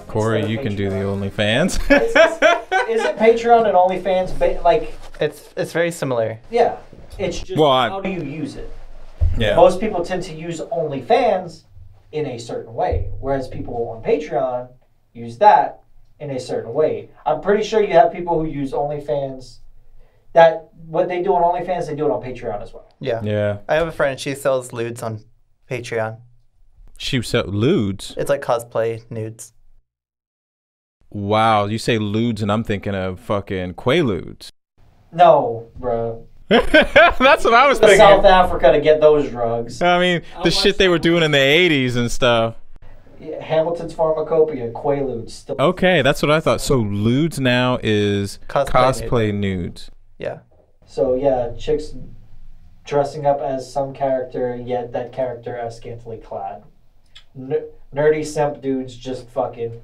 Corey, you can do the OnlyFans. Isn't Patreon and OnlyFans like? It's very similar. Yeah, it's just how do you use it? Yeah. Most people tend to use OnlyFans in a certain way, whereas people on Patreon use that in a certain way. I'm pretty sure you have people who use OnlyFans. That what they do on OnlyFans, they do it on Patreon as well. Yeah. Yeah. I have a friend. She sells nudes on Patreon. She sells lewds? It's like cosplay nudes. Wow, you say lewds and I'm thinking of fucking quaaludes. No, bro. That's what I was thinking. South Africa to get those drugs. I mean, the shit they were doing in the 80s and stuff. Yeah, Hamilton's Pharmacopoeia, quaaludes. Still. Okay, that's what I thought. So lewds now is cosplay nudes. Yeah. So yeah, chicks dressing up as some character, yet that character as scantily clad. Nerdy simp dudes just fucking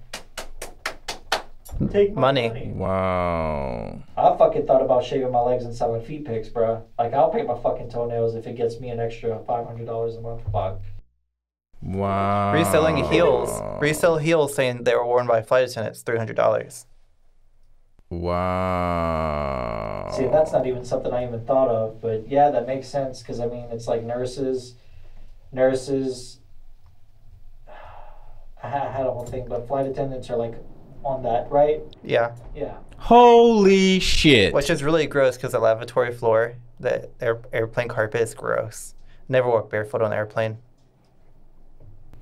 take my money. Wow. I fucking thought about shaving my legs and selling feet pics, bro. Like, I'll paint my fucking toenails if it gets me an extra $500 a month. Fuck. Wow. Reselling heels. Resell heels saying they were worn by flight attendants, $300. Wow. See, that's not even something I even thought of, but yeah, that makes sense, because I mean, it's like nurses. I had a whole thing, but flight attendants are like on that, right? Yeah. Yeah. Holy shit. Which is really gross because the lavatory floor, the airplane carpet is gross. Never walk barefoot on an airplane.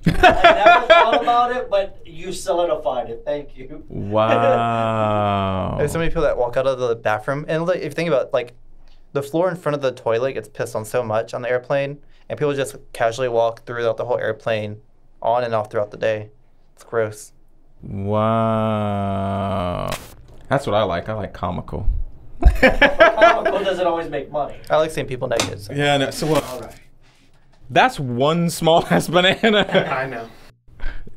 I never thought about it, but you solidified it. Thank you. Wow. There's so many people that walk out of the bathroom, and like, if you think about it, like the floor in front of the toilet gets pissed on so much on the airplane, and people just casually walk throughout the whole airplane, on and off throughout the day. It's gross. Wow. That's what I like. I like comical. Comical doesn't always make money. I like seeing people naked. So. Yeah, no, so what? All right. That's one small ass banana. I know.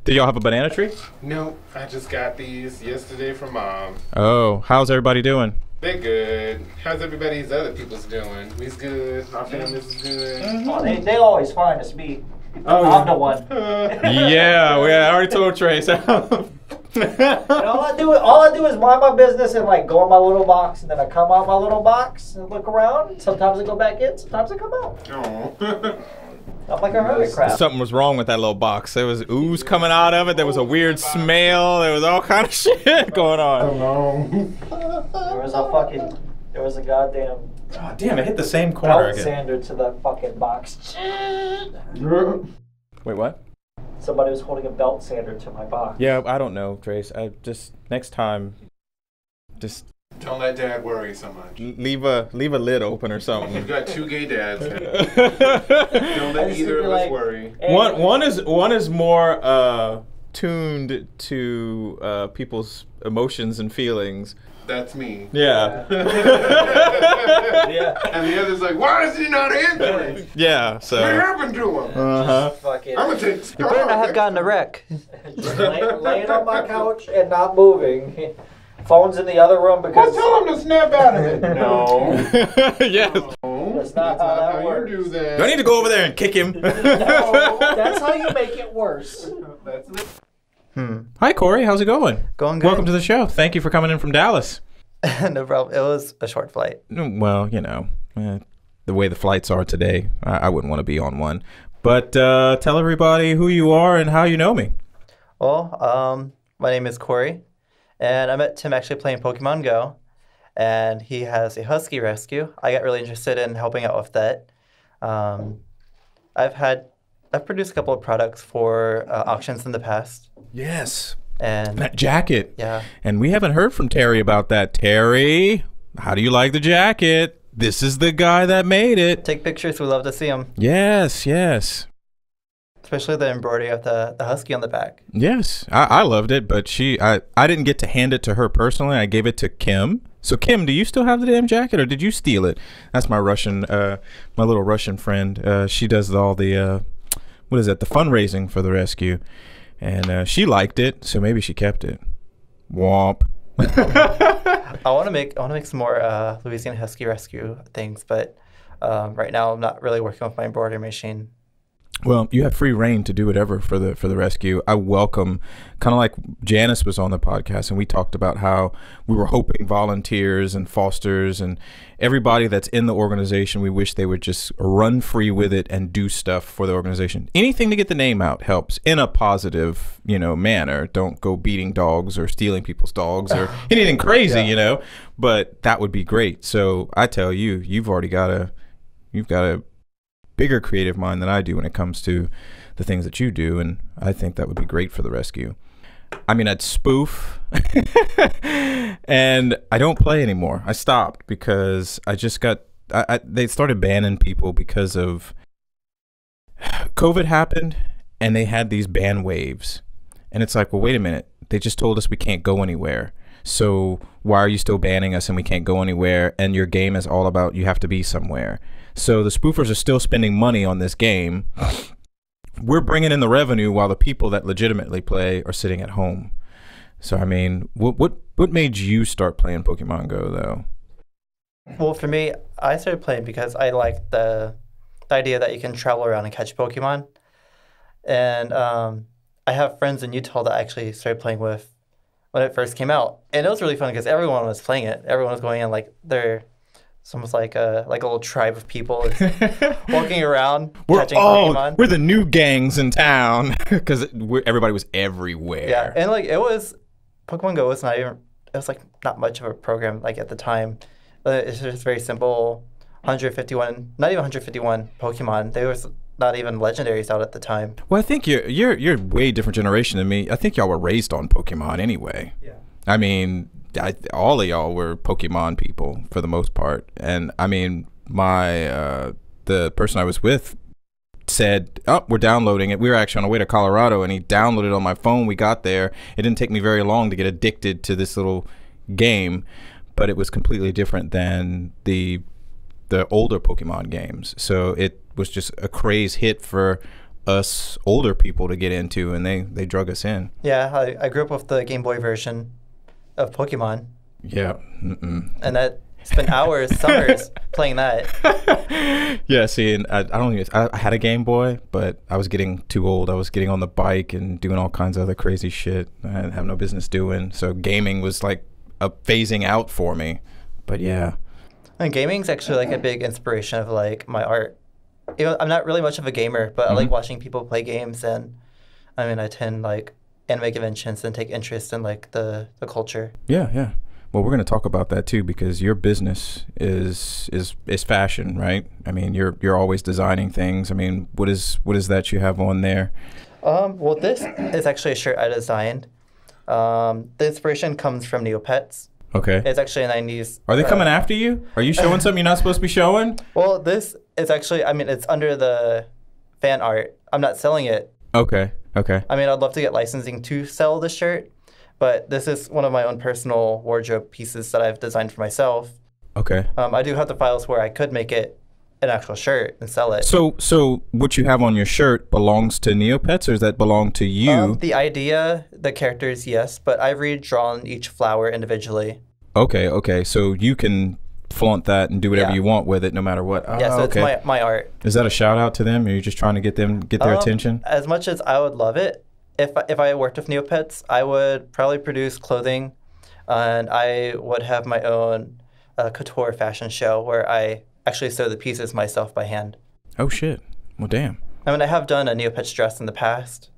Do y'all have a banana tree? Nope. I just got these yesterday from Mom. Oh, how's everybody doing? They're good. How's everybody's other people's doing? We's good. Our families is good. Oh, they always find us me. Oh, I'm the one. Yeah, I already told Trace. And all I do is mind my business and like go in my little box, and then I come out my little box and look around. Sometimes I go back in, sometimes I come out. Oh. I'm like a hermit crab. Something was wrong with that little box. There was ooze coming out of it. There was a weird smell. There was all kind of shit going on. There was a goddamn Oh, damn, it hit the same corner belt again. sander to that fucking box. Wait, what? Somebody was holding a belt sander to my box. Yeah, I don't know, Trace. I just, next time, just Don't let Dad worry so much. leave a lid open or something. You've got two gay dads. Don't let either of us worry. Hey, One is more tuned to people's emotions and feelings. That's me. Yeah. yeah. And the other's like, why is he not answering? Yeah. So. What happened to him? Fucking. I'm gonna take. You better not have gotten a wreck. Just laying on my couch and not moving. Phone's in the other room because. Well, tell him to snap out of it. No. Yes. No. That's not how that works. You do that. Do I need to go over there and kick him? No, that's how you make it worse. That's it. Hi, Corey. How's it going? Going good. Welcome to the show. Thank you for coming in from Dallas. No problem. It was a short flight. Well, you know, the way the flights are today, I wouldn't want to be on one. But tell everybody who you are and how you know me. Well, my name is Corey, and I met Tim actually playing Pokemon Go, and he has a husky rescue. I got really interested in helping out with that. I've produced a couple of products for auctions in the past. Yes. And That jacket. yeah, And we haven't heard from Terry about that. Terry, how do you like the jacket? This is the guy that made it. take pictures. We love to see them, Yes, yes. especially the embroidery of the husky on the back. Yes, I loved it, but I didn't get to hand it to her personally. I gave it to Kim. So Kim, do you still have the damn jacket, or did you steal it? That's my Russian, my little Russian friend. She does all the, what is it, the fundraising for the rescue, and she liked it, so maybe she kept it. Womp. I want to make some more Louisiana Husky rescue things, but right now I'm not really working with my embroidery machine. Well, you have free reign to do whatever for the rescue. I welcome, kind of like Janice was on the podcast, and we talked about how we were hoping volunteers and fosters and everybody that's in the organization, we wish they would just run free with it and do stuff for the organization. Anything to get the name out helps in a positive, manner. Don't go beating dogs or stealing people's dogs or anything crazy, but that would be great. So I tell you, you've got a bigger creative mind than I do when it comes to the things that you do, and I think that would be great for the rescue. I mean, I'd spoof and I don't play anymore. I stopped because I just got they started banning people because of COVID happened, and they had these ban waves, and it's like, well, wait a minute, they just told us we can't go anywhere, so why are you still banning us and we can't go anywhere, and your game is all about you have to be somewhere. So the spoofers are still spending money on this game. We're bringing in the revenue while the people that legitimately play are sitting at home. So, I mean, what made you start playing Pokemon Go, though? Well, for me, I started playing because I liked the idea that you can travel around and catch Pokemon. And I have friends in Utah that I actually started playing with when it first came out. And it was really fun because everyone was playing it. Everyone was going in like it's almost like a little tribe of people walking around catching Pokemon. We're the new gangs in town because everybody was everywhere. Yeah, and like Pokemon Go was not much of a program like at the time. It's just very simple. 151, not even 151 Pokemon. There was not even legendaries out at the time. Well, I think you're a way different generation than me. I think y'all were raised on Pokemon anyway. Yeah. I mean, all of y'all were Pokemon people for the most part, and I mean, the person I was with said, "Oh, we're downloading it." We were actually on our way to Colorado, and he downloaded it on my phone. We got there. It didn't take me very long to get addicted to this little game, but it was completely different than the older Pokemon games. So it was just a craze hit for us older people to get into, and they drug us in. Yeah, I grew up with the Game Boy version of Pokemon. Yeah. And that spent hours, summers playing that. Yeah, see, and I had a Game Boy, but I was getting too old. I was getting on the bike and doing all kinds of other crazy shit I have no business doing. So gaming was like a phasing out for me. But yeah. And gaming's actually like a big inspiration of like my art. I'm not really much of a gamer, but I like watching people play games, and I mean, I attend like anime conventions and take interest in like the culture. Yeah. Well, we're going to talk about that too, because your business is fashion, right? I mean, you're always designing things. I mean, what is that you have on there? Well, this is actually a shirt I designed. The inspiration comes from Neopets. Okay. It's actually a 90s. Are they coming after you? Are you showing something you're not supposed to be showing? Well, this is actually, I mean, it's under the fan art. I'm not selling it. Okay. I mean, I'd love to get licensing to sell the shirt, but this is one of my own personal wardrobe pieces that I've designed for myself. Okay. I do have the files where I could make it an actual shirt and sell it. So what you have on your shirt belongs to Neopets, or does that belong to you? The idea, the characters, yes, but I've redrawn each flower individually. Okay. So you can flaunt that and do whatever you want with it, no matter what. Yeah, so it's my art. Is that a shout out to them? Or are you just trying to get their attention? As much as I would love it, if I worked with Neopets, I would probably produce clothing, and I would have my own couture fashion show where I actually sew the pieces myself by hand. Oh shit! Well, damn. I mean, I have done a Neopets dress in the past.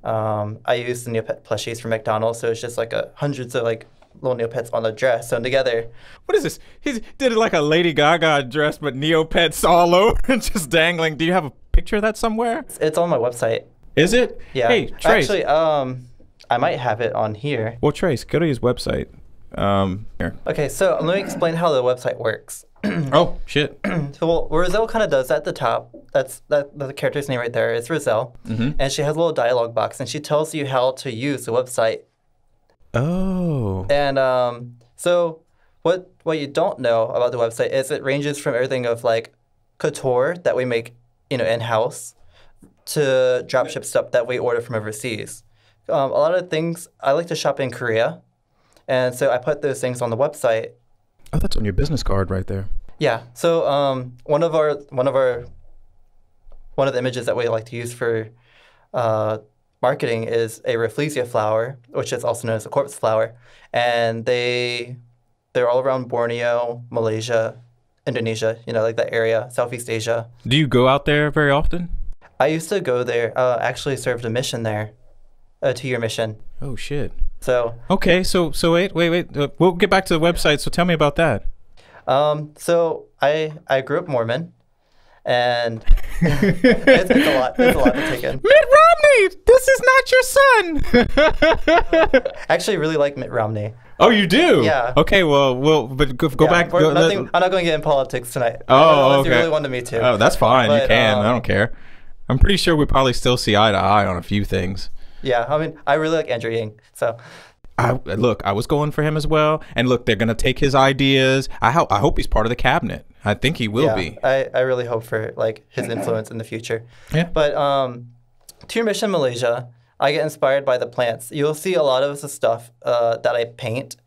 I used the Neopet plushies from McDonald's, so it's just like hundreds of like little Neopets on a dress sewn together. What is this? He did it like a Lady Gaga dress, but Neopets all over and just dangling. Do you have a picture of that somewhere? It's on my website. Is it? Yeah. Hey, Trace. Actually, I might have it on here. Well, Trace, go to his website. Here. Okay, so let me explain how the website works. Oh, shit. So Roselle kind of does that at the top. That's the character's name right there. It's Roselle. And she has a little dialogue box, and she tells you how to use the website. Oh. And so what you don't know about the website is it ranges from everything of like couture that we make, in-house, to dropship stuff that we order from overseas. A lot of things, I like to shop in Korea, and so I put those things on the website. Oh, that's on your business card right there. Yeah. So one of our one of the images that we like to use for marketing is a Rafflesia flower, which is also known as a corpse flower, and they're all around Borneo, Malaysia, Indonesia, like that area, Southeast Asia. Do you go out there very often? I used to go there. Actually served a mission there, a 2-year mission. Oh shit. So okay, so wait. We'll get back to the website. So tell me about that. So I grew up Mormon, and it's a lot. It's a lot to take in. Mitt Romney, this is not your son. I actually really like Mitt Romney. Oh, you do? Yeah. Okay, well, but go back. I'm not going to get in politics tonight. Oh, unless okay. you really wanted me to. Oh, that's fine. But, you can. I don't care. I'm pretty sure we probably still see eye to eye on a few things. Yeah, I mean, I really like Andrew Yang, so. I was going for him as well. And look, they're going to take his ideas. I hope he's part of the cabinet. I think he will be. I really hope for his influence in the future. Yeah. But to your mission, Malaysia, I get inspired by the plants. You'll see a lot of the stuff that I paint.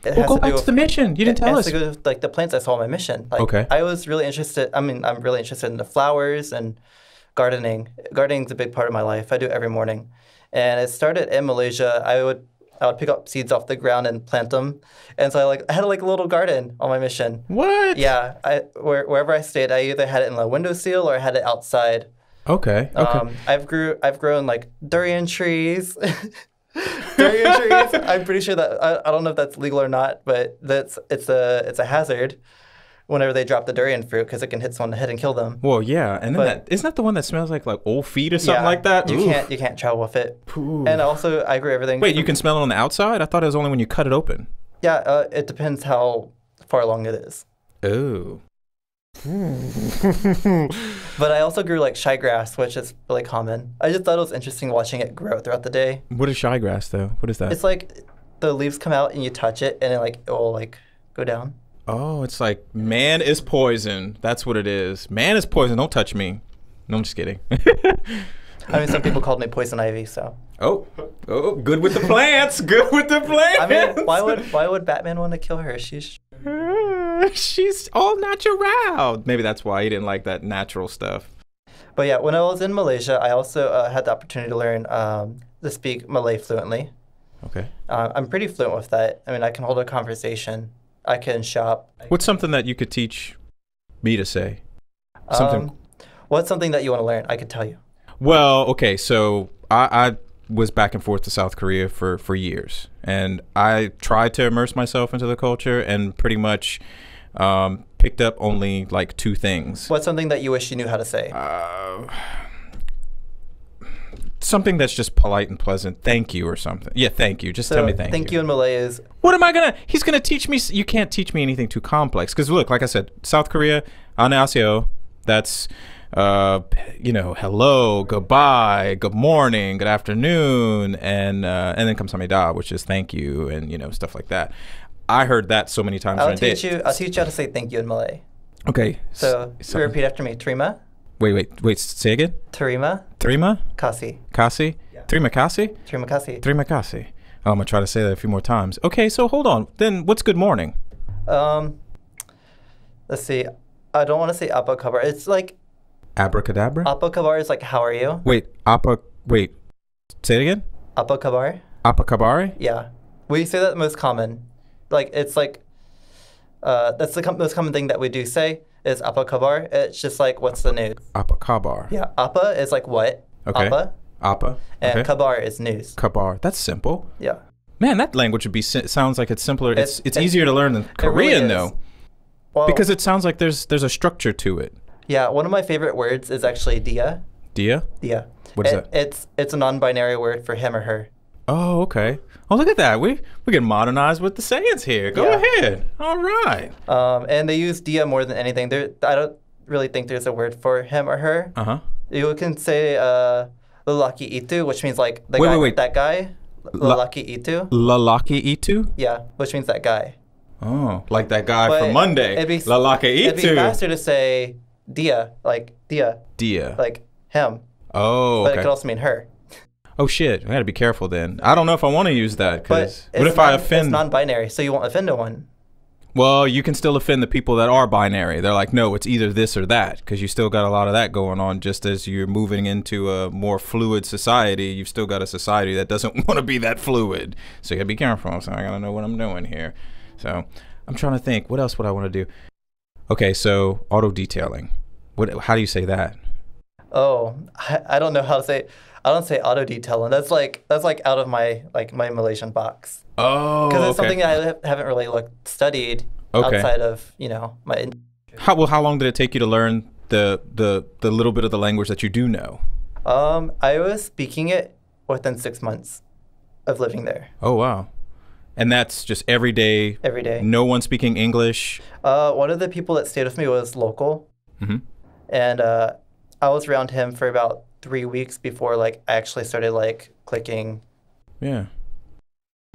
Well, go back to the mission. You didn't tell us. It has to do with the plants I saw on my mission. Okay. I was really interested. I'm really interested in the flowers and gardening. Gardening's a big part of my life. I do it every morning. And it started in Malaysia. I would pick up seeds off the ground and plant them. And so I had a little garden on my mission. What? Yeah. Wherever I stayed, I either had it in the windowsill or I had it outside. Okay. I've grown durian trees. Durian trees. I'm pretty sure that I don't know if that's legal or not, but it's a hazard whenever they drop the durian fruit because it can hit someone in the head and kill them. Well, yeah, and then isn't that the one that smells like old feet or something like that? You can't travel with it. Ooh. And also, I grew everything. Wait, you can smell it on the outside? I thought it was only when you cut it open. Yeah, it depends how far along it is. Oh. But I also grew shy grass, which is really common. I just thought it was interesting watching it grow throughout the day. What is shy grass, though? What is that? It's the leaves come out and you touch it and it will go down. Oh, it's like man is poison. That's what it is. Man is poison. Don't touch me. No, I'm just kidding. I mean, some people called me poison ivy, so. Oh, good with the plants. Good with the plants. I mean, why would Batman want to kill her? She's all natural. Maybe that's why he didn't like that natural stuff. But yeah, when I was in Malaysia, I also had the opportunity to learn to speak Malay fluently. Okay. I'm pretty fluent with that. I mean, I can hold a conversation. I can shop. What's something that you could teach me to say? What's something that you want to learn? I could tell you. Well, okay, so I was back and forth to South Korea for years, and I tried to immerse myself into the culture and pretty much picked up only 2 things. What's something that you wish you knew how to say? Something that's just polite and pleasant. Thank you or something. Yeah, thank you. Just tell me thank you. Thank you in Malay is... What am I going to... He's going to teach me... You can't teach me anything too complex. Because look, like I said, South Korea, annyeonghaseyo, that's... hello, goodbye, good morning, good afternoon, and then comes hamnida, which is thank you, and stuff like that. I heard that so many times. I'll teach you how to say thank you in Malay. Okay. So you repeat after me. Terima. Wait. Say again. Terima. Kasih. Kasih. Yeah. Terima kasih. Terima kasih. Terima kasih. Oh, I'm gonna try to say that a few more times. Okay, so hold on. Then what's good morning? Let's see. I don't want to say apa kabar. It's Abracadabra? Apa kabar is how are you? Wait, say it again? Apa kabar? Apa kabari? Yeah. We say that most common. That's the most common thing that we do say is apa kabar. It's just what's the news? Apa kabar. Yeah. Apa is what? Okay. Apa. And Okay. kabar is news. Kabar. That's simple. Yeah. Man, that language would be sounds like it's simpler. It's easier to learn than Korean, though. Well, Because it sounds like there's a structure to it. Yeah, one of my favorite words is actually dia. Dia? Dia. What is that? It's a non-binary word for him or her. Oh, okay. Oh, look at that. We get modernized with the sayings here. Go Yeah. ahead. All right. And they use dia more than anything. I don't really think there's a word for him or her. Uh-huh. You can say lalaki itu, which means Wait. that guy. Lalaki itu. Lalaki itu? Yeah, which means that guy. Oh, like that guy But from Monday. Lalaki It'd be itu. faster to say dia, dia, Dia. him. Oh, But it okay. could also mean her. Oh, shit. I got to be careful then. I don't know if I want to use that. But Because what if I offend? It's non-binary, so you won't offend no one. Well, you can still offend the people that are binary. They're like, no, it's either this or that, because you still got a lot of that going on. Just as you're moving into a more fluid society, you've still got a society that doesn't want to be that fluid. So you gotta be careful. So I gotta know what I'm doing here. So I'm trying to think, what else would I want to do? Okay, so auto detailing. How do you say that? Oh, I don't know how to say. I don't say auto detailing. That's like out of my my Malaysian box. Oh, because it's okay. something I haven't really studied outside of my. How long did it take you to learn the little bit of the language that you do know? I was speaking it within 6 months of living there. Oh wow, and that's just every day. Every day. No one speaking English. One of the people that stayed with me was local, and I was around him for about 3 weeks before I actually started clicking. Yeah.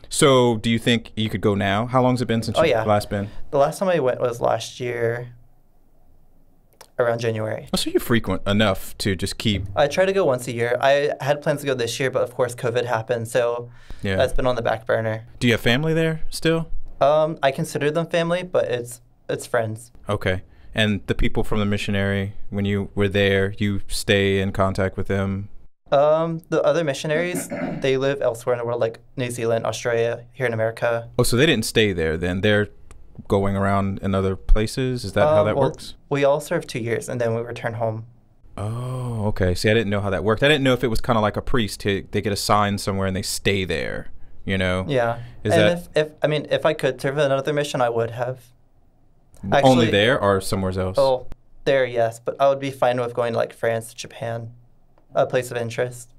So do you think you could go now? How long's it been since you've last been? The last time I went was last year, around January. Oh, so you're frequent enough to just keep... I try to go once a year. I had plans to go this year, but of course COVID happened, so that's been on the back burner. Do you have family there still? I consider them family, but it's friends. Okay. And the people from the missionary, when you were there, you stay in contact with them? The other missionaries, they live elsewhere in the world, like New Zealand, Australia, here in America. Oh, so they didn't stay there then? They're going around in other places? Is that how that works? We all served 2 years, and then we return home. Oh, okay. See, I didn't know how that worked. I didn't know if it was kind of like a priest. They get assigned somewhere and they stay there, you know? Yeah. If I could serve another mission, I would have. Actually, only there or somewhere else? Oh, there, yes. But I would be fine with going to France, Japan, a place of interest.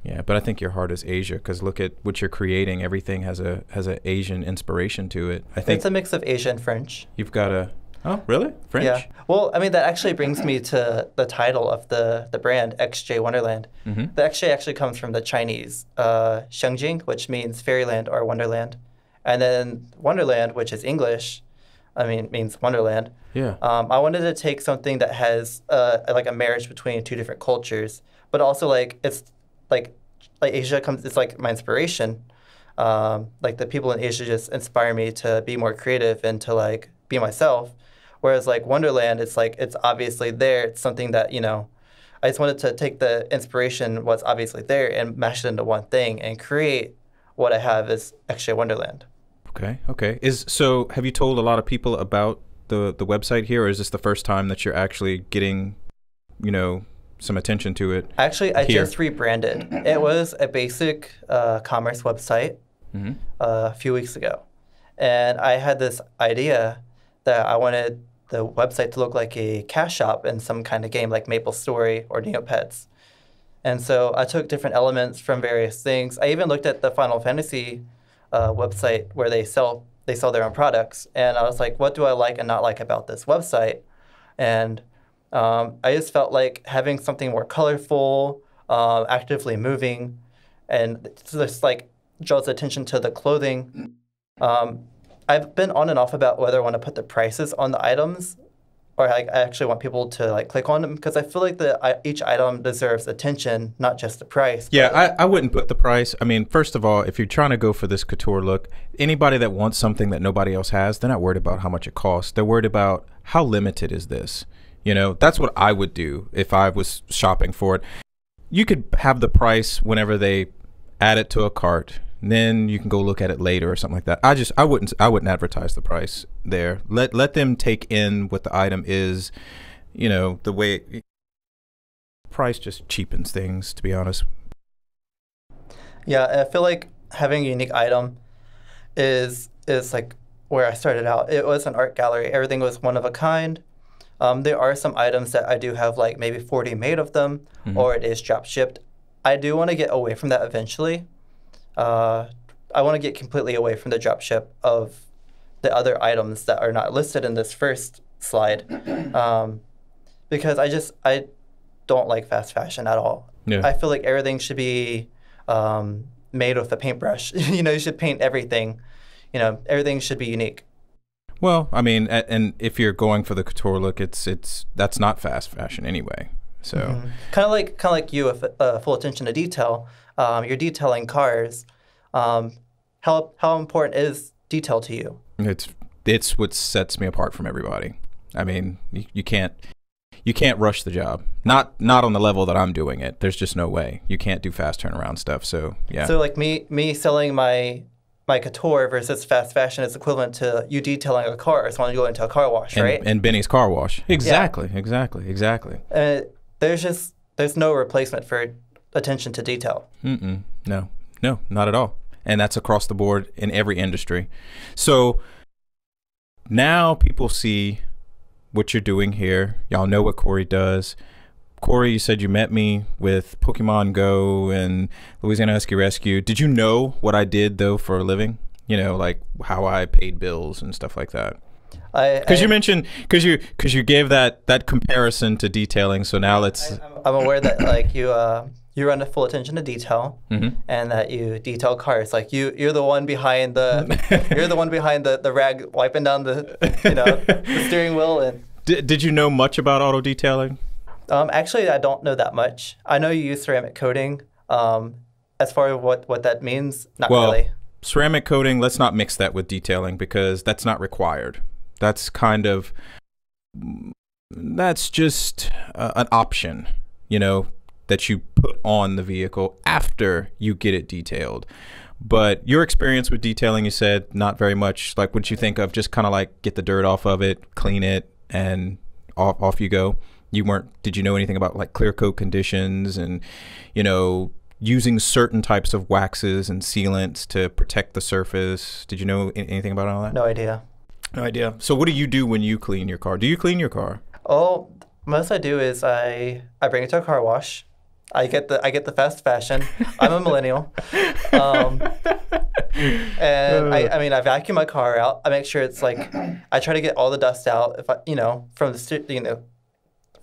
Yeah, but I think your heart is Asia, because look at what you're creating. Everything has a Asian inspiration to it. I think it's a mix of Asian and French. You've got a... Oh, really? French? Yeah. Well, that actually brings me to the title of the brand, xjwonderland. Mm-hmm. The xj actually comes from the Chinese Shengjing, which means fairyland or wonderland. And then Wonderland, which is English, means Wonderland. Yeah. I wanted to take something that has a marriage between two different cultures, but also it's Asia comes. It's my inspiration. The people in Asia just inspire me to be more creative and to be myself. Whereas Wonderland, it's obviously there. It's something that I just wanted to take the inspiration, what's obviously there, and mash it into one thing and create what I have as xj Wonderland. Okay. So have you told a lot of people about the website here, or is this the first time that you're actually getting, some attention to it? Actually, I just rebranded. It was a basic commerce website a few weeks ago. And I had this idea that I wanted the website to look like a cash shop in some kind of game like MapleStory or Neopets. And so I took different elements from various things. I even looked at the Final Fantasy website where they sell their own products. And I was like, what do I like and not like about this website? And I just felt like having something more colorful, actively moving, and just draws attention to the clothing. I've been on and off about whether I want to put the prices on the items, or I actually want people to click on them, because I feel like each item deserves attention, not just the price. Yeah, I wouldn't put the price. First of all, if you're trying to go for this couture look, anybody that wants something that nobody else has, they're not worried about how much it costs. They're worried about how limited is this. That's what I would do if I was shopping for it. You could have the price whenever they add it to a cart. Then you can go look at it later or something like that. I wouldn't advertise the price there. Let them take in what the item is. The way price just cheapens things, to be honest. Yeah, I feel like having a unique item is where I started out. It was an art gallery. Everything was one of a kind. There are some items that I do have maybe 40 made of them, or it is drop shipped. I do want to get away from that eventually. I want to get completely away from the drop ship of the other items that are not listed in this first slide, because I don't like fast fashion at all. Yeah. I feel like everything should be made with a paintbrush. You should paint everything. Everything should be unique. Well, and if you're going for the couture look, that's not fast fashion anyway. So kind of like you with full attention to detail. You're detailing cars. How important is detail to you? It's it's what sets me apart from everybody. I mean, you can't rush the job. Not on the level that I'm doing it. There's just no way. You can't do fast turnaround stuff. So yeah. So like me selling my couture versus fast fashion is equivalent to you detailing a car. So when you go into a car wash, right? And Benny's car wash. Exactly. There's no replacement for attention to detail. No, not at all. And that's across the board in every industry. So now people see what you're doing here. Y'all know what Corey does. Corey, you said you met me with Pokemon Go and Louisiana Husky Rescue. Did you know what I did though for a living? You know, like how I paid bills and stuff like that. Because you mentioned, because you gave that comparison to detailing. So now let's. I'm aware that like you run a full attention to detail, and that you detail cars. Like you're the one behind the rag wiping down the the steering wheel. And did you know much about auto detailing? Actually, I don't know that much. I know you use ceramic coating. As far as what that means, not really. Ceramic coating. Let's not mix that with detailing because that's not required. That's just an option, that you put on the vehicle after you get it detailed. But your experience with detailing, you said not very much. Like, what you think of just kind of like get the dirt off of it, clean it, and off you go. Did you know anything about like clear coat conditions and, using certain types of waxes and sealants to protect the surface? Did you know anything about all that? No idea. No idea. So what do you do when you clean your car? Do you clean your car? Oh, most I do is I bring it to a car wash. I get the fast fashion. I'm a millennial. And I vacuum my car out. I make sure it's like, I try to get all the dust out if from the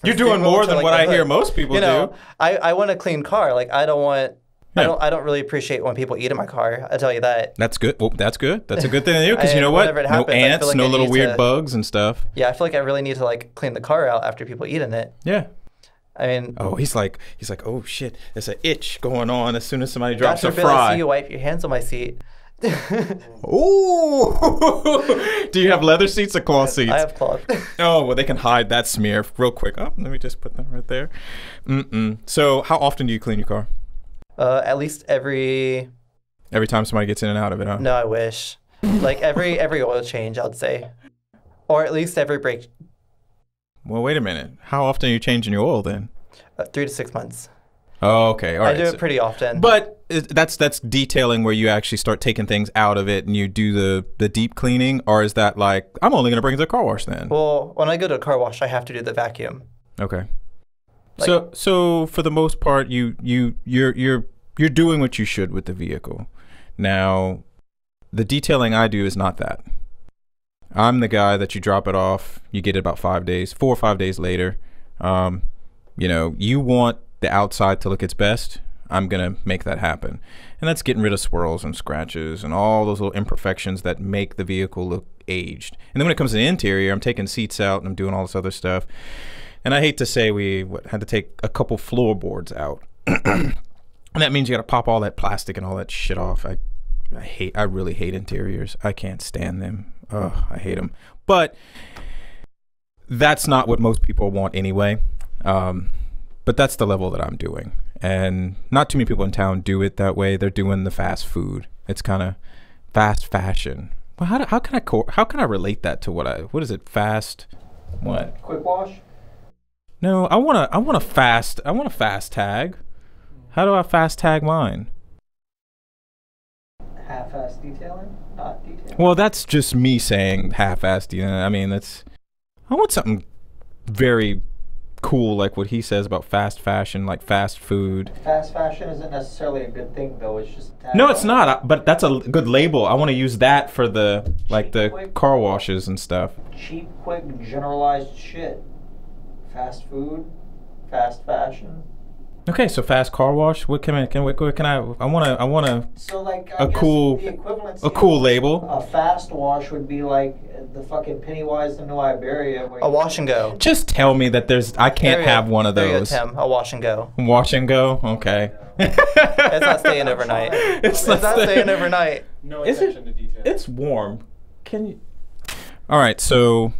You're doing more than what I hear most people do. I want a clean car. Like I don't really appreciate when people eat in my car. I tell you that. That's good. Well, that's good. That's a good thing to do because you know what? No ants, no little weird bugs and stuff. Yeah, I feel like I really need to like clean the car out after people eat in it. Yeah. I mean. Oh, he's like, oh shit, there's an itch going on as soon as somebody drops a fry. I see you wipe your hands on my seat. Ooh. Do you have leather seats or cloth seats? I have cloth. Oh, well, they can hide that smear real quick. Oh, let me just put that right there. So how often do you clean your car? At least every time somebody gets in and out of it, huh? No, I wish. Like every oil change, I'd say. Or at least every brake. Well, wait a minute. How often are you changing your oil then? 3 to 6 months. Oh, okay. All right. I do it pretty often. But that's detailing where you actually start taking things out of it and you do the deep cleaning, or is that like, I'm only going to bring it to the car wash then? Well, when I go to a car wash, I have to do the vacuum. Okay. Like, so for the most part, you're doing what you should with the vehicle. Now, the detailing I do is not that. I'm the guy that you drop it off, you get it about 4 or 5 days later. You want the outside to look its best. I'm gonna make that happen, and that's getting rid of swirls and scratches and all those little imperfections that make the vehicle look aged. And then when it comes to the interior, I'm taking seats out and I'm doing all this other stuff. And I hate to say we had to take a couple floorboards out. And that means you got to pop all that plastic and all that shit off. I really hate interiors. I can't stand them. Oh, I hate them. But that's not what most people want anyway. But that's the level that I'm doing. And not too many people in town do it that way. They're doing the fast food. It's kind of fast fashion. Well, how can I relate that to what is it? Fast what? Quick wash? No, I want a fast tag. How do I fast tag mine? Half-ass detailing, not detailing. Well, that's just me saying half-ass detailing. I mean, I want something very cool, like what he says about fast fashion, like fast food. Fast fashion isn't necessarily a good thing, though. It's just no, it's not. But that's a good label. I want to use that for the quick, car washes and stuff. Cheap, quick, generalized shit. Fast food, fast fashion. Okay, so fast car wash. What can I? I want to. So like a cool label. A fast wash would be like the fucking Pennywise to New Iberia. A wash and go. Just tell me that I can't have one of those. There you go, Tim. A wash and go. Wash and go. Okay. It's not staying overnight. It's not staying overnight. No attention to detail. It's warm. Can you? All right, so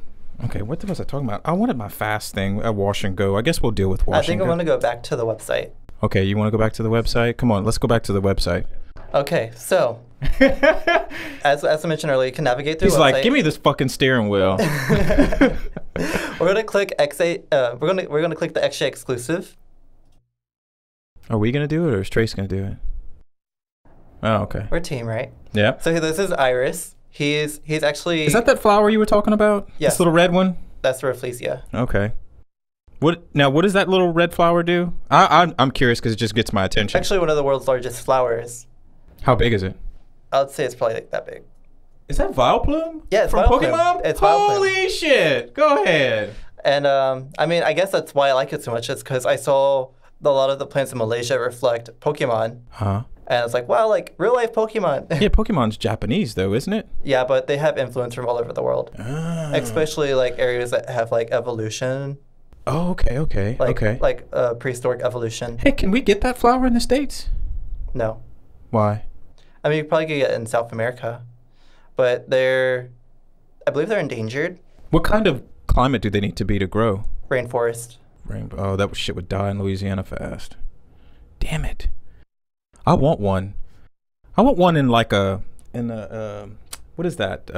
okay, what was I talking about? I wanted my fast thing, a wash and go. I guess we'll deal with wash I think and I'm go. going to go back to the website. Okay, you want to go back to the website? Come on, let's go back to the website. Okay, so as I mentioned earlier, you can navigate through He's the website. like, give me this fucking steering wheel. We're gonna click XA. We're gonna click the XJ exclusive. Are we gonna do it, or is Trace gonna do it? Oh, okay. We're a team, right? Yeah. So this is Iris. He's actually. Is that flower you were talking about? Yes. This little red one? That's Rafflesia. Okay. What does that little red flower do? I'm curious because it just gets my attention. Actually, one of the world's largest flowers. How big is it? I'd say it's probably like that big. Is that Vileplume? Yeah, it's from Vileplume. Pokemon? It's Vileplume. Holy shit! Go ahead. And I mean, I guess that's why I like it so much. Is because I saw a lot of the plants in Malaysia reflect Pokemon, Huh? and it's like, wow, like real life Pokemon. Yeah, Pokemon's Japanese though, isn't it? Yeah, but they have influence from all over the world, Ah. especially like areas that have like evolution, Oh, okay. like prehistoric evolution. Hey, can we get that flower in the States? No, Why? I mean you probably could get it in South America, but I believe they're endangered. What kind of climate do they need to be to grow? Rainforest. Rainbow. Oh, that shit would die in Louisiana fast. Damn it. I want one. I want one in like what is that?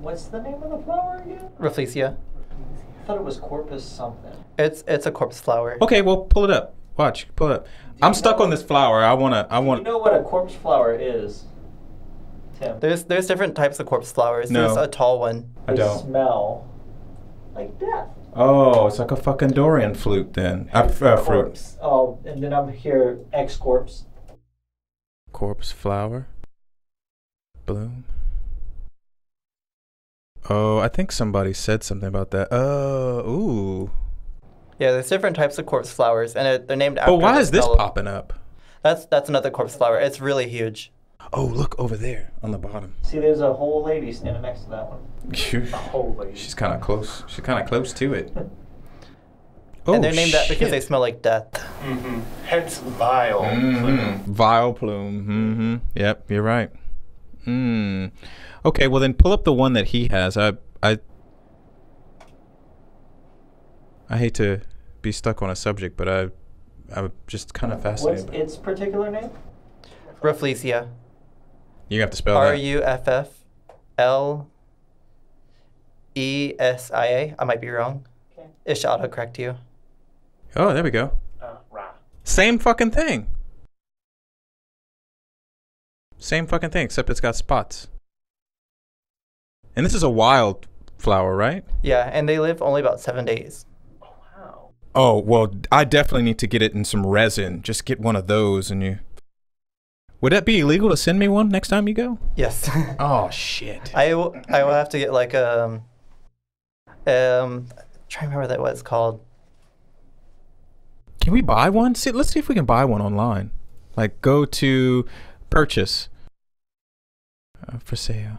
What's the name of the flower again? Rafflesia. I thought it was Corpus something. It's a corpse flower. Okay, well, pull it up. Watch, pull it up. I'm stuck on this flower. I want. You know what a corpse flower is, Tim? There's different types of corpse flowers. No. There's a tall one. I They don't. smell like death. Oh, it's like a fucking Dorian flute then. Fruit. Corpse. Oh, and then I'm here, X-Corpse. Corpse flower. Bloom. Oh, I think somebody said something about that. Oh, ooh. Yeah, there's different types of corpse flowers, and they're named after. But why the is this smell of- popping up? That's another corpse flower. It's really huge. Oh, look over there on the bottom. See, there's a whole lady standing next to that one. A whole lady. She's kind of close. She's kind of close to it. Oh, And they're named that because they shit. smell like death. Mm-hmm. Hence vile. Vile plume. Mm-hmm. Yep, you're right. Okay, well then pull up the one that he has. I hate to be stuck on a subject, but I'm just kind of fascinated. What's its particular name? Rafflesia. You have to spell that. Rufflesia. I might be wrong. Okay. It should autocorrect you. Oh, there we go. Ra. Same fucking thing. Same fucking thing, except it's got spots. And this is a wild flower, right? Yeah, and they live only about 7 days. Oh, wow. Oh, well, I definitely need to get it in some resin. Just get one of those and you... Would that be illegal to send me one next time you go? Yes. Oh, shit. I will have to get like trying to remember what it's called. Can we buy one? See, let's see if we can buy one online. Like, go to purchase. For sale.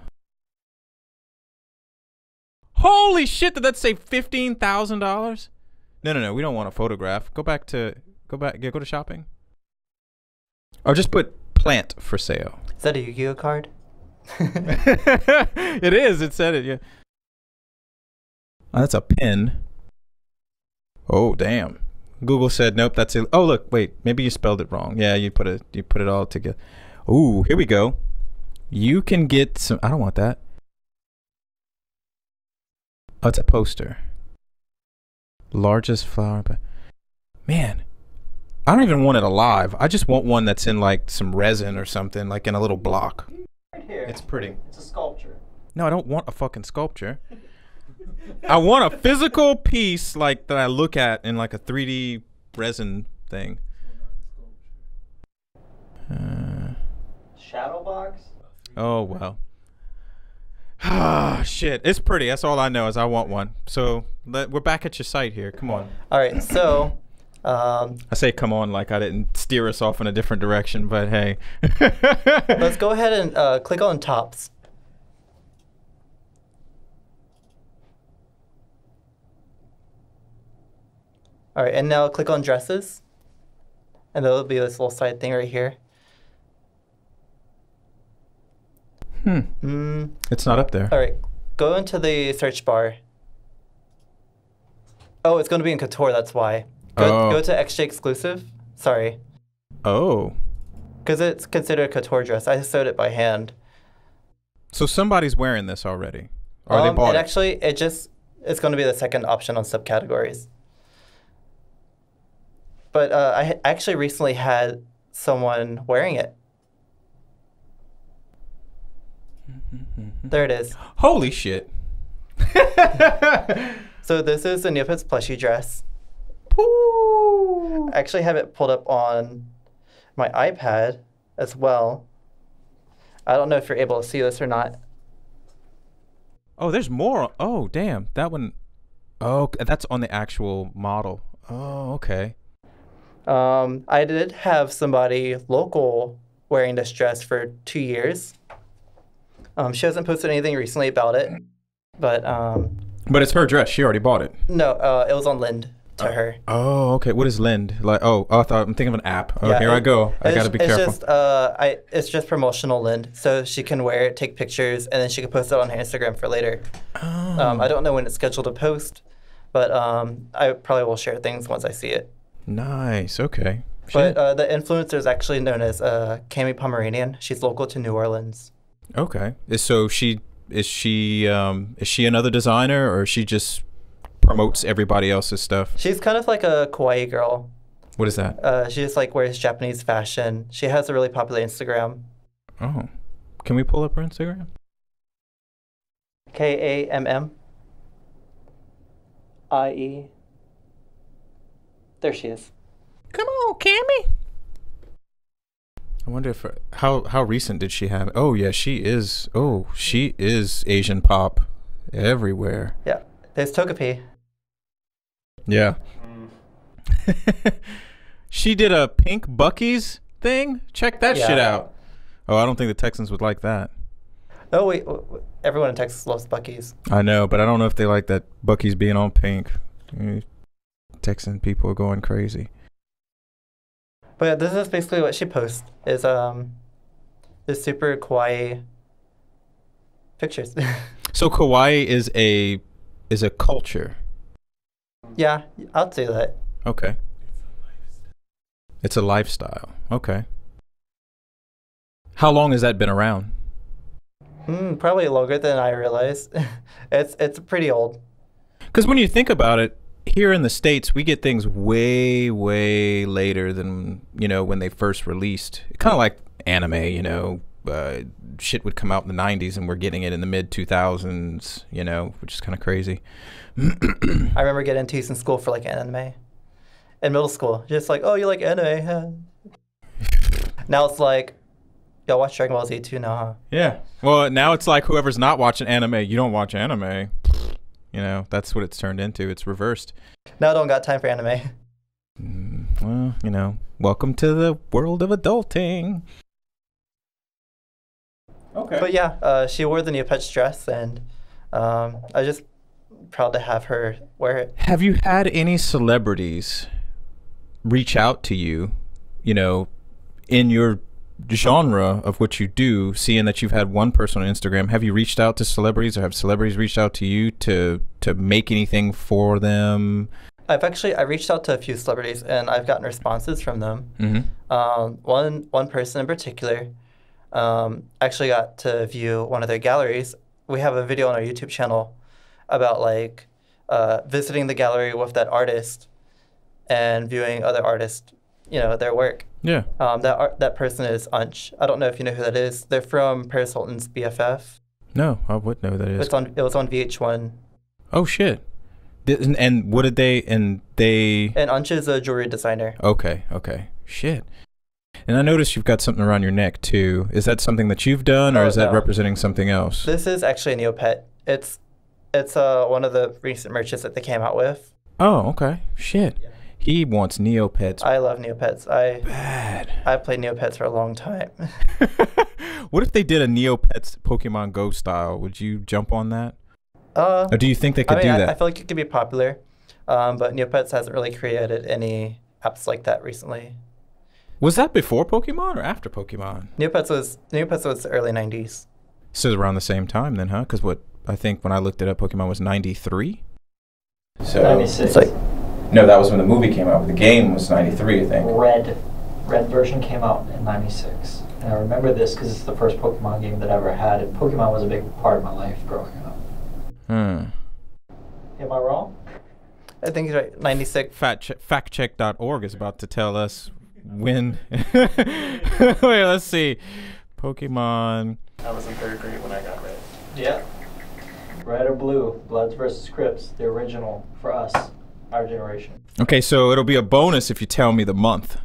Holy shit, did that say $15,000? No, we don't want a photograph. Go to shopping. Or just put plant for sale. Is that a Yu-Gi-Oh card? It is, it said it, yeah. Oh, that's a pin. Oh, damn. Google said nope, that's it. Oh, look, wait, maybe you spelled it wrong. Yeah, you put it all together. Ooh, here we go. You can get some, I don't want that. Oh, it's a poster. Largest flower, but man, I don't even want it alive. I just want one that's in like some resin or something, like in a little block. Right here. It's pretty. It's a sculpture. No, I don't want a fucking sculpture. I want a physical piece like that I look at in like a 3D resin thing. Shadow box? Oh, well. Ah, shit. It's pretty. That's all I know is I want one. So we're back at your site here. Come on. All right, so I say come on like I didn't steer us off in a different direction, but hey. let's go ahead and click on tops. All right, and now click on dresses. And there'll be this little side thing right here. It's not up there. All right, Go into the search bar. Oh, it's going to be in couture. That's why. Go to XJ exclusive. Sorry. Oh. Because it's considered a couture dress. I sewed it by hand. So somebody's wearing this already, or they bought it? Actually, it's going to be the second option on subcategories. But I actually recently had someone wearing it. There it is. Holy shit. So this is the Neopets plushie dress. Ooh. I actually have it pulled up on my iPad as well. I don't know if you're able to see this or not. Oh, there's more. Oh, damn. That one. Oh, that's on the actual model. Oh, okay. I did have somebody local wearing this dress for 2 years. She hasn't posted anything recently about it, but it's her dress. She already bought it. No, it was on Lind to her. Oh, okay. What is Lind? Like, I'm thinking of an app. Oh, Yeah, here I go. I gotta be careful. It's just promotional Lind, so she can wear it, take pictures, and then she can post it on her Instagram for later. Oh. I don't know when it's scheduled to post, but I probably will share things once I see it. Nice. Okay. But the influencer is actually known as Cami Pomeranian. She's local to New Orleans. Okay. So is she another designer, or she just promotes everybody else's stuff? She's kind of like a kawaii girl. What is that? She just like wears Japanese fashion. She has a really popular Instagram. Oh. Can we pull up her Instagram? KAMMIE. There she is. Come on, Cammy. I wonder if how recent did she have it? Oh yeah, she is. Oh, she is Asian pop everywhere. Yeah, there's Togepi. Yeah. She did a pink Buc-ee's thing. Check that shit out. Oh, I don't think the Texans would like that. Oh wait, everyone in Texas loves Buc-ee's. I know, but I don't know if they like that Buc-ee's being all pink. Texan people are going crazy. But yeah, this is basically what she posts, is this super kawaii pictures. So kawaii is a culture. Yeah, I'd say that. Okay. It's a lifestyle. Okay. How long has that been around? Probably longer than I realized. It's pretty old. Because when you think about it, here in the States, we get things way, way later than, when they first released. Kind of like anime, shit would come out in the 90s and we're getting it in the mid-2000s, which is kind of crazy. I remember getting teased in school for like anime. In middle school. Just like, oh, you like anime? Now it's like, y'all watch Dragon Ball Z too now, huh? Yeah. Well, now it's like whoever's not watching anime, you don't watch anime. That's what it's turned into. It's reversed. Now I don't got time for anime. Well, welcome to the world of adulting. Okay. But yeah, she wore the Neopets dress, and I was just proud to have her wear it. Have you had any celebrities reach out to you, in your genre of what you do, seeing that you've had one person on Instagram? Have you reached out to celebrities, or have celebrities reached out to you to make anything for them? I reached out to a few celebrities, and I've gotten responses from them. Mm-hmm. One person in particular actually got to view one of their galleries. We have a video on our YouTube channel about like visiting the gallery with that artist and viewing other artists, their work. Yeah. That person is Unch. I don't know if you know who that is. They're from Paris Hilton's BFF. No, I would know who that is. It was on VH1. Oh shit! And what did they? And Unch is a jewelry designer. Okay. Shit. And I noticed you've got something around your neck too. Is that something that you've done, or is that representing something else? This is actually a Neopet. It's one of the recent merches that they came out with. Oh, okay. Shit. Yeah. He wants Neopets. I love Neopets. Bad. I played Neopets for a long time. What if they did a Neopets Pokemon Go style? Would you jump on that? Or do you think they could do that? I feel like it could be popular, but Neopets hasn't really created any apps like that recently. Was that before Pokemon or after Pokemon? Neopets was the early 90s. So around the same time then, huh? Because I think when I looked it up, Pokemon was 93. So 96. It's like no, that was when the movie came out. The game was 93, I think. Red version came out in 96. And I remember this because it's the first Pokemon game that I ever had, and Pokemon was a big part of my life growing up. Hmm. Am I wrong? I think he's right. 96. Factcheck.org is about to tell us when. Wait, let's see. Pokemon. I was in 3rd grade when I got Red. Yeah. Red or blue, Bloods versus Crips, the original for us, our generation. Okay, so it'll be a bonus if you tell me the month.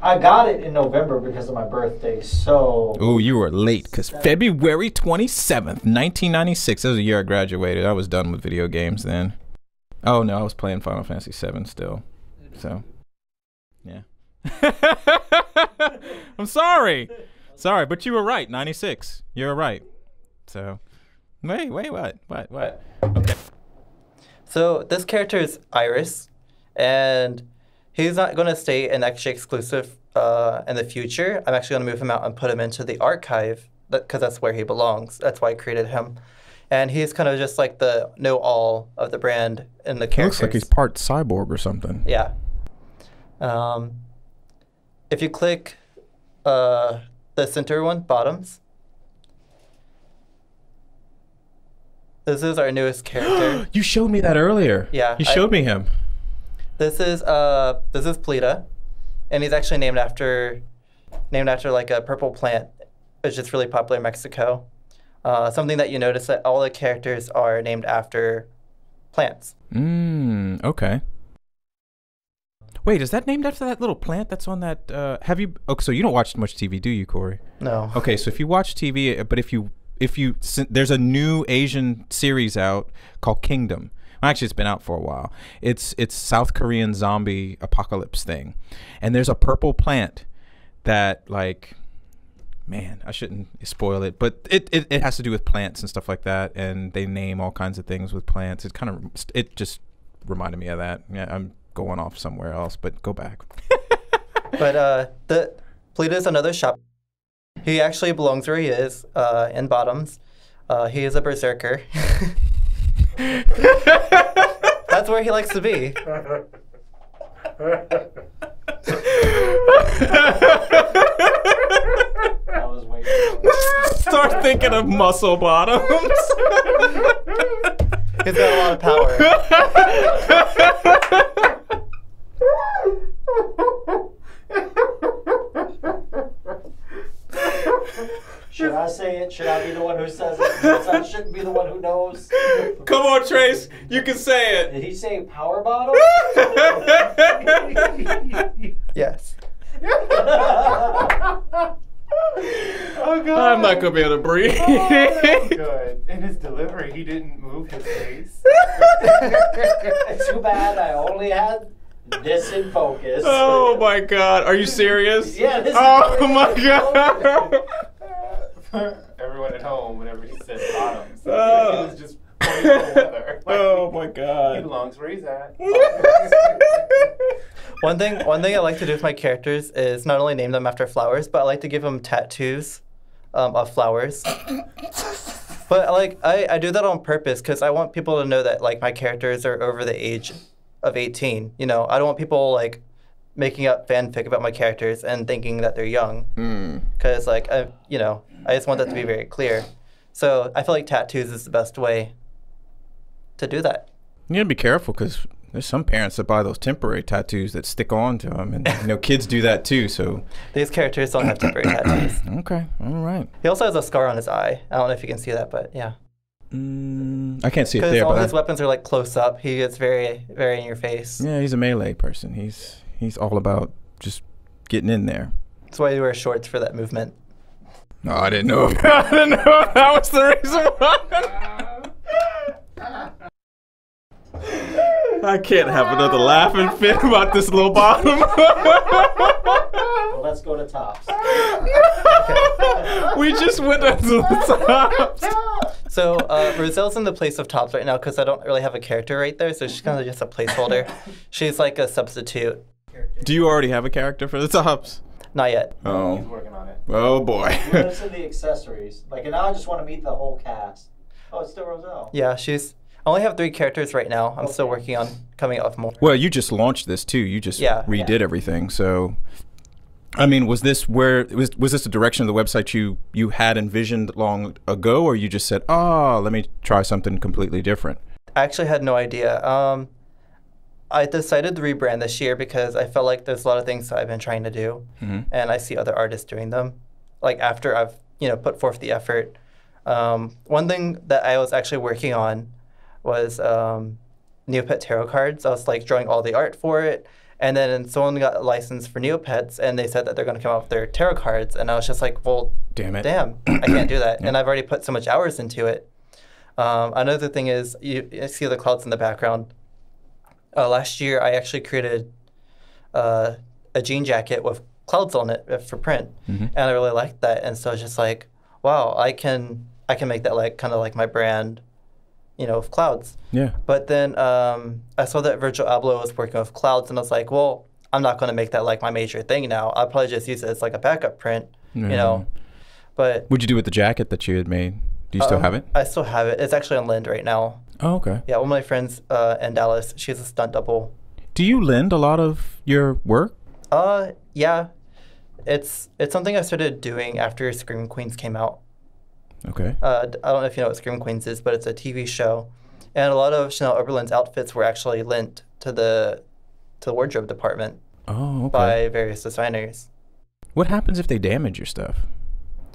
I got it in November because of my birthday, so... Ooh, you were late, because February 27th, 1996. That was the year I graduated. I was done with video games then. Oh, no, I was playing Final Fantasy VII still. So, yeah. I'm sorry. Sorry, but you were right. 96. You were right. So, wait, what? Okay. So this character is Iris, and he's not going to stay an XJ exclusive in the future. I'm actually going to move him out and put him into the archive because that's where he belongs. That's why I created him. And he's kind of just like the know-all of the brand and the characters. Looks like he's part cyborg or something. Yeah. If you click the center one, bottoms, this is our newest character. You showed me that earlier. Yeah, You showed me him. This is Plita, and he's actually named after like a purple plant, which is really popular in Mexico. Something that you notice that all the characters are named after plants. Okay. Wait, is that named after that little plant that's on that? Have you? Oh, so you don't watch much TV, do you, Corey? No. Okay, so if you watch TV, but if you there's a new Asian series out called Kingdom. Well, actually, it's been out for a while. It's South Korean zombie apocalypse thing, and there's a purple plant that, like, man, I shouldn't spoil it, but it has to do with plants and stuff like that, and they name all kinds of things with plants. It just reminded me of that. Yeah, I'm going off somewhere else, but go back. But the Plita is another shop. He actually belongs where he is, in bottoms. He is a berserker. That's where he likes to be. I was waiting. Start thinking of muscle bottoms. He's got a lot of power. Should I say it? Should I be the one who says it? I shouldn't be the one who knows. Come on, Trace. You can say it. Did he say power bottom? Yes. Oh god. I'm not gonna be able to breathe. Oh, that was good. In his delivery, he didn't move his face. Too bad I only had this in focus. Oh my god. Are you serious? Yeah, this is Oh my god. For everyone at home, whenever he said bottoms, he Oh. was just pointing to the weather. Like, Oh my he god. belongs where he's at. One thing I like to do with my characters is not only name them after flowers, but I like to give them tattoos of flowers. But like I do that on purpose because I want people to know that like my characters are over the age of 18. You know, I don't want people like making up fanfic about my characters and thinking that they're young. Because like I just want that to be very clear. So I feel like tattoos is the best way to do that. You gotta be careful because there's some parents that buy those temporary tattoos that stick on to them, and kids do that too. So These characters don't have temporary tattoos. okay, all right. He also has a scar on his eye. I don't know if you can see that, but yeah. I can't see it Because there, all but his weapons are like close up. He gets very, very in your face. yeah, he's a melee person. He's all about just getting in there. That's why he wears shorts for that movement. No, I didn't know. I didn't know if that was the reason why. I can't have another laughing fit about this little bottom. Well, let's go to tops. We just went up to the tops. So Roselle's in the place of tops right now because I don't really have a character right there, so she's kind of just a placeholder. She's like a substitute. Do you already have a character for the tops? Not yet. Oh. He's working on it. Oh boy. What's in the accessories? Like, and now I just want to meet the whole cast. Oh, it's still Roselle. Yeah, I only have 3 characters right now. I'm still Okay. working on coming up with more. Well, you just launched this too. You just Yeah. redid everything. So, I mean, was this the direction of the website you had envisioned long ago, or you just said, "Oh, let me try something completely different"? I actually had no idea. I decided to rebrand this year because I felt like there's a lot of things that I've been trying to do, and I see other artists doing them. Like after I've put forth the effort. One thing that I was actually working on was Neopet tarot cards. I was like drawing all the art for it, and then someone got a license for Neopets, and they said that they're going to come out with their tarot cards, and I was just like, well, Damn it. I can't do that, and I've already put so much hours into it. Another thing is you see the clouds in the background. Last year, I actually created a jean jacket with clouds on it for print, and I really liked that. And so it's just like, wow, I can make that like kind of like my brand, with clouds. Yeah. But then I saw that Virgil Abloh was working with clouds, and I was like, well, I'm not going to make that like my major thing now. I'll probably just use it as like a backup print, But What'd you do with the jacket that you had made? Do you still have it? I still have it. It's actually on Lend right now. Oh, okay. Yeah, one of my friends in Dallas, she's a stunt double. Do you lend a lot of your work? Yeah. It's something I started doing after Scream Queens came out. Okay. I don't know if you know what Scream Queens is, but it's a TV show. And a lot of Chanel Oberlin's outfits were actually lent to the wardrobe department Oh, okay. by various designers. What happens if they damage your stuff?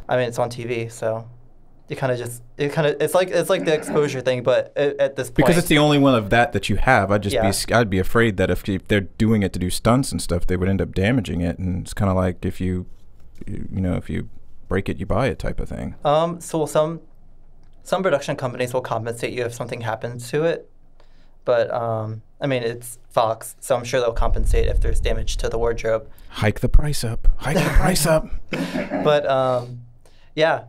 I mean, it's on TV, so it's like the exposure thing, but at this point, Because it's the only one of that you have. Yeah. I'd be afraid that if they're doing it to do stunts and stuff, they would end up damaging it. And it's kind of like if you break it, you buy it type of thing. So some production companies will compensate you if something happens to it, but I mean, it's Fox, so I'm sure they'll compensate if there's damage to the wardrobe. Hike the price up. Hike the price up. But yeah,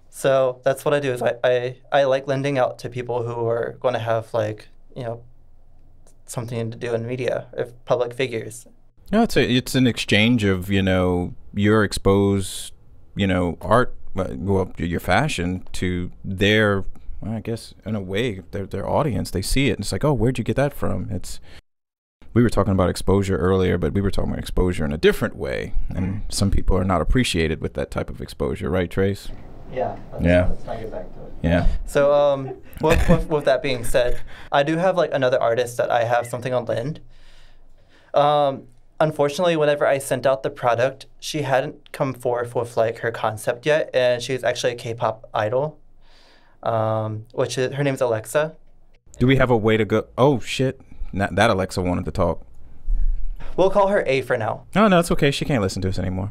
so that's what I do is I like lending out to people who are going to have like something to do in media, if public figures. No, it's an exchange of your exposed art, your fashion to their, well, I guess in a way their audience. They see it and it's like, oh, where'd you get that from? We were talking about exposure earlier, but we were talking about exposure in a different way, and some people are not appreciated with that type of exposure, right, Trace? Yeah. Let's not get back to it. Yeah. So with that being said, I do have like another artist that I have something on Lend. Unfortunately, whenever I sent out the product, she hadn't come forth with like her concept yet, and she's actually a K-pop idol, which is her name's Alexa. Do we have a way to go? Oh shit! That Alexa wanted to talk. We'll call her A for now. No, it's okay. She can't listen to us anymore.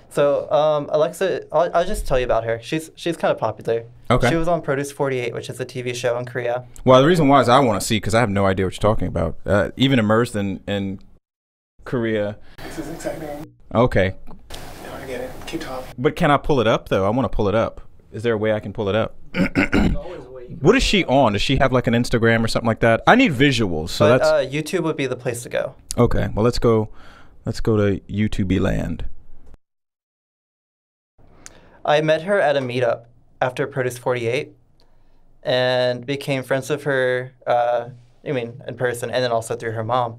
So Alexa, I'll just tell you about her. She's kind of popular. Okay. She was on Produce 48, which is a TV show in Korea. Well, the reason why is I want to see, because I have no idea what you're talking about. Even immersed in Korea. This is exciting. Okay. No, I get it. Keep talking. But can I pull it up though? I want to pull it up. Is there a way I can pull it up? There's always a way you can What is she on? Does she have like an Instagram or something like that? I need visuals, so But that's YouTube would be the place to go. okay. Well, let's go to YouTube land. I met her at a meetup after Produce 48 and became friends with her, in person, and then also through her mom.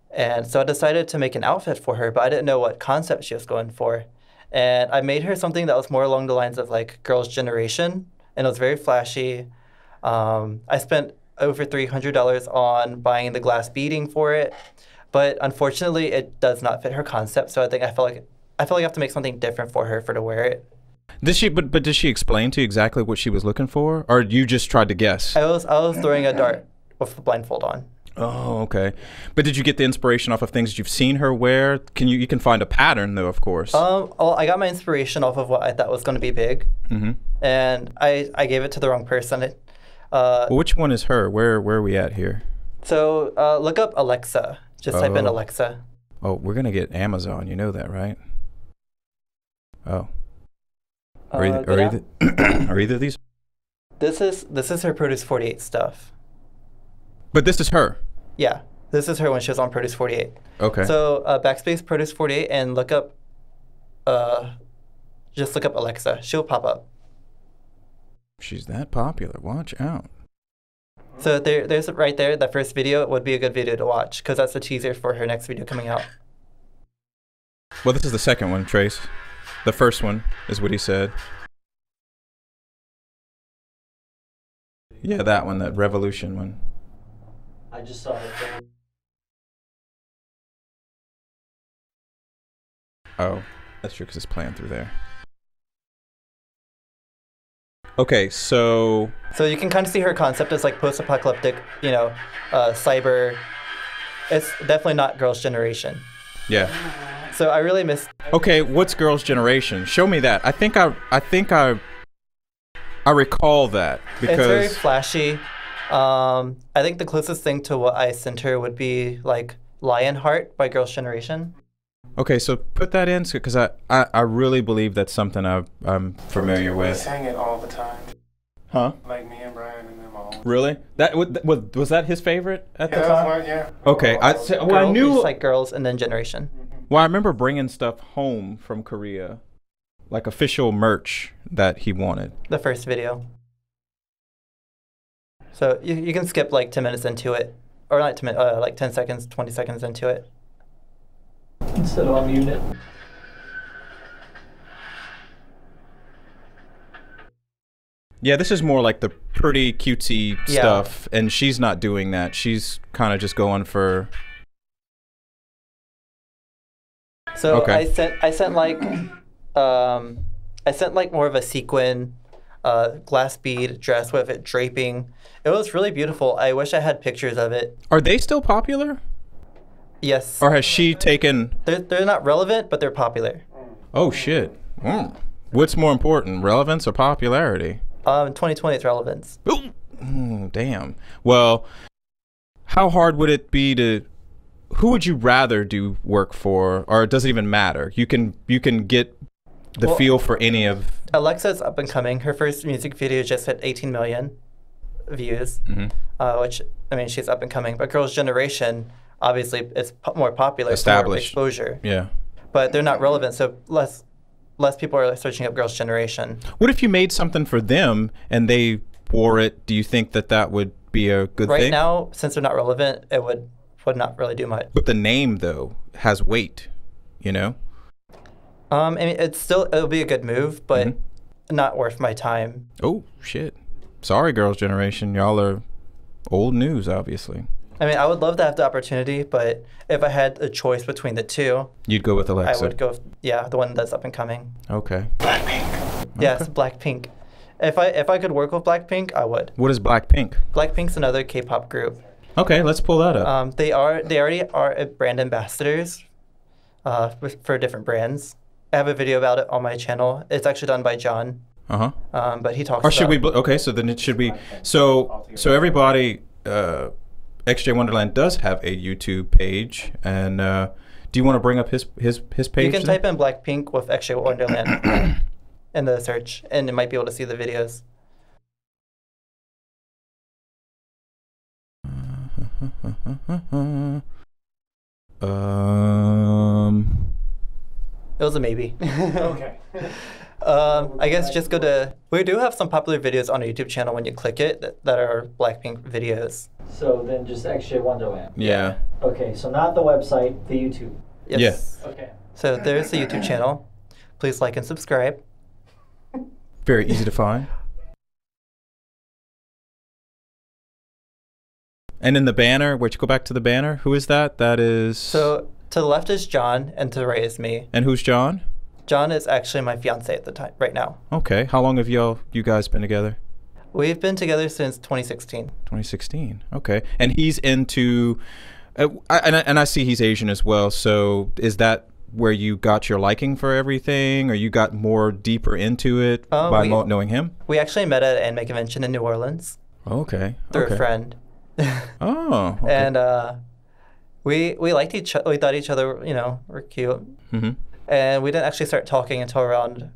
And so I decided to make an outfit for her, but I didn't know what concept she was going for. And I made her something that was more along the lines of like Girls' Generation, and it was very flashy. I spent over $300 on buying the glass beading for it, but unfortunately it does not fit her concept, so I feel like I have to make something different for her to wear it. Did she? But did she explain to you exactly what she was looking for, or you just tried to guess? I was throwing a dart with the blindfold on. Oh, okay. But did you get the inspiration off of things that you've seen her wear? You can find a pattern though, of course. Well, I got my inspiration off of what I thought was going to be big, and I gave it to the wrong person. Well, which one is her? Where are we at here? So look up Alexa. Just type in Alexa. Oh, we're gonna get Amazon. You know that, right? Oh. Are either of these? This is her Produce 48 stuff. But this is her. Yeah, this is her when she was on Produce 48. Okay. So backspace Produce 48 and look up. Just look up Alexa. She'll pop up. She's that popular. Watch out. So there's right there, the first video would be a good video to watch because that's a teaser for her next video coming out. Well, this is the second one, Trace. The first one is what he said. Yeah, that one, that Revolution one. I just saw it. Oh, that's true because it's playing through there. Okay, so you can kind of see her concept as like post-apocalyptic, you know, cyber. It's definitely not Girls' Generation. yeah. So I really miss. Okay, what's Girls' Generation? Show me that. I think I recall that because It's very flashy. I think the closest thing to what I sent her would be like Lionheart by Girls' Generation. Okay, so put that in because I really believe that's something I'm familiar We with. sang it all the time. Huh? Like me and Brian and them all. Really? That was that his favorite at Yeah, the that was time? one, yeah. Okay, I knew. Just like Girls and then Generation. Well, I remember bringing stuff home from Korea, like official merch that he wanted. The first video. So you can skip like 10 minutes into it, or not 10 minutes, like 10 seconds, 20 seconds into it. Instead of unmute it. Yeah, this is more like the pretty cutesy Yeah. stuff, and she's not doing that. She's kind of just going for. So Okay. I sent like more of a sequin, glass bead dress with it draping. It was really beautiful. I wish I had pictures of it. Are they still popular, Yes, or has she taken? they're not relevant, but they're popular. Oh shit! What's more important, relevance or popularity? 2020 it's relevance. Ooh, damn. Well, how hard would it be to? Who would you rather do work for, or does it even matter? You can get the feel for any of. Alexa's up and coming. Her first music video just hit 18 million views, which I mean she's up and coming. But Girls' Generation, obviously, it's more popular, Established. more exposure. Yeah. But they're not relevant, so less people are searching up Girls' Generation. What if you made something for them and they wore it? Do you think that would be a good Right thing? now, since they're not relevant, it would not really do much. But the name though has weight, you know. I mean, it'll be a good move, but not worth my time. Oh shit! Sorry, Girls' Generation, y'all are old news, obviously. I mean, I would love to have the opportunity, but if I had a choice between the two, You'd go with Alexa. I would go, the one that's up and coming. Okay. Yes, Blackpink. If I could work with Blackpink, I would. What is Blackpink? Blackpink's another K-pop group. Okay, let's pull that up. They already are brand ambassadors for different brands. I have a video about it on my channel. It's actually done by John. But he talks. Or should we? Okay, so then it should be. So everybody, XJ Wonderland does have a YouTube page, and do you want to bring up his page? You can type in Blackpink with XJ Wonderland in the search, and you might be able to see the videos. It was a maybe. Okay. I guess just go to. We do have some popular videos on our YouTube channel when you click it that are Blackpink videos. So then just XJ Wonderland. Yeah. Okay, so not the website, the YouTube. Yes. Okay. So there's the YouTube channel. Please like and subscribe. Very easy to find. And in the banner, wait, you go back to the banner. Who is that? That is. So to the left is John, and to the right is me. And who's John? John is actually my fiance at the time, right now. Okay. How long have you guys been together? We've been together since 2016. 2016. Okay. And he's into, and I see he's Asian as well. So is that where you got your liking for everything, or you got more deeper into it by knowing him? We actually met at an anime convention in New Orleans. Okay. Through a friend. Oh. Okay. And we liked each other. We thought each other, were cute. And we didn't actually start talking until around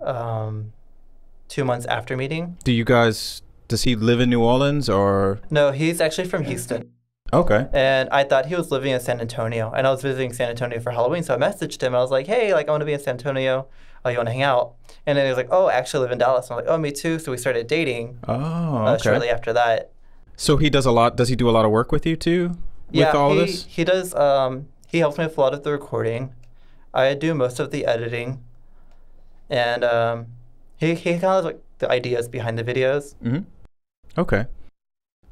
2 months after meeting. Does he live in New Orleans or? No, he's actually from Houston. Okay. And I thought he was living in San Antonio. And I was visiting San Antonio for Halloween. So I messaged him. I was like, hey, I want to be in San Antonio. oh, you want to hang out? And then he was like, oh, I actually live in Dallas. And I'm like, oh, me too. So we started dating shortly after that. So he does a lot. Does he do a lot of work with you too? Yeah, with all this? He does. He helps me with a lot of the recording. I do most of the editing. And he kind of like the ideas behind the videos. Mm-hmm. Okay.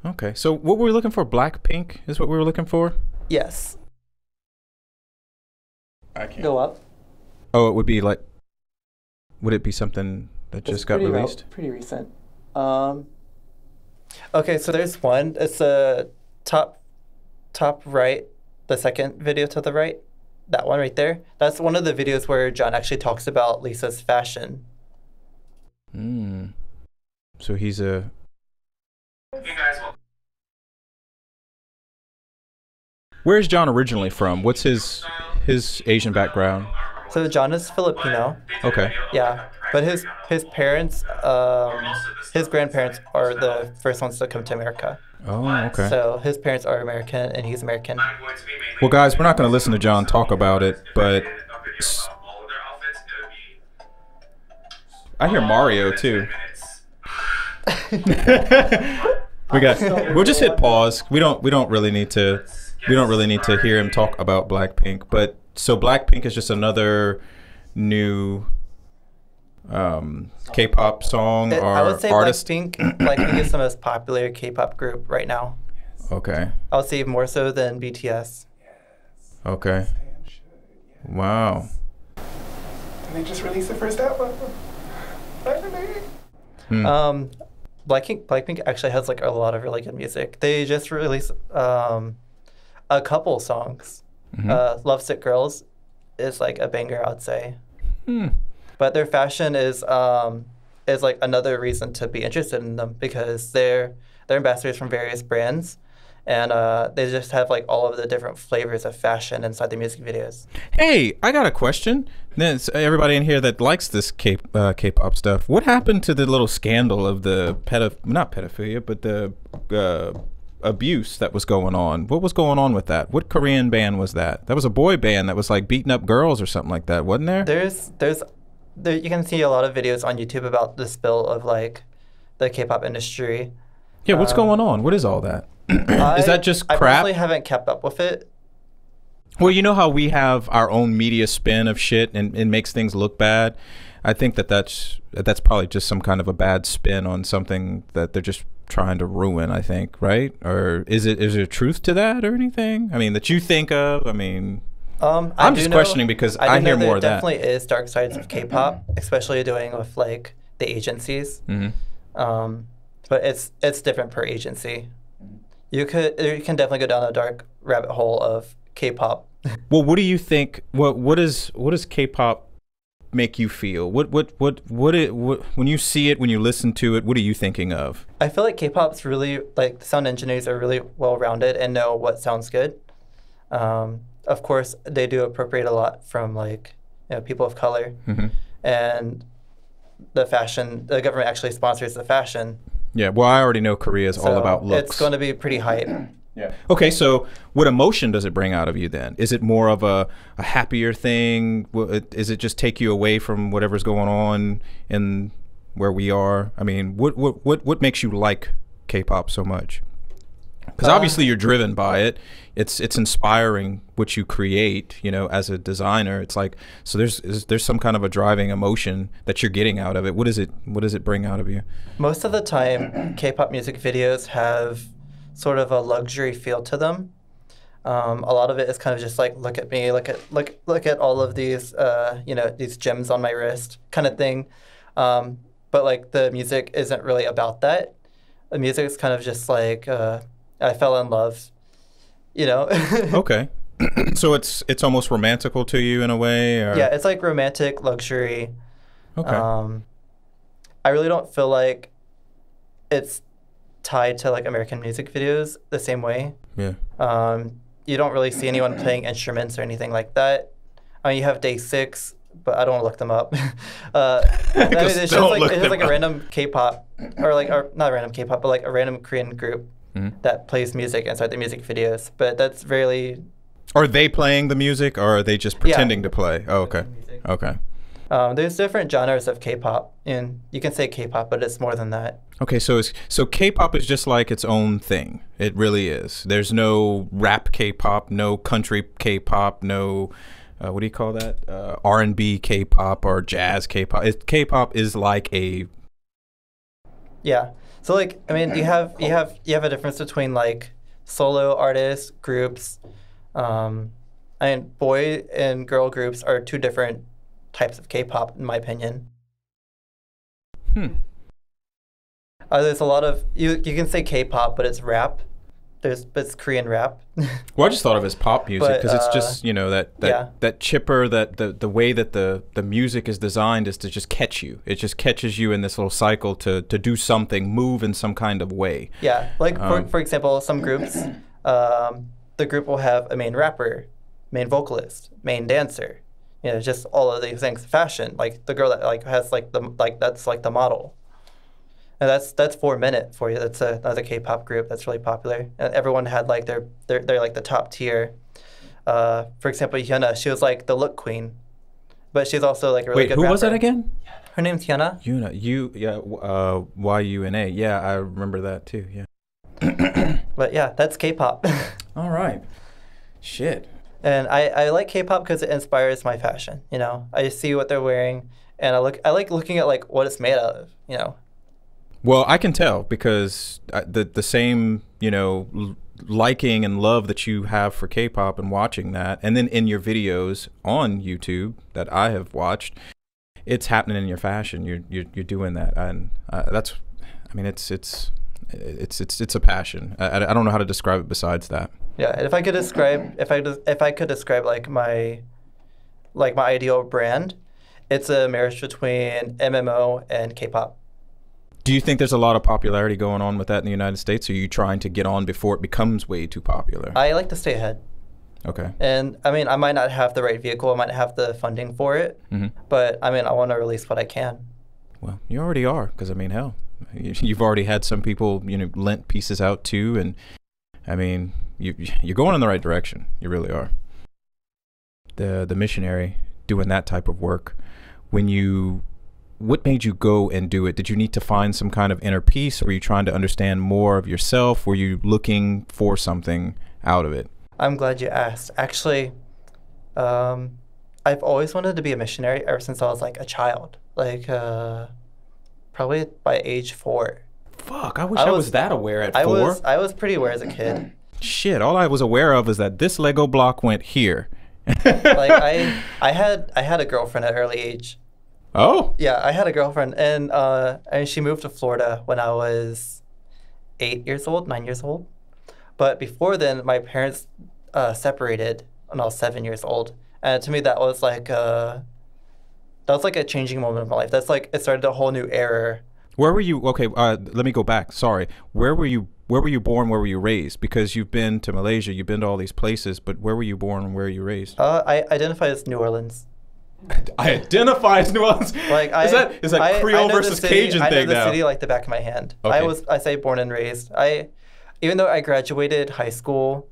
Okay. So what were we looking for? Blackpink is what we were looking for? Yes. I can't. Go up. Oh, it would be like, would it be something that just got released? Pretty recent. Okay, so there's one. It's the top right, the second video to the right. That one right there. That's one of the videos where John actually talks about Lisa's fashion. So he's a... Where's John originally from? What's his Asian background? So John is Filipino. Okay. Yeah, but his parents, his grandparents are the first ones to come to America. Oh, okay. So his parents are American and he's American. Well, guys, we're not going to listen to John talk about it, but I hear Mario too. We'll just hit pause. We don't really need to hear him talk about Blackpink. But so Blackpink is just another new K-pop song or I would say artist. Blackpink is the most popular K-pop group right now. Okay. I would say more so than BTS. Okay. Wow. And they just released the first album. Blackpink actually has like a lot of really good music. They just released a couple songs. Lovesick Girls is like a banger, I'd say. But their fashion is like another reason to be interested in them because they're ambassadors from various brands. And they just have like all of the different flavors of fashion inside the music videos. Hey, I got a question. There's everybody in here that likes this K-pop stuff. What happened to the little scandal of the not pedophilia, but the abuse that was going on? What was going on with that? What Korean band was that? That was a boy band that was like beating up girls or something like that, wasn't there? There you can see a lot of videos on YouTube about the spill of like the K-pop industry. Yeah, what's going on? What is all that? Is that just crap? I personally haven't kept up with it. Well, you know how we have our own media spin of shit and it makes things look bad? I think that's probably just some kind of a bad spin on something that they're just trying to ruin, I think, right? Or is there truth to that or anything? I mean, that you think of? I mean, I'm just questioning because I hear more of that. There definitely is dark sides of K-pop, especially doing with like the agencies. But it's different per agency. You can definitely go down a dark rabbit hole of K-pop. Well, what do you think? What does K-pop make you feel? What when you see it, when you listen to it, what are you thinking of? I feel like K-pop's really like the sound engineers are really well rounded and know what sounds good. Of course, they do appropriate a lot from like people of color, and the fashion. The government actually sponsors the fashion. Yeah, well, I already know Korea is all about looks. It's going to be pretty hype. Yeah. Okay, so what emotion does it bring out of you then? Is it more of a happier thing? Is it just take you away from whatever's going on in where we are? I mean, what makes you like K-pop so much? Because obviously you're driven by it. It's inspiring what you create, as a designer. It's like, so there's some kind of a driving emotion that you're getting out of it. What does it bring out of you? Most of the time, K-pop music videos have sort of a luxury feel to them. A lot of it is kind of just like, look at me, look at all of these, these gems on my wrist kind of thing. But like the music isn't really about that. The music is kind of just like, I fell in love, Okay. So it's almost romantical to you in a way? Or? Yeah, it's like romantic luxury. Okay. I really don't feel like it's tied to like American music videos the same way. Yeah. You don't really see anyone playing instruments or anything like that. I mean, you have Day 6, but I don't look them up. It's just like a random K-pop, or not random K-pop, but like a random Korean group that plays music inside the music videos. But that's really... Are they playing the music, or are they just pretending to play? Oh, okay. Okay. There's different genres of K-pop, and you can say K-pop, but it's more than that. Okay, so K-pop is just like its own thing. It really is. There's no rap K-pop, no country K-pop, no what do you call that? R&B K-pop or jazz K-pop. K-pop is like a Yeah. So like, I mean, you have a difference between like solo artists, groups, and boy and girl groups are two different types of K-pop, in my opinion. There's a lot of you can say K-pop, but it's rap. But it's Korean rap. Well, I just thought of it as pop music because it's just yeah. that chipper, that the way that the music is designed is to just catch you. It just catches you in this little cycle to do something, move in some kind of way. Yeah, like for example, some groups, the group will have a main rapper, main vocalist, main dancer. You know, just all of these things. Fashion, like the girl that like has that's like the model. And that's 4 Minute for you. That's another K-pop group that's really popular. And everyone had like they're like the top tier. For example, Hyuna, she was like the look queen, but she's also like a really good rapper. Who was that again? Her name's Hyuna. Yuna. Yeah, I remember that too. Yeah. But yeah, that's K-pop. All right. Shit. And I like K-pop because it inspires my fashion. You know, I see what they're wearing, and I like looking at like what it's made out of. You know. Well, I can tell because the same, liking and love that you have for K-pop and watching that, and then in your videos on YouTube that I have watched, it's happening in your fashion. You're doing that, and that's, I mean, it's a passion. I don't know how to describe it besides that. Yeah, and if I could describe like my ideal brand, it's a marriage between MMO and K-pop. Do you think there's a lot of popularity going on with that in the United States? Or are you trying to get on before it becomes way too popular? I like to stay ahead. Okay. And I mean, I might not have the right vehicle, I might not have the funding for it, but I mean, I want to release what I can. Well, you already are, because I mean, hell, you've already had some people, lent pieces out too, and I mean, you're going in the right direction. You really are. The missionary doing that type of work, what made you go and do it? Did you need to find some kind of inner peace? Or were you trying to understand more of yourself? Were you looking for something out of it? I'm glad you asked. Actually, I've always wanted to be a missionary ever since I was like a child, like probably by age 4. Fuck, I wish I was that aware at 4. I was pretty aware as a kid. Shit, all I was aware of is that this Lego block went here. Like I had a girlfriend at early age. Oh? Yeah, I had a girlfriend, and she moved to Florida when I was 9 years old. But before then, my parents separated when I was 7 years old, and to me that was like a changing moment of my life. That's like it started a whole new era. Where were you? Okay, let me go back. Sorry. Where were you born? Where were you raised? Because you've been to Malaysia, you've been to all these places, but where were you born and where were you raised? I identify as New Orleans. I identify as New Orleans. Like is that Creole versus Cajun thing now? I know the city like the back of my hand. Okay. I say born and raised. Even though I graduated high school,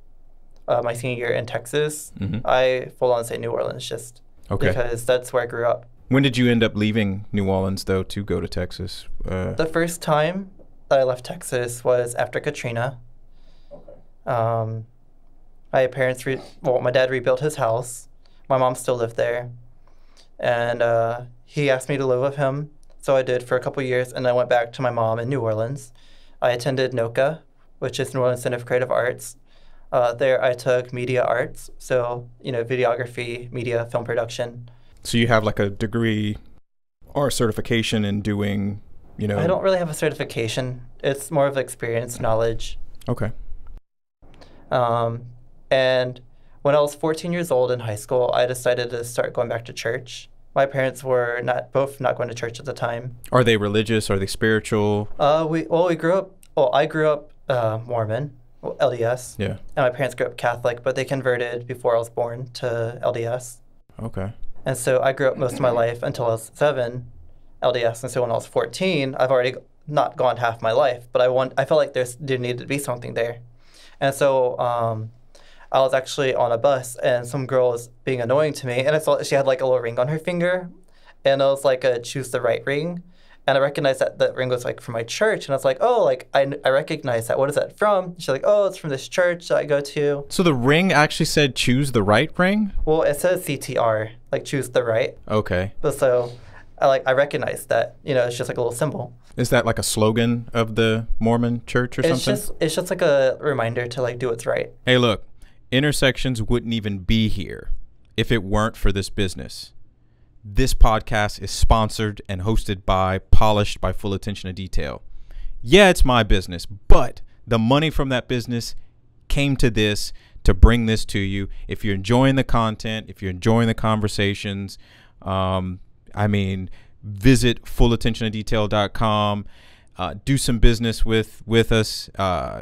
my senior year in Texas, I full on say New Orleans just because that's where I grew up. When did you end up leaving New Orleans though to go to Texas? The first time that I left Texas was after Katrina. Okay. My dad rebuilt his house. My mom still lived there. And he asked me to live with him, so I did for a couple years, and I went back to my mom in New Orleans. I attended NOCA, which is New Orleans Center of Creative Arts. There I took media arts, so videography, media, film production. So you have like a degree or certification in doing, I don't really have a certification. It's more of experience, knowledge. Okay. And when I was 14 years old in high school, I decided to start going back to church. My parents were both not going to church at the time. Are they religious? Are they spiritual? I grew up Mormon, LDS. Yeah. And my parents grew up Catholic, but they converted before I was born to LDS. Okay. And so I grew up most of my life until I was 7, LDS. And so when I was 14, I've already not gone half my life, but I felt like there needed to be something there. And so I was actually on a bus, and some girl was being annoying to me, and I saw that she had like a little ring on her finger, and it was like a choose the right ring. And I recognized that the ring was like from my church, and I was like, oh, like I recognize that. What is that from? She's like, oh, it's from this church that I go to. So the ring actually said choose the right ring? Well, it says CTR, like choose the right. Okay. But so I recognized that, you know, it's just like a little symbol. Is that like a slogan of the Mormon church or something? It's just like a reminder to like do what's right. Hey, look, Intersections wouldn't even be here if it weren't for this business. This podcast is sponsored and hosted by Polished by Full Attention to Detail. Yeah, it's my business, but the money from that business came to this to bring this to you. If you're enjoying the content, if you're enjoying the conversations, visit fullattentiontodetail.com. Do some business with us.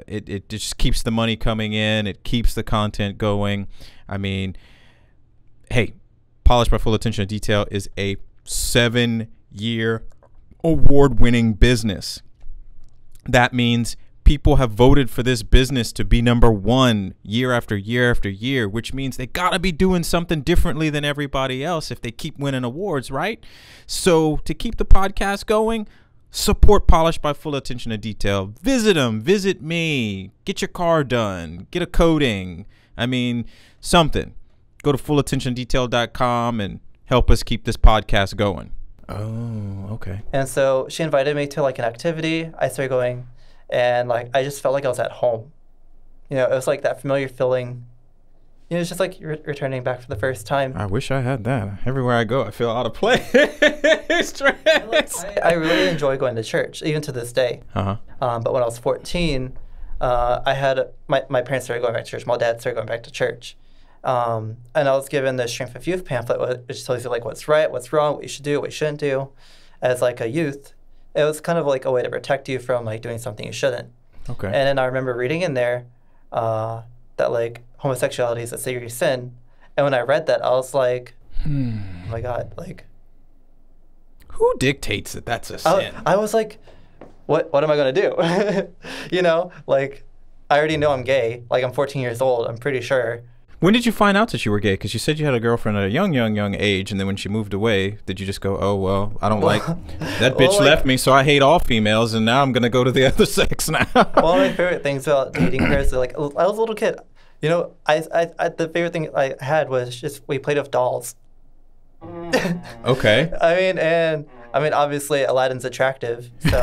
It just keeps the money coming in. It keeps the content going. I mean, hey, Polished by Full Attention to Detail is a 7-year award-winning business. That means people have voted for this business to be #1 year after year after year, which means they got to be doing something differently than everybody else if they keep winning awards, right? So to keep the podcast going, support Polished by Full Attention to Detail. Visit them. Visit me. Get your car done. Get a coating. I mean, something. Go to fullattentiondetail.com and help us keep this podcast going. Oh, okay. And so she invited me to like an activity. I started going, and like I just felt like I was at home. You know, it was like that familiar feeling. You know, it's just like you're returning back for the first time. I wish I had that. Everywhere I go, I feel out of place. I really enjoy going to church, even to this day. Uh-huh. But when I was 14, I had my parents started going back to church. My dad started going back to church. And I was given the Strength of Youth pamphlet, which tells you like what's right, what's wrong, what you should do, what you shouldn't do. As like a youth, it was kind of like a way to protect you from like doing something you shouldn't. Okay. And then I remember reading in there that like homosexuality is a serious sin. And when I read that, I was like, oh my God, like. Who dictates that that's a sin? I was like, what am I going to do? You know, like I already know I'm gay. Like I'm 14 years old, I'm pretty sure. When did you find out that you were gay? Because you said you had a girlfriend at a young age, and then when she moved away, did you just go, oh, well, I don't like, that bitch left me, so I hate all females, and now I'm going to go to the other sex now. One of my favorite things about dating her is like, I was a little kid. You know, I the favorite thing I had was just we played with dolls. Okay. I mean, obviously Aladdin's attractive, so.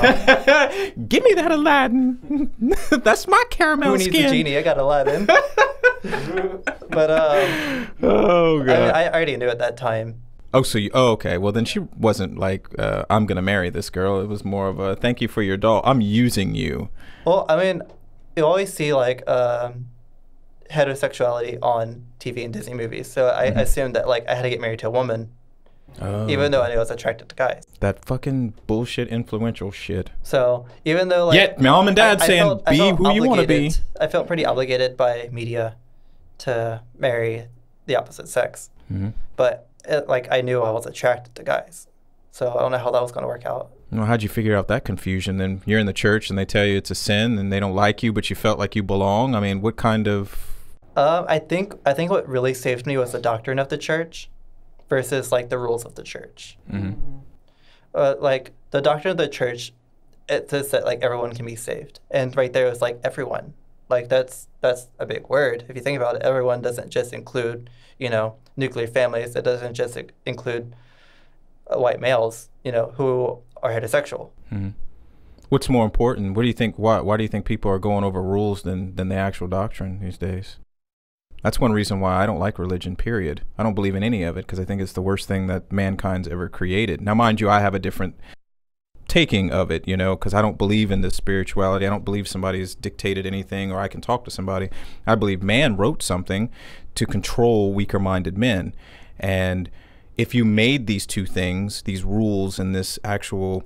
Give me that Aladdin. That's my caramel Who needs skin. a genie? I got Aladdin. But oh God. I mean, I already knew at that time. Oh, so okay. Well, then she wasn't like, I'm gonna marry this girl. It was more of a thank you for your doll. I'm using you. Well, I mean, you always see like heterosexuality on TV and Disney movies, so I assumed that like I had to get married to a woman. Oh. Even though I knew I was attracted to guys. That fucking bullshit influential shit. So even though like yet mom and dad saying I be felt who you want to be. I felt pretty obligated by media to marry the opposite sex. Mm-hmm. But like I knew I was attracted to guys. So I don't know how that was going to work out. Well, how'd you figure out that confusion? Then you're in the church and they tell you it's a sin and they don't like you, but you felt like you belong. I mean, what kind of? I think what really saved me was the doctrine of the church versus like the rules of the church. Mm-hmm. Like the doctrine of the church, it says that like everyone can be saved, and right there was like everyone. Like that's a big word. If you think about it, everyone doesn't just include, you know, nuclear families. It doesn't just include white males, you know, who are heterosexual. Mm-hmm. What's more important? What do you think? Why do you think people are going over rules than the actual doctrine these days? That's one reason why I don't like religion, period. I don't believe in any of it because I think it's the worst thing that mankind's ever created. Now, mind you, I have a different taking of it, you know, because I don't believe in this spirituality. I don't believe somebody's dictated anything or I can talk to somebody. I believe man wrote something to control weaker-minded men. And if you made these two things, these rules and this actual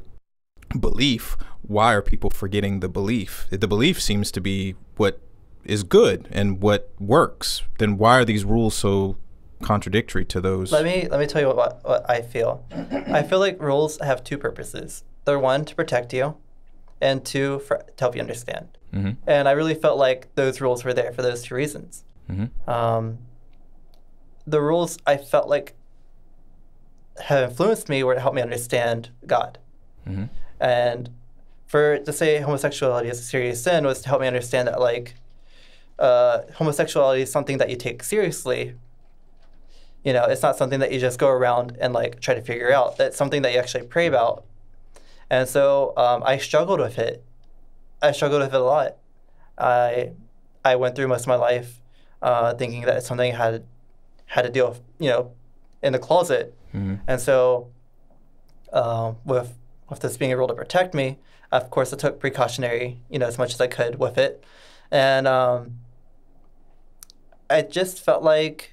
belief, why are people forgetting the belief? The belief seems to be what is good and what works. Then why are these rules so contradictory to those? Let me tell you what I feel. I feel like rules have two purposes. They're one, to protect you, and two, to help you understand. Mm-hmm. And I really felt like those rules were there for those two reasons. Mm-hmm. The rules, I felt like have influenced me or helped me understand God. Mm-hmm. And to say homosexuality is a serious sin was to help me understand that, like, homosexuality is something that you take seriously. You know, it's not something that you just go around and, like, try to figure out. It's something that you actually pray about. And so I struggled with it. I struggled with it a lot. I went through most of my life thinking that it's something I had to deal with, you know, in the closet. Mm-hmm. And so with this being a rule to protect me, of course, I took precautionary, you know, as much as I could with it. And I just felt like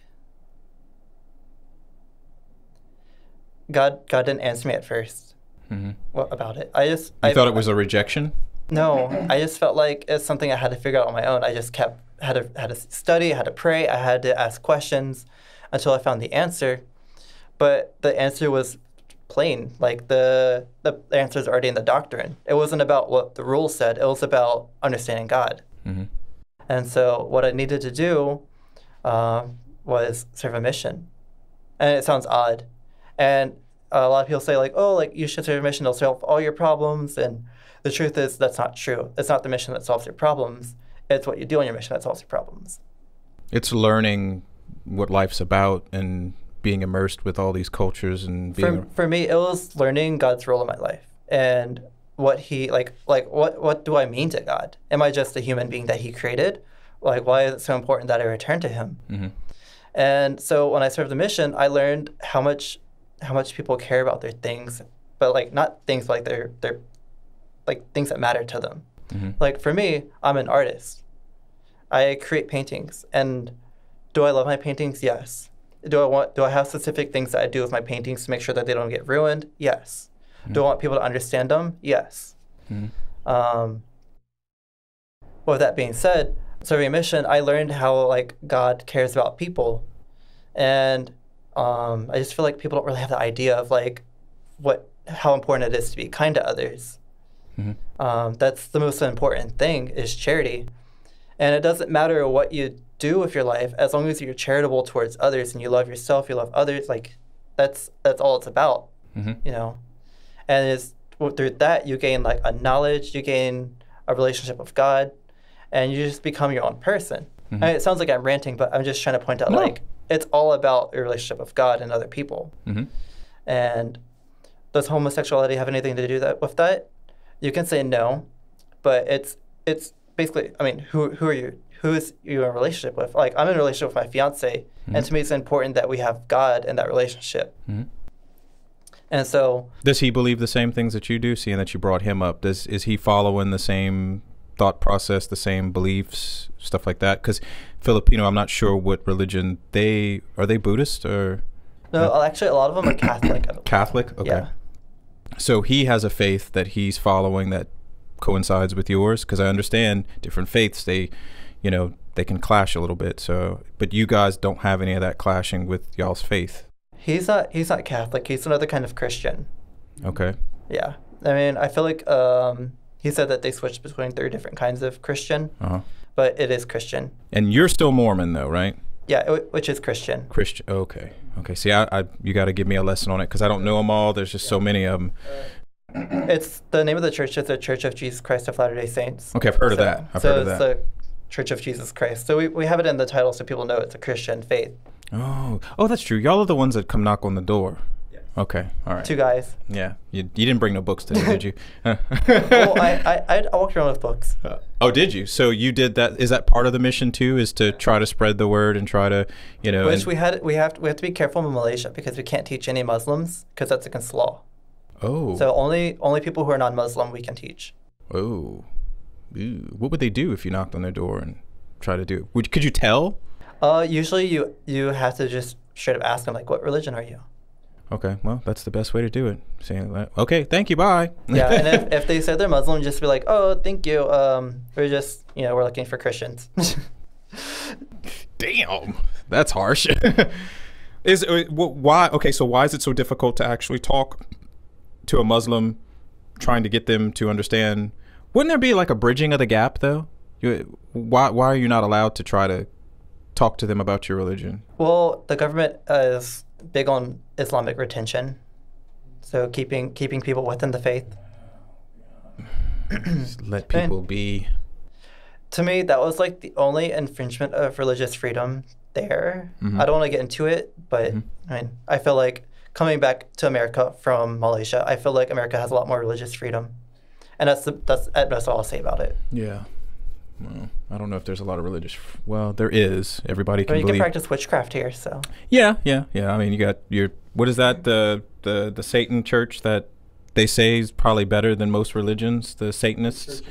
God didn't answer me at first. Mm-hmm. About it. You thought it was a rejection? No, I just felt like it's something I had to figure out on my own. I just had to study, I had to pray, I had to ask questions until I found the answer. But the answer was plain. Like, the answer is already in the doctrine. It wasn't about what the rule said. It was about understanding God. Mm-hmm. And so what I needed to do was serve a mission. And it sounds odd. And a lot of people say, like, oh, like, you should serve a mission, it'll solve all your problems. And the truth is that's not true. It's not the mission that solves your problems. It's what you do on your mission that solves your problems. It's learning what life's about and being immersed with all these cultures and being... For me, it was learning God's role in my life and what he, what do I mean to God? Am I just a human being that he created? Like, why is it so important that I return to him? Mm-hmm. And so when I served the mission, I learned how much people care about their things, but, like, not things, like they're like things that matter to them. Mm-hmm. Like, for me, I'm an artist. I create paintings. And do I love my paintings? Yes. Do I have specific things that I do with my paintings to make sure that they don't get ruined? Yes. Mm-hmm. Do I want people to understand them? Yes. Mm-hmm. With that being said, serving a mission, I learned how, like, God cares about people. And I just feel like people don't really have the idea of, like, how important it is to be kind to others. Mm-hmm. That's the most important thing, is charity. And it doesn't matter what you do with your life, as long as you're charitable towards others and you love yourself, you love others, like, that's all it's about. Mm-hmm. You know? And through that, you gain, like, a knowledge, you gain a relationship with God, and you just become your own person. Mm-hmm. I mean, it sounds like I'm ranting, but I'm just trying to point out, like, it's all about your relationship with God and other people. Mm-hmm. And does homosexuality have anything to do with that? You can say no, but it's basically, I mean, who are you? Who is you in a relationship with? Like, I'm in a relationship with my fiance, mm-hmm. and to me it's important that we have God in that relationship. Mm-hmm. And so... Does he believe the same things that you do, seeing that you brought him up? Is he following the same thought process, the same beliefs, stuff like that? Because Filipino, I'm not sure what religion are they Buddhist or... No, actually a lot of them are Catholic. Catholic? Okay. Yeah. So he has a faith that he's following that coincides with yours? Because I understand different faiths, they can clash a little bit. So, but you guys don't have any of that clashing with y'all's faith. He's not Catholic. He's another kind of Christian. Okay. Yeah. I mean, I feel like he said that they switched between 3 different kinds of Christian, but it is Christian. And you're still Mormon though, right? Yeah, which is Christian. Christian. Okay. Okay. See, you got to give me a lesson on it because I don't know them all. There's just so many of them. It's the name of the church is the Church of Jesus Christ of Latter-day Saints. Okay, I've heard of that. I've heard of that. So it's the Church of Jesus Christ. So we have it in the title so people know it's a Christian faith. Oh, that's true. Y'all are the ones that come knock on the door. Yeah. Okay, all right. 2 guys. Yeah, you didn't bring no books today, did you? Well, I walked around with books. Oh, did you? So you did that? Is that part of the mission too? Is to try to spread the word and try to, Which we have to be careful in Malaysia because we can't teach any Muslims because that's against the law. Oh. So only people who are non-Muslim we can teach. Oh. Ew. What would they do if you knocked on their door and try to do it? Could you tell? Usually you have to just straight up ask them, like, what religion are you? Okay, well, that's the best way to do it. Saying that, okay, thank you, bye. Yeah, and if they said they're Muslim, just be like, oh, thank you. We're just, we're looking for Christians. Damn, that's harsh. Why? Okay, so why is it so difficult to actually talk to a Muslim, trying to get them to understand? Wouldn't there be like a bridging of the gap though? Why are you not allowed to try to talk to them about your religion? Well, the government is big on Islamic retention, so keeping people within the faith. Just let people be. To me, that was like the only infringement of religious freedom there. Mm-hmm. I don't want to get into it, but I mean, I feel like coming back to America from Malaysia, I feel like America has a lot more religious freedom, and that's at most all I'll say about it. Yeah. Well, I don't know if there's a lot of religious. Well, there is. Everybody can you believe. can practice witchcraft here, so. Yeah. I mean, you got your. What is that? The Satan church that they say is probably better than most religions. The Satanists.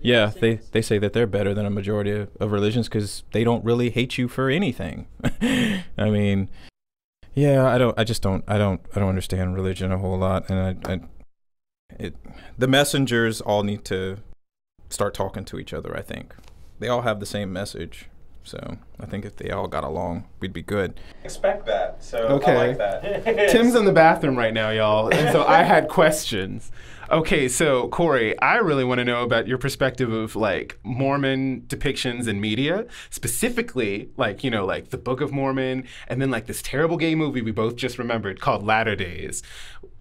Yeah, they say that they're better than a majority of religions because they don't really hate you for anything. I mean, yeah, I don't understand religion a whole lot, and the messengers all need to start talking to each other. I think they all have the same message, so I think if they all got along, we'd be good. Expect that. So Okay. I like that. Tim's in the bathroom right now, y'all, and so I had questions. Okay, so Corey, I really want to know about your perspective of like Mormon depictions in media, specifically like, like the Book of Mormon, and then like this terrible gay movie we both just remembered called Latter Days.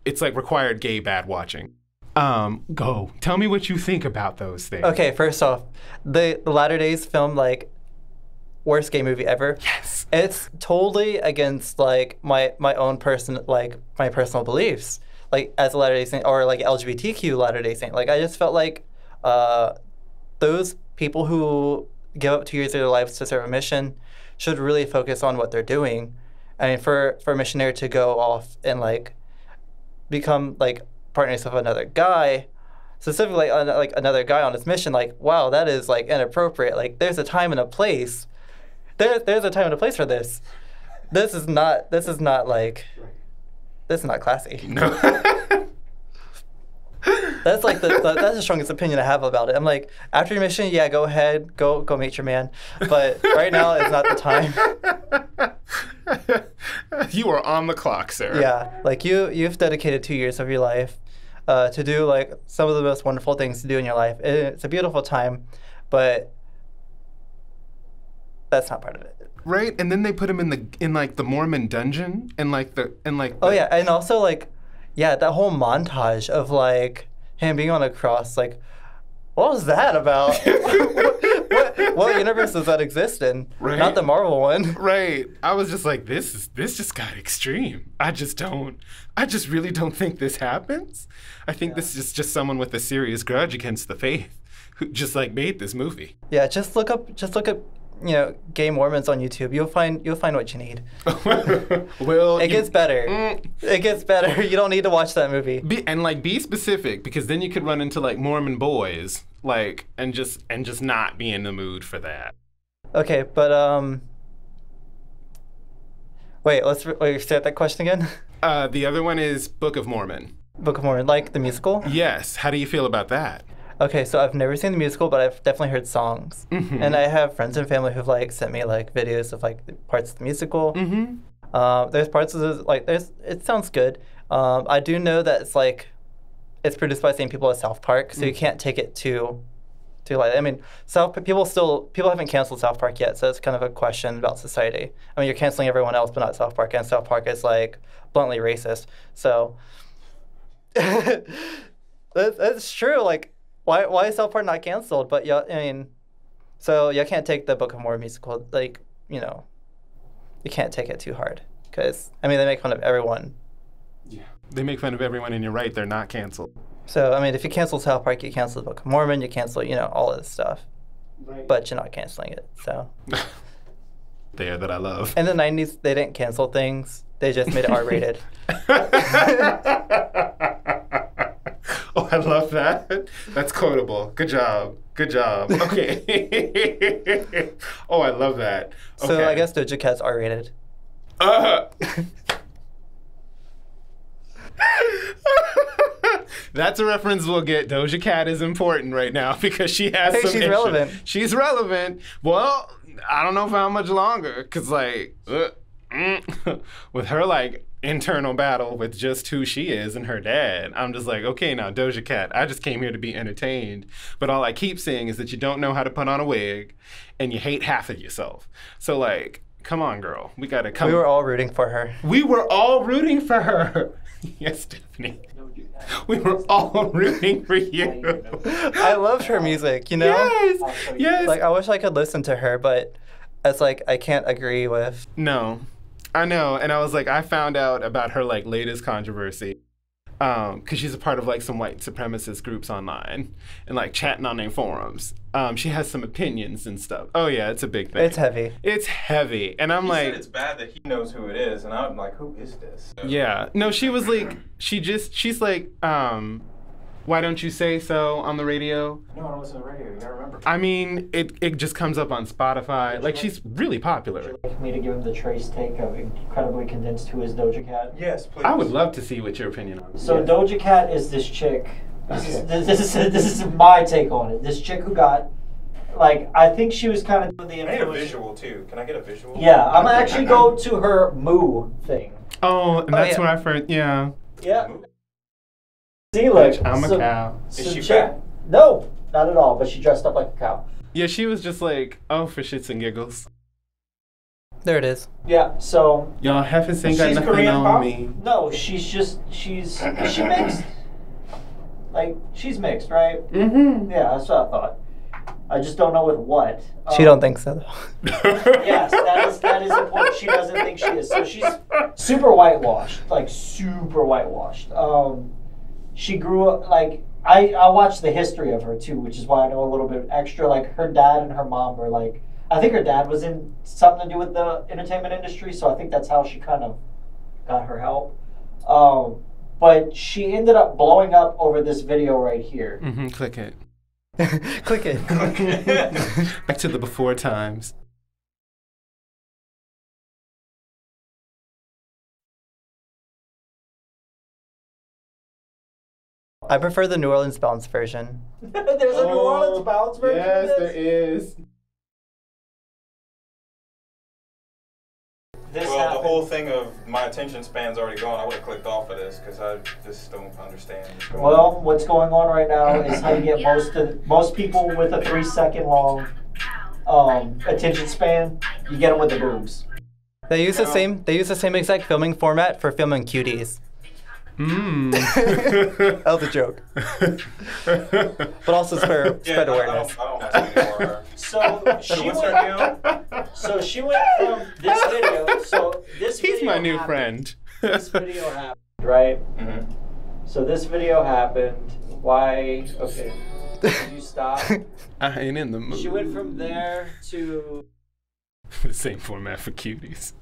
It's like required gay bad watching. Go. Tell me what you think about those things. Okay, first off, the Latter Days film, like, worst gay movie ever. Yes. It's totally against like my own my personal beliefs. Like as a Latter-day Saint or like LGBTQ Latter-day Saint. Like I just felt like those people who give up 2 years of their lives to serve a mission should really focus on what they're doing. I mean, for a missionary to go off and like become like partners with another guy, specifically like another guy on his mission, like wow, that is like inappropriate. Like there's a time and a place. There's a time and a place for this. This is not classy. No. That's like that's the strongest opinion I have about it. I'm like, after your mission, yeah, go ahead, go meet your man. But right now is not the time. You are on the clock, sir. Yeah, like you've dedicated 2 years of your life to do like some of the most wonderful things to do in your life. It's a beautiful time, but that's not part of it. Right, and then they put him in like the Mormon dungeon, and like oh yeah, and also like, yeah, that whole montage of like him being on a cross, like, what was that about? what universe does that exist in? Right. Not the Marvel one. Right. I was just like, this just got extreme. I just really don't think this happens. I think this is just someone with a serious grudge against the faith who just like made this movie. Yeah, just look up gay Mormons on YouTube. You'll find what you need. Well, it gets better. It gets better. You don't need to watch that movie. Be specific, because then you could run into like Mormon boys, like and just not be in the mood for that. Okay, but wait, let's start that question again. The other one is Book of Mormon. Book of Mormon, like the musical? Yes. How do you feel about that? Okay, so I've never seen the musical, but I've definitely heard songs. Mm-hmm. And I have friends and family who've like sent me like videos of like the parts of the musical. Mm-hmm. There's parts of the, like it sounds good. I do know that it's produced by the same people as South Park, so you can't take it too like, I mean, people haven't canceled South Park yet, so it's kind of a question about society. I mean, you're canceling everyone else, but not South Park, and South Park is like bluntly racist. So that's true. Like, why is South Park not canceled? But yeah, I mean, so you can't take the Book of Mormon musical, like, you can't take it too hard, because I mean they make fun of everyone. Yeah, they make fun of everyone, and you're right, they're not canceled. So I mean, if you cancel South Park, you cancel the Book of Mormon, you cancel all of this stuff, right. But you're not canceling it. So there that I love. In the 90s, they didn't cancel things; they just made it R-rated. Oh, I love that. That's quotable. Good job. Good job. Okay. Oh, I love that. Okay. So I guess Doja Cat's R-rated. That's a reference we'll get. Doja Cat is important right now because she has some she's issues. relevant. She's relevant. Well, I don't know for how much longer, because like with her like internal battle with just who she is and her dad, I'm just like, okay, now Doja Cat, I just came here to be entertained, but all I keep saying is that you don't know how to put on a wig and you hate half of yourself. So like, come on, girl. We gotta come. We were all rooting for her. We were all rooting for her. Yes, Stephanie. We were all rooting for you. I loved her music, you know? Yes. Yes. Like, I wish I could listen to her, but it's like I can't agree with. No. I know. And I was like, I found out about her like latest controversy. Because she's a part of like some white supremacist groups online and like chatting on their forums. She has some opinions and stuff. Oh yeah, it's a big thing. It's heavy. It's heavy. And I'm He like, said it's bad that he knows who it is, and I'm like, who is this? yeah. No, she was like, she's like, why don't you say so on the radio? No, I don't listen to the radio. You gotta remember. I mean, it just comes up on Spotify. Like, she's really popular. Would you like me to give him the trace take of incredibly condensed who is Doja Cat? Yes, please. I would love to see what your opinion on it. So Doja Cat is this chick. This is my take on it. This chick who got, like, I think she was kind of doing the I need a influence. visual too. Can I get a visual? Yeah, I'm gonna actually go to her Moo thing. Oh, that's yeah. what I've heard. Yeah. Yeah. See, look. Bitch, I'm a cow. Is she chick- fat? No, not at all. But she dressed up like a cow. Yeah, she was just like, oh, for shits and giggles. There it is. Yeah. So Y'all heifers ain't got she's nothing Korean on pop. me. No, she's she mixed. Like she's mixed, right? Mm-hmm. Yeah, that's what I thought. I just don't know with what. She don't think so, though. Yes, that is important. She doesn't think she is. So she's super whitewashed, like super whitewashed. She grew up like I watched the history of her too, which is why I know a little bit extra. Like her dad and her mom were like, I think her dad was in something to do with the entertainment industry, so I think that's how she kind of got her help. But she ended up blowing up over this video right here. Mm-hmm. Click it. Click it. Back to the before times. I prefer the New Orleans bounce version. There's a New Orleans bounce version of Yes, this. there is. This Well, happened. the whole thing of my attention span's already gone. I would have clicked off of this because I just don't understand. what's going on. Well, what's going on right now is how you get most people with a 3-second long attention span. You get them with the boobs. They use the same exact filming format for filming cuties. Mm. That was a joke. But also spread awareness. I don't want to see anymore. So she what's went. her deal? So she went from this video. So this. He's video my new happened. friend. This video happened, right? Mm-hmm. So this video happened. Why? Okay. Can you stop? I ain't in the mood. She went from there to. The same format for cuties.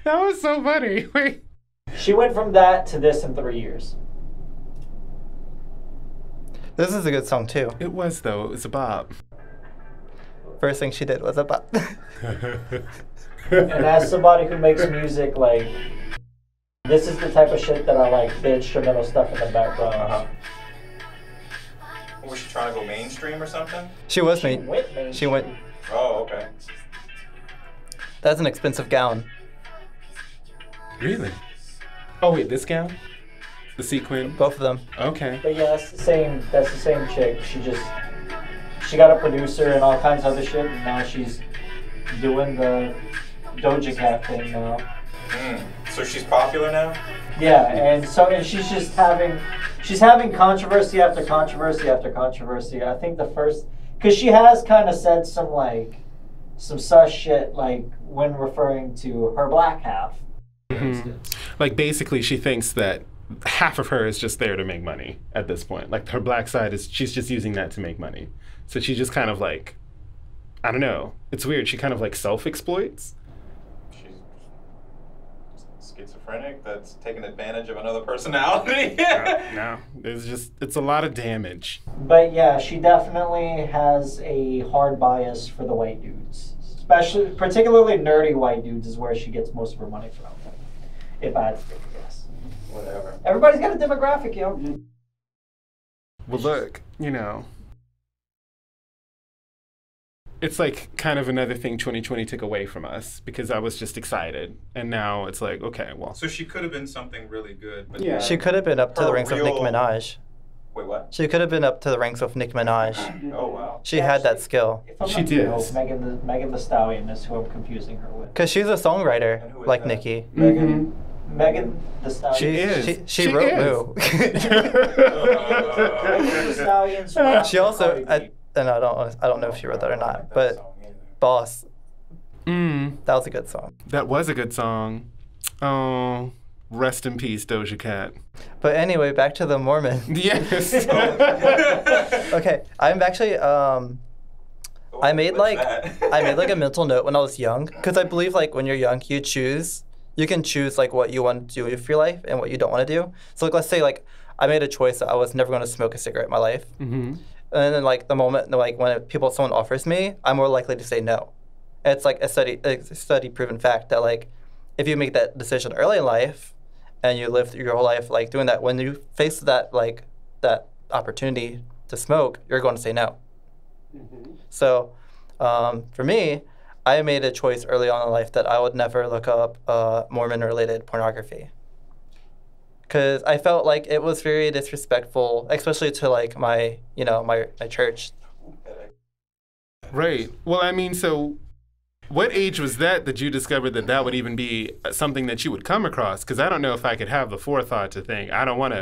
That was so funny. Wait. She went from that to this in 3 years. This is a good song, too. It was, though. It was a bop. First thing she did was a bop. And as somebody who makes music, like, this is the type of shit that I like, the instrumental stuff in the background. Uh-huh. Was she trying to go mainstream or something? She was She me. went mainstream. She went. Oh, okay. That's an expensive gown. Really? Oh, wait, this gown? The sequin? Both of them. Okay. But yeah, that's the same chick. She got a producer and all kinds of other shit, and now she's doing the Doja Cat thing now. So she's popular now? Yeah, and she's just having controversy after controversy after controversy. I think the first, because she has kind of said some sus shit, like when referring to her black half. Like, basically, she thinks that half of her is just there to make money at this point. Like, her black side she's just using that to make money. So she just kind of like, I don't know. It's weird. She kind of like self-exploits. She's schizophrenic that's taking advantage of another personality. No, it's a lot of damage. But yeah, she definitely has a hard bias for the white dudes. Particularly nerdy white dudes is where she gets most of her money from. If I had to take a guess. Whatever. Everybody's got a demographic, yo. Well, look, it's like kind of another thing 2020 took away from us because I was just excited. And now it's like, okay, well. So she could have been something really good. But Yeah. She could have been up to the Her ranks of Nicki real- Minaj. Wait, what? She could have been up to the ranks with Nicki Minaj. Oh, wow. She had that skill. If I'm She not did. mistaken, Megan the Stallion is who I'm confusing her with. Because she's a And songwriter, who is like that? Nicki. Megan the Stallion. She is. She wrote is. Moo. Megan the Stallion's rap She also, Cardi B. and I don't know if she wrote that or I don't not, like that but song either. Boss, Mm, that was a good song. that was a good song. Oh, rest in peace, Doja Cat. But anyway, back to the Mormon. Yes. Okay, I'm actually I made What's like that? I made like a mental note when I was young, because I believe like when you're young you can choose like what you want to do with your life and what you don't want to do. So like let's say like I made a choice that I was never going to smoke a cigarette in my life, Mm-hmm. and then like the moment like when someone offers me, I'm more likely to say no. It's like a study proven fact that like if you make that decision early in life and you live your whole life like doing that, when you face that like that opportunity to smoke, you're going to say no. So for me, I made a choice early on in life that I would never look up Mormon-related pornography, because I felt like it was very disrespectful, especially to like my church. Right. Well, I mean, so what age was that you discovered that would even be something that you would come across? Because I don't know if I could have the forethought to think, I don't want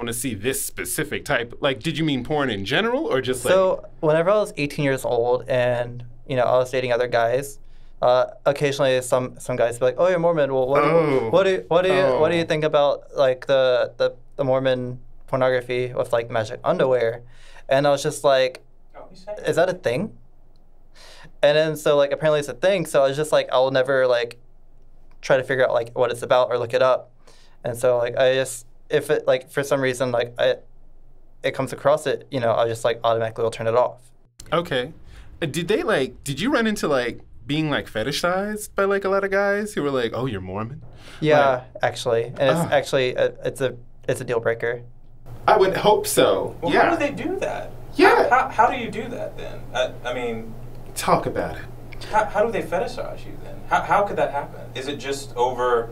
to see this specific type. Like, did you mean porn in general, or just like? So whenever I was 18 years old and I was dating other guys, occasionally some guys would be like, "Oh, you're Mormon. Well, what do you think about like the Mormon pornography with like magic underwear?" And I was just like, Oh, you said "Is that a thing?" And then so like apparently it's a thing. So I was just like, I'll never like try to figure out like what it's about or look it up. And so like I just, if it like for some reason like it comes across it, I just like automatically will turn it off. Okay. Did you run into like being like fetishized by like a lot of guys who were like, "Oh, you're Mormon"? Yeah, actually, and it's Ah. actually it's a deal breaker. I would hope so. Well, yeah. how do they do that? Yeah. How do you do that then? I mean, Talk about it. how do they fetishize you then? How could that happen? Is it just over?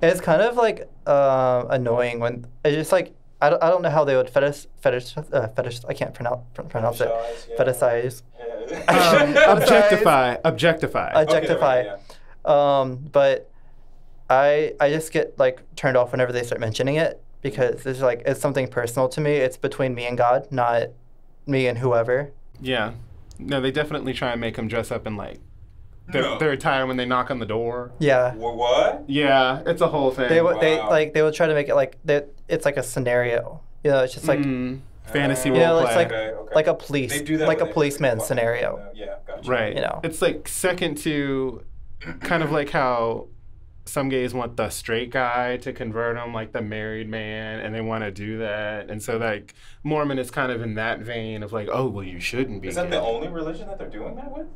It's kind of like annoying when it's just like I don't know how they would fetish I can't pronounce it. Fetishize, yeah. Fetishize. Yeah. Objectify. Objectify. Okay, yeah. But I just get like turned off whenever they start mentioning it, because it's like it's something personal to me. It's between me and God, not me and whoever. Yeah. No, they definitely try and make them dress up in like No. their attire when they knock on the door. Yeah. What? Yeah, it's a whole thing. They Wow. they would try to make it like that. It's like a scenario. It's just like fantasy You know, role it's play. like- Okay. like a They police, do that like a with policeman everything. scenario. Yeah, gotcha. Right. You know. It's like second to kind of like how some gays want the straight guy to convert them like the married man, and they want to do that. And so like Mormon is kind of in that vein of like, oh, well, you shouldn't be Is that gay. the only religion that they're doing that with?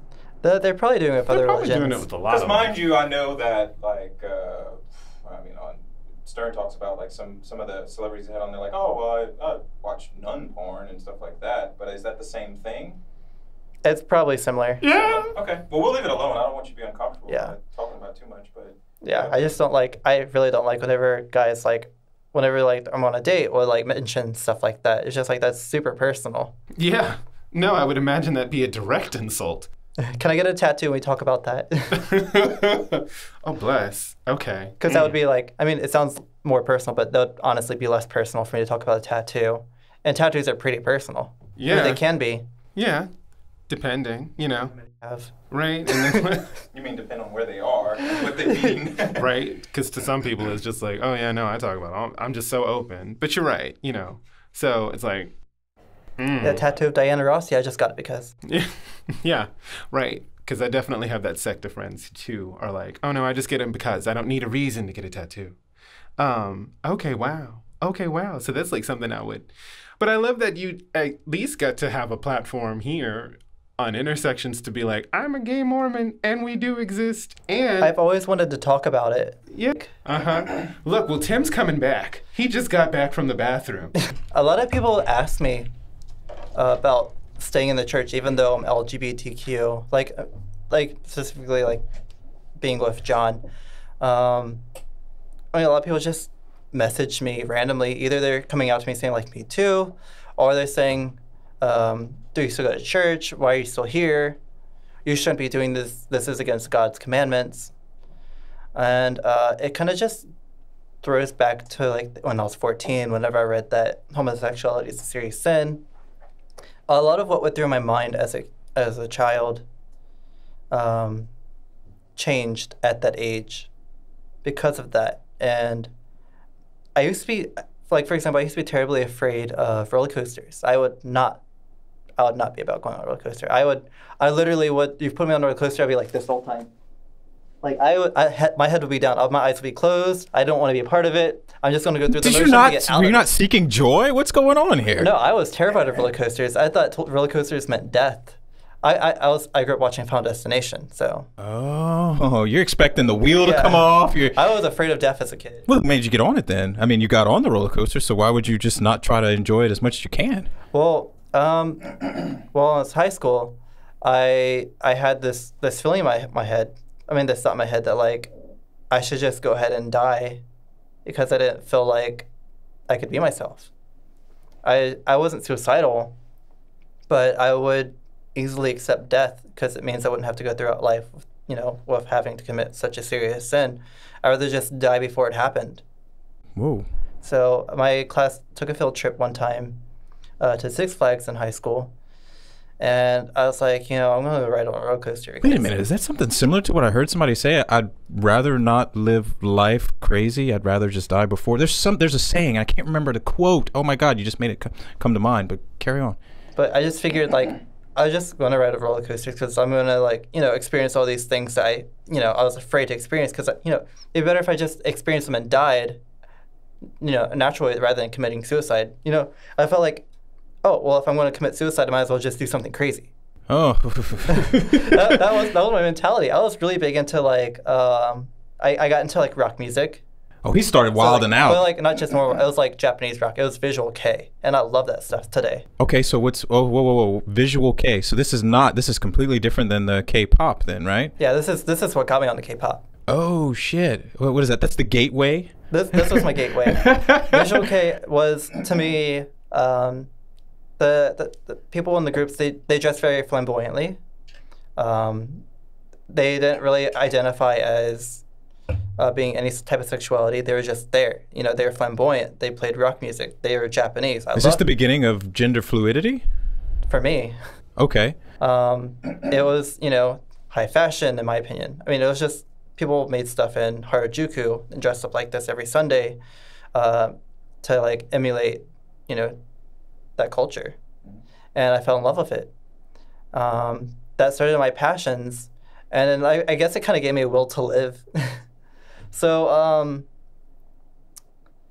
They're probably doing it with They're other probably religions. doing it with a lot Because of mind you, I know that like I mean, on Stern talks about like some of the celebrities they had on there like, oh, well, I watch nun porn and stuff like that. But is that the same thing? It's probably similar. Yeah. Okay. Well, we'll leave it alone. I don't want you to be uncomfortable Yeah. with talking about it too much, but Yeah, I just don't like. I really don't like whenever guys like, whenever like I'm on a date or like mention stuff like that. It's just like that's super personal. Yeah. No, I would imagine that'd be a direct insult. Can I get a tattoo when we talk about that? Oh, bless. Okay. Because that would be like, I mean, it sounds more personal, but that would honestly be less personal for me to talk about a tattoo. And tattoos are pretty personal. I mean, Yeah. they can be. Yeah. Depending, Have. right? And then, you mean depend on where they are, what they mean. right? Because to some people, it's just like, oh, yeah, no, I talk about it. I'm just so open. But you're right, So it's like, The tattoo of Diana Rossi, I just got it because. yeah, right. Because I definitely have that sect of friends who too are like, oh, no, I just get them because I don't need a reason to get a tattoo. Okay, wow. So that's like something I would. But I love that you at least got to have a platform here on Intersections to be like, I'm a gay Mormon and we do exist. And I've always wanted to talk about it. yeah, Look, well, Tim's coming back. He just got back from the bathroom. A lot of people ask me about staying in the church, even though I'm LGBTQ, like specifically like being with John. I mean, a lot of people just message me randomly. Either they're coming out to me saying like me too, or they're saying, do you still go to church? Why are you still here? You shouldn't be doing this. This is against God's commandments. And it kind of just throws back to like when I was 14, whenever I read that homosexuality is a serious sin. A lot of what went through my mind as a child changed at that age because of that. And I used to be, like, for example, I used to be terribly afraid of roller coasters. I would not be about going on a roller coaster. I literally would, you put me on a roller coaster, I'd be like this the whole time. Like, my head would be down, my eyes would be closed. I don't want to be a part of it. I'm just going to go through the motions to get out Were you of not it. seeking joy? What's going on here? No, I was terrified of roller coasters. I thought roller coasters meant death. I grew up watching Final Destination, so. Oh, you're expecting the wheel to come off. I was afraid of death as a kid. What made you get on it then? I mean, you got on the roller coaster, so why would you just not try to enjoy it as much as you can? Well, in high school, I had this feeling in my head. I mean, this thought in my head that like I should just go ahead and die because I didn't feel like I could be myself. I wasn't suicidal, but I would easily accept death because it means I wouldn't have to go throughout life, with having to commit such a serious sin. I'd rather just die before it happened. Whoa. So my class took a field trip one time to Six Flags in high school. And I was like, I'm going to ride on a roller coaster. Wait a minute. Is that something similar to what I heard somebody say? I'd rather not live life crazy. I'd rather just die before. There's a saying. I can't remember the quote. Oh, my God. You just made it come to mind. But carry on. But I just figured, like, I was just going to ride a roller coaster because I'm going to, like, experience all these things that I was afraid to experience because, it'd be better if I just experienced them and died, naturally rather than committing suicide. I felt like, oh, well, if I'm going to commit suicide, I might as well just do something crazy. Oh. that was my mentality. I was really big into, like, I got into, like, rock music. Oh, he started wilding out. But, like, not just normal. It was, like, Japanese rock. It was Visual K. And I love that stuff today. Okay, so whoa. Visual K. So this is completely different than the K-pop then, right? Yeah, this is what got me on the K-pop. Oh, shit. What is that? That's the gateway? This was my gateway. Visual K was, to me, the people in the groups, they dressed very flamboyantly. They didn't really identify as being any type of sexuality. They were just there. They were flamboyant. They played rock music. They were Japanese. Is this the beginning of gender fluidity? For me. Okay. It was, high fashion, in my opinion. I mean, it was just people made stuff in Harajuku and dressed up like this every Sunday to, like, emulate, that culture. And I fell in love with it. That started my passions. And then I guess it kind of gave me a will to live. So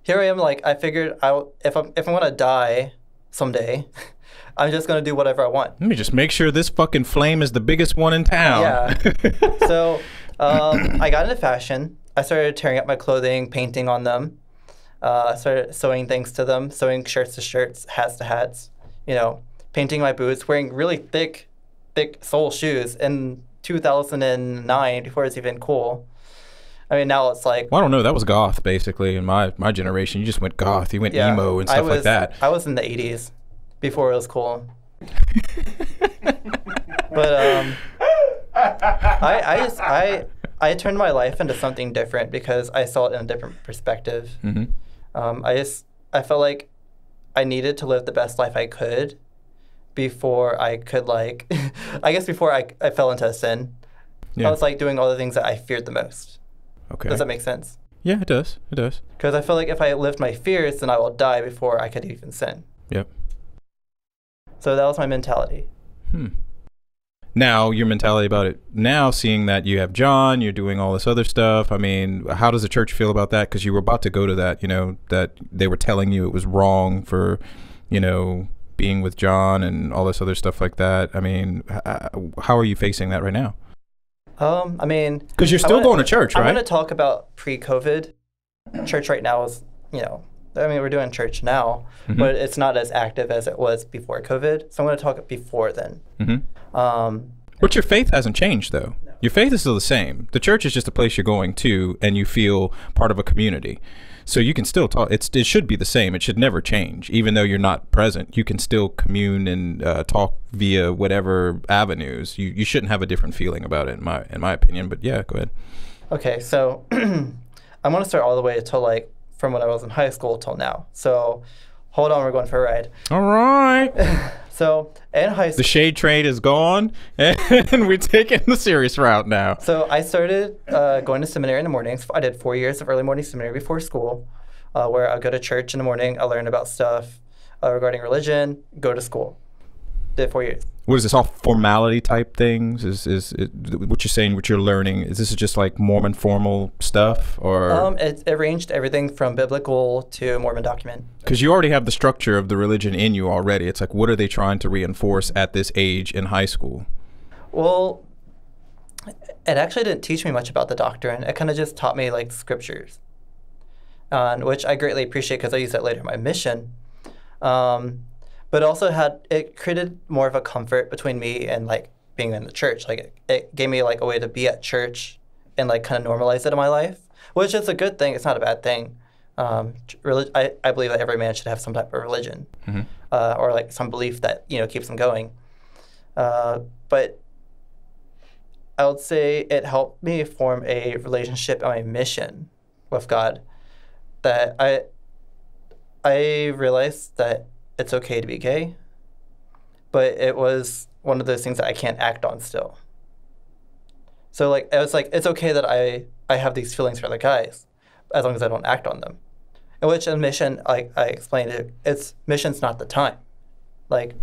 here I am, like, I figured out if I'm going to die someday, I'm just going to do whatever I want. Let me just make sure this fucking flame is the biggest one in town. Yeah. So I got into fashion. I started tearing up my clothing, painting on them. I started sewing things to them, sewing shirts to shirts, hats to hats, painting my boots, wearing really thick sole shoes in 2009 before it's even cool. I mean, now it's like... Well, I don't know. That was goth, basically, in my generation. You just went goth. You went emo and stuff like that. I was in the 80s before it was cool. But I turned my life into something different because I saw it in a different perspective. Mm-hmm. I felt like I needed to live the best life I could before I could, like... I guess before I fell into a sin. Yeah. I was, like, doing all the things that I feared the most. Okay. Does that make sense? Yeah, it does. It does. Because I feel like if I lived my fears, then I will die before I could even sin. Yep. So that was my mentality. Now, your mentality about it now, seeing that you have John, you're doing all this other stuff. I mean, how does the church feel about that? Because you were about to go to that, that they were telling you it was wrong for, being with John and all this other stuff like that. I mean, how are you facing that right now? I mean... Because you're still going to church, right? I'm going to talk about pre-COVID. Church right now is, we're doing church now, but it's not as active as it was before COVID. So I'm going to talk before then. But your faith hasn't changed, though. No. Your faith is still the same. The church is just a place you're going to, and you feel part of a community. So you can still talk. It should be the same. It should never change, even though you're not present. You can still commune and talk via whatever avenues. You shouldn't have a different feeling about it, in my opinion. But yeah, go ahead. Okay, so I'm gonna start all the way till like from when I was in high school till now. So hold on, we're going for a ride. All right. So in high school, The shade trade is gone, and we're taking the serious route now. so I started going to seminary in the mornings. I did 4 years of early morning seminary before school, where I go to church in the morning. I learn about stuff regarding religion. Go to school. Did 4 years. What is this, all formality type things? Is it, what you're saying, what you're learning, is this just like Mormon formal stuff, or? It arranged everything from biblical to Mormon document. Because you already have the structure of the religion in you already. It's like, what are they trying to reinforce at this age in high school? Well, it actually didn't teach me much about the doctrine. It kind of just taught me like scriptures, which I greatly appreciate because I use that later in my mission. But also it created more of a comfort between me and like being in the church. Like it gave me like a way to be at church and like kind of normalize it in my life, which is a good thing. It's not a bad thing. I believe that every man should have some type of religion, or like some belief that keeps them going. But I would say it helped me form a relationship and a mission with God. That I realized that it's okay to be gay, but it was one of those things that I can't act on still. So like it was like it's okay that I have these feelings for other guys, as long as I don't act on them. In which in mission, I explained it's mission's not the time. Like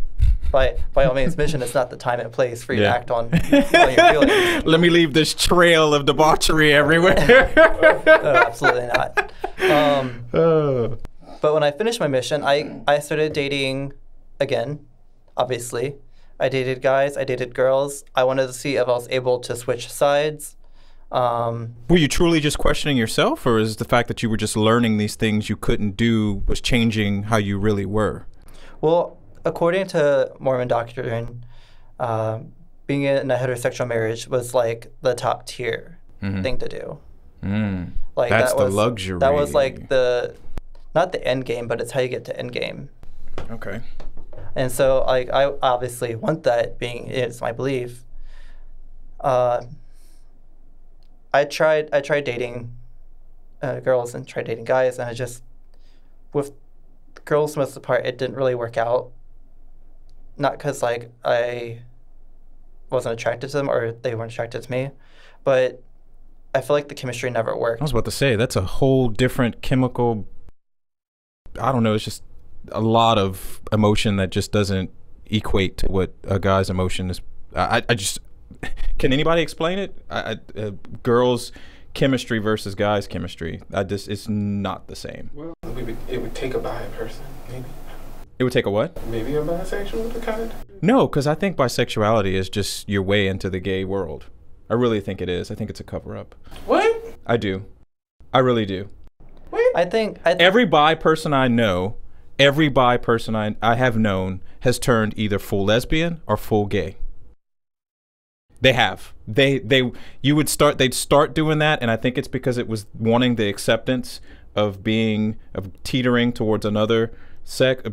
by all means, mission is not the time and place for you to act on your feelings. Let me leave this trail of debauchery everywhere. Absolutely not. But when I finished my mission, I started dating again, obviously. I dated guys, I dated girls. I wanted to see if I was able to switch sides. Were you truly just questioning yourself, or is the fact that you were just learning these things you couldn't do was changing how you really were? Well, according to Mormon doctrine, being in a heterosexual marriage was like the top tier thing to do. Like that's the luxury. That was like not the end game, but it's how you get to end game. Okay. And so I obviously want that, being it's my belief. I tried dating girls and tried dating guys, and I just, with girls most of the part, it didn't really work out. Not because like I wasn't attracted to them or they weren't attracted to me, but I feel like the chemistry never worked. I was about to say, that's a whole different chemical, I don't know, it's just a lot of emotion that just doesn't equate to what a guy's emotion is. I just, can anybody explain it? Girls' chemistry versus guys' chemistry, it's not the same. Well, it would take a bi person, maybe. It would take a what? Maybe a bisexual to kind of. No, because I think bisexuality is just your way into the gay world. I really think it is. I think it's a cover-up. What? I do. I really do. What? I think Every bi person I know, every bi person I have known has turned either full lesbian or full gay. They have. They'd start doing that, and I think it's because it was wanting the acceptance of teetering towards another sex,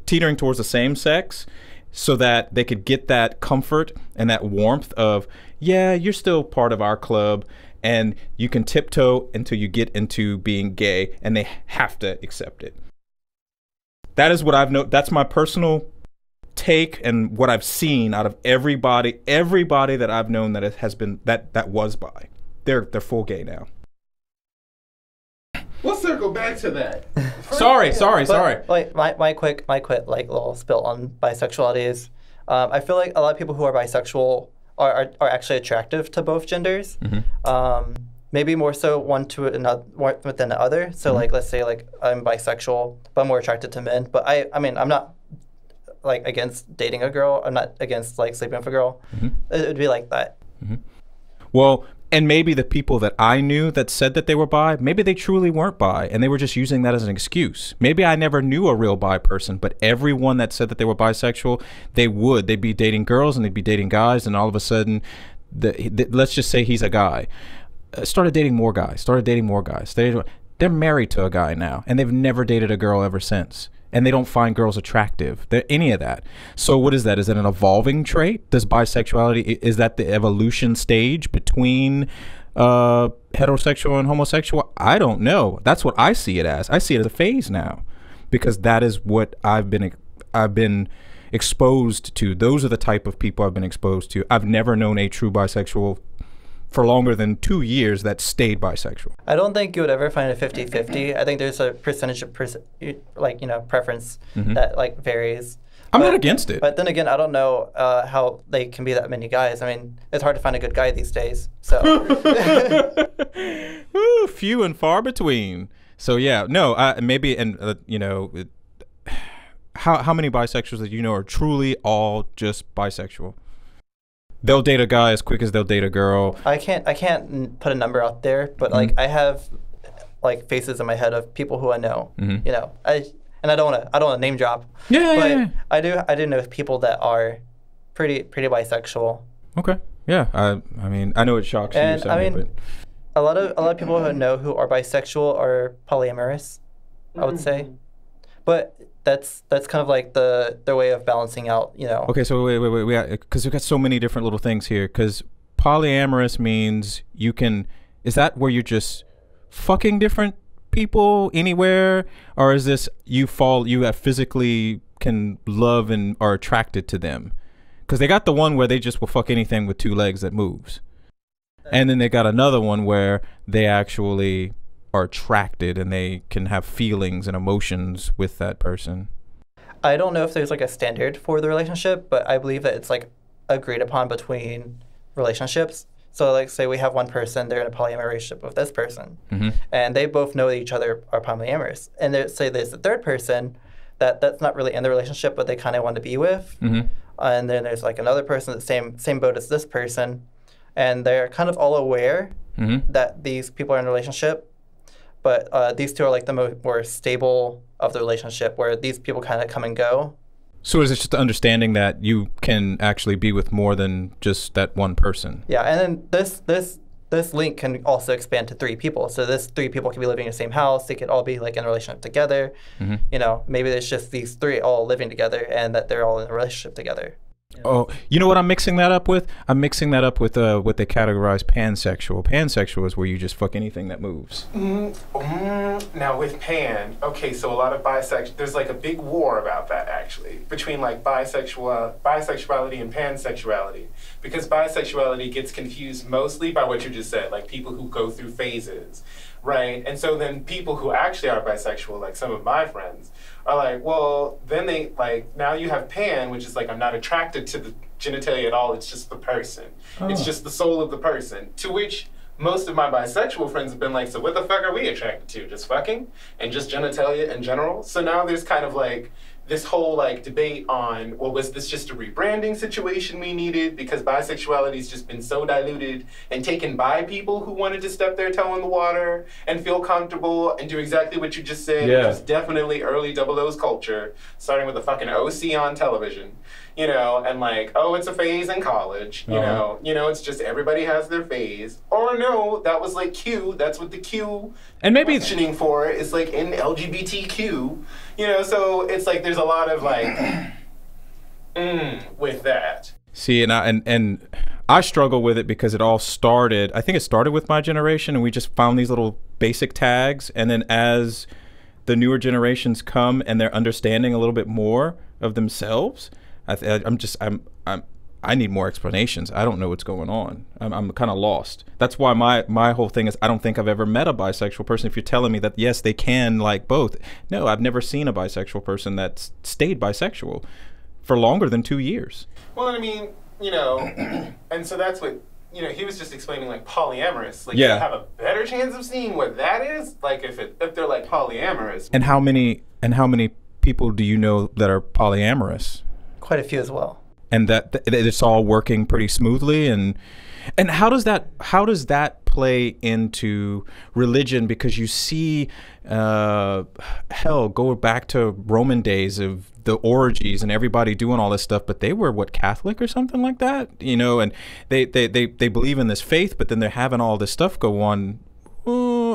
teetering towards the same sex, so that they could get that comfort and that warmth of, yeah, you're still part of our club, and you can tiptoe until you get into being gay, and they have to accept it. That is what I've known. That's my personal take and what I've seen out of everybody that I've known that has been that was bi. They're full gay now. We'll circle back to that. Sorry. Like my quick like little spill on bisexuality is, I feel like a lot of people who are bisexual are actually attractive to both genders. Maybe more so one to another more than the other. So like let's say like I'm bisexual, but I'm more attracted to men. But I mean I'm not like against dating a girl. I'm not against like sleeping with a girl. It would be like that. Well, and maybe the people that I knew that said that they were bi, maybe they truly weren't bi, and they were just using that as an excuse. Maybe I never knew a real bi person, but everyone that said that they were bisexual, they'd be dating girls and they'd be dating guys, and all of a sudden, let's just say he's a guy, started dating more guys. they're married to a guy now, and they've never dated a girl ever since. And they don't find girls attractive. Any of that. So what is that? Is that an evolving trait? Does bisexuality, is that the evolution stage between heterosexual and homosexual? I don't know. That's what I see it as. I see it as a phase now, because that is what I've been exposed to. Those are the type of people I've been exposed to. I've never known a true bisexual for longer than 2 years that stayed bisexual. I don't think you would ever find a 50-50. I think there's a percentage of preference that like varies. I'm not against it. But then again, I don't know how they can be that many guys. I mean, it's hard to find a good guy these days. So Ooh, few and far between. So yeah, no, maybe, and how many bisexuals that you know are truly all just bisexual? They'll date a guy as quick as they'll date a girl. I can't put a number out there, but like I have like faces in my head of people who I know. You know, I don't want to name drop. Yeah. I do know people that are pretty bisexual. Okay. Yeah. I mean, I know it shocks you. And I mean, a lot of people who I know who are bisexual are polyamorous, I would say, but that's kind of like their way of balancing out, you know. Okay, so wait, because we've got so many different little things here. Because polyamorous means you can, is that where you're just fucking different people anywhere, or is this you have physically can love and are attracted to them? Because they got the one where they just will fuck anything with 2 legs that moves, and then they got another one where they actually are attracted and they can have feelings and emotions with that person. I don't know if there's like a standard for the relationship, but I believe that it's like agreed upon between relationships. So like say we have one person, they're in a polyamorous relationship with this person, and they both know that each other are polyamorous. And say there's a third person that's not really in the relationship, but they kind of want to be with. And then there's like another person that's same boat as this person, and they're kind of all aware that these people are in a relationship. But these two are like the more stable of the relationship, where these people kind of come and go. So is it just the understanding that you can actually be with more than just that one person? Yeah, and then this link can also expand to 3 people. So this 3 people can be living in the same house. They could all be like in a relationship together. You know, maybe it's just these 3 all living together and that they're all in a relationship together. Oh, you know what I'm mixing that up with? I'm mixing that up with what they categorize pansexual. Pansexual is where you just fuck anything that moves. Now with pan, okay, so a lot of there's like a big war about that actually, between like bisexuality and pansexuality, because bisexuality gets confused mostly by what you just said, like people who go through phases, right? And so then people who actually are bisexual, like some of my friends, are like, well, then they like, now you have pan, which is like, I'm not attracted to the genitalia at all, it's just the person. It's just the soul of the person. To which most of my bisexual friends have been like, so what the fuck are we attracted to? Just fucking? And just genitalia in general? So now there's kind of like this whole like debate on, well, was this just a rebranding situation we needed? Because bisexuality's just been so diluted and taken by people who wanted to step their toe in the water and feel comfortable and do exactly what you just said, which is definitely early Double O's culture, starting with the fucking OC on television, you know, and like, oh, it's a phase in college, you know, it's just everybody has their phase. Or no, that was like Q, that's what the Q and maybe questioning for is like in LGBTQ, you know, so it's like there's a lot of like with that. See, and I struggle with it because it all started, I think it started with my generation, and we just found these little basic tags, and then as the newer generations come and they're understanding a little bit more of themselves, I need more explanations. I don't know what's going on. I'm kind of lost. That's why my whole thing is I don't think I've ever met a bisexual person. If you're telling me that, yes, they can like both. No, I've never seen a bisexual person that's stayed bisexual for longer than 2 years. Well, I mean, you know, and so that's what, you know, he was just explaining like polyamorous. Like, yeah, you have a better chance of seeing what that is, like if they're like polyamorous. And how many people do you know that are polyamorous? Quite a few as well. And that it's all working pretty smoothly, and how does that play into religion? Because you see, hell, go back to Roman days of the orgies and everybody doing all this stuff, but they were Catholic or something like that, you know, and they believe in this faith, but then they're having all this stuff go on.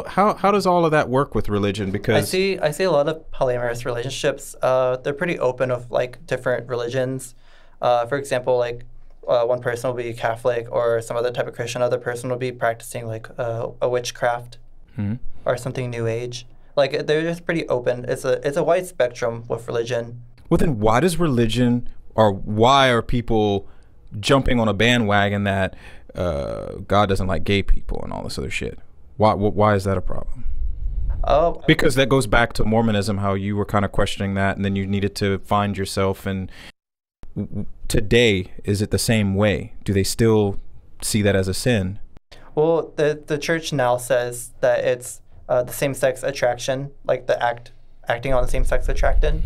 how does all of that work with religion? Because I see a lot of polyamorous relationships. They're pretty open with like different religions. For example, like one person will be Catholic or some other type of Christian. Other person will be practicing like a witchcraft or something New Age. Like they're just pretty open. It's a wide spectrum with religion. Well, then why does religion, or why are people jumping on a bandwagon that God doesn't like gay people and all this other shit? Why is that a problem? Because that goes back to Mormonism, how you were kind of questioning that, and then you needed to find yourself. And today, is it the same way? Do they still see that as a sin? Well, the church now says that it's the same-sex attraction, like the acting on the same-sex attraction,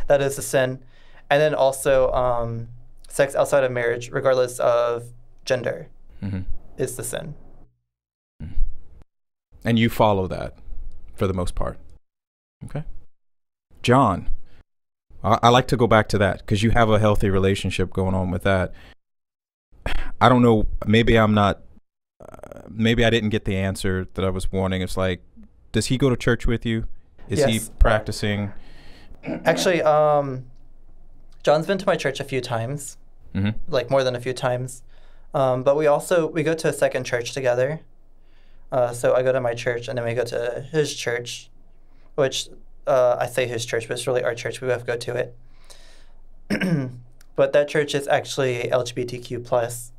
that is a sin. And then also sex outside of marriage, regardless of gender, is the sin. And you follow that for the most part. Okay. John, I like to go back to that because you have a healthy relationship going on with that. I don't know, maybe I'm not, maybe I didn't get the answer that I was wanting. It's like, does he go to church with you? Is he practicing? Actually, John's been to my church a few times, like more than a few times. But we go to a second church together. So I go to my church and then we go to his church, which I say his church, but it's really our church. We both go to it. But that church is actually a LGBTQ plus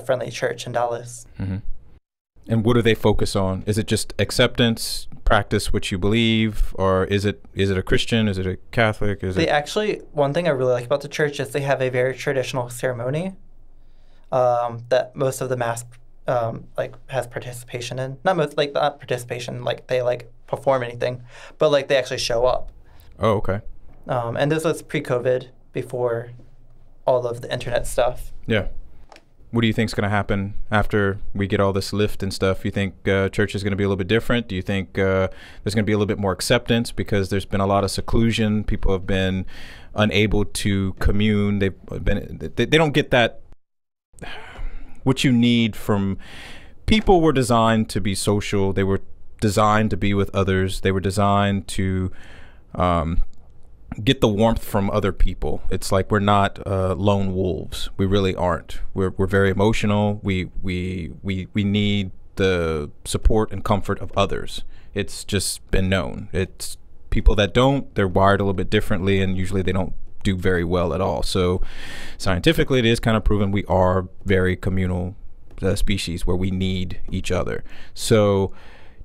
friendly church in Dallas. And what do they focus on? Is it just acceptance, practice what you believe, or is it a Christian? Is it a Catholic? One thing I really like about the church is they have a very traditional ceremony that most of the mass like has participation in. Not participation, like they like perform anything, but like they actually show up. Oh, okay. And this was pre-COVID, before all of the internet stuff. Yeah. What do you think is going to happen after we get all this lift and stuff? You think church is going to be a little bit different? Do you think there's going to be a little bit more acceptance because there's been a lot of seclusion? People have been unable to commune. They don't get that. What you need from people were designed to be social. They were designed to be with others. They were designed to get the warmth from other people. It's like we're not lone wolves. We really aren't. We're very emotional. We need the support and comfort of others. It's just been known. It's people that don't, they're wired a little bit differently, and usually they don't do very well at all. So scientifically it is kind of proven we are very communal species where we need each other. So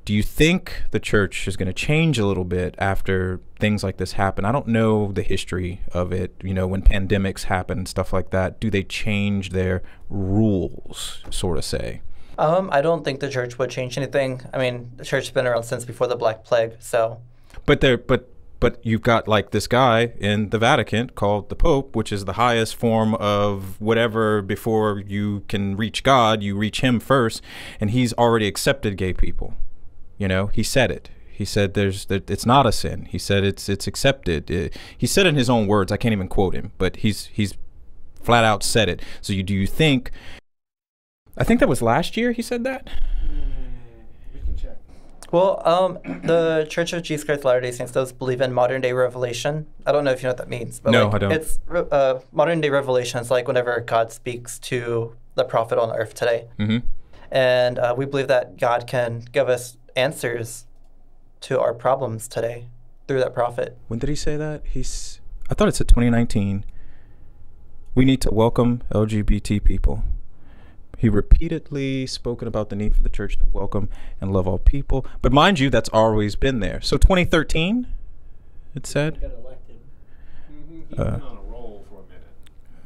do you think the church is going to change a little bit after things like this happen? I don't know the history of it, you know, when pandemics happen and stuff like that. Do they change their rules, sort of say? I don't think the church would change anything. I mean, the church has been around since before the Black Plague, so. But you've got like this guy in the Vatican called the Pope, which is the highest form of whatever. Before you can reach God, you reach him first, and he's already accepted gay people. You know, he said it. He said it's not a sin. He said it's accepted. He said it in his own words. I can't even quote him, but he's flat out said it. So do you think? I think that was last year he said that. We can check. Well, the Church of Jesus Christ of Latter-day Saints does believe in modern-day revelation. I don't know if you know what that means. But no, I don't. It's modern-day revelation is like whenever God speaks to the prophet on earth today. And we believe that God can give us answers to our problems today through that prophet. When did he say that? I thought it said 2019. We need to welcome LGBT people. He repeatedly spoken about the need for the church to welcome and love all people. But mind you, that's always been there. So 2013, it said. He got elected. He's been on a roll for a minute.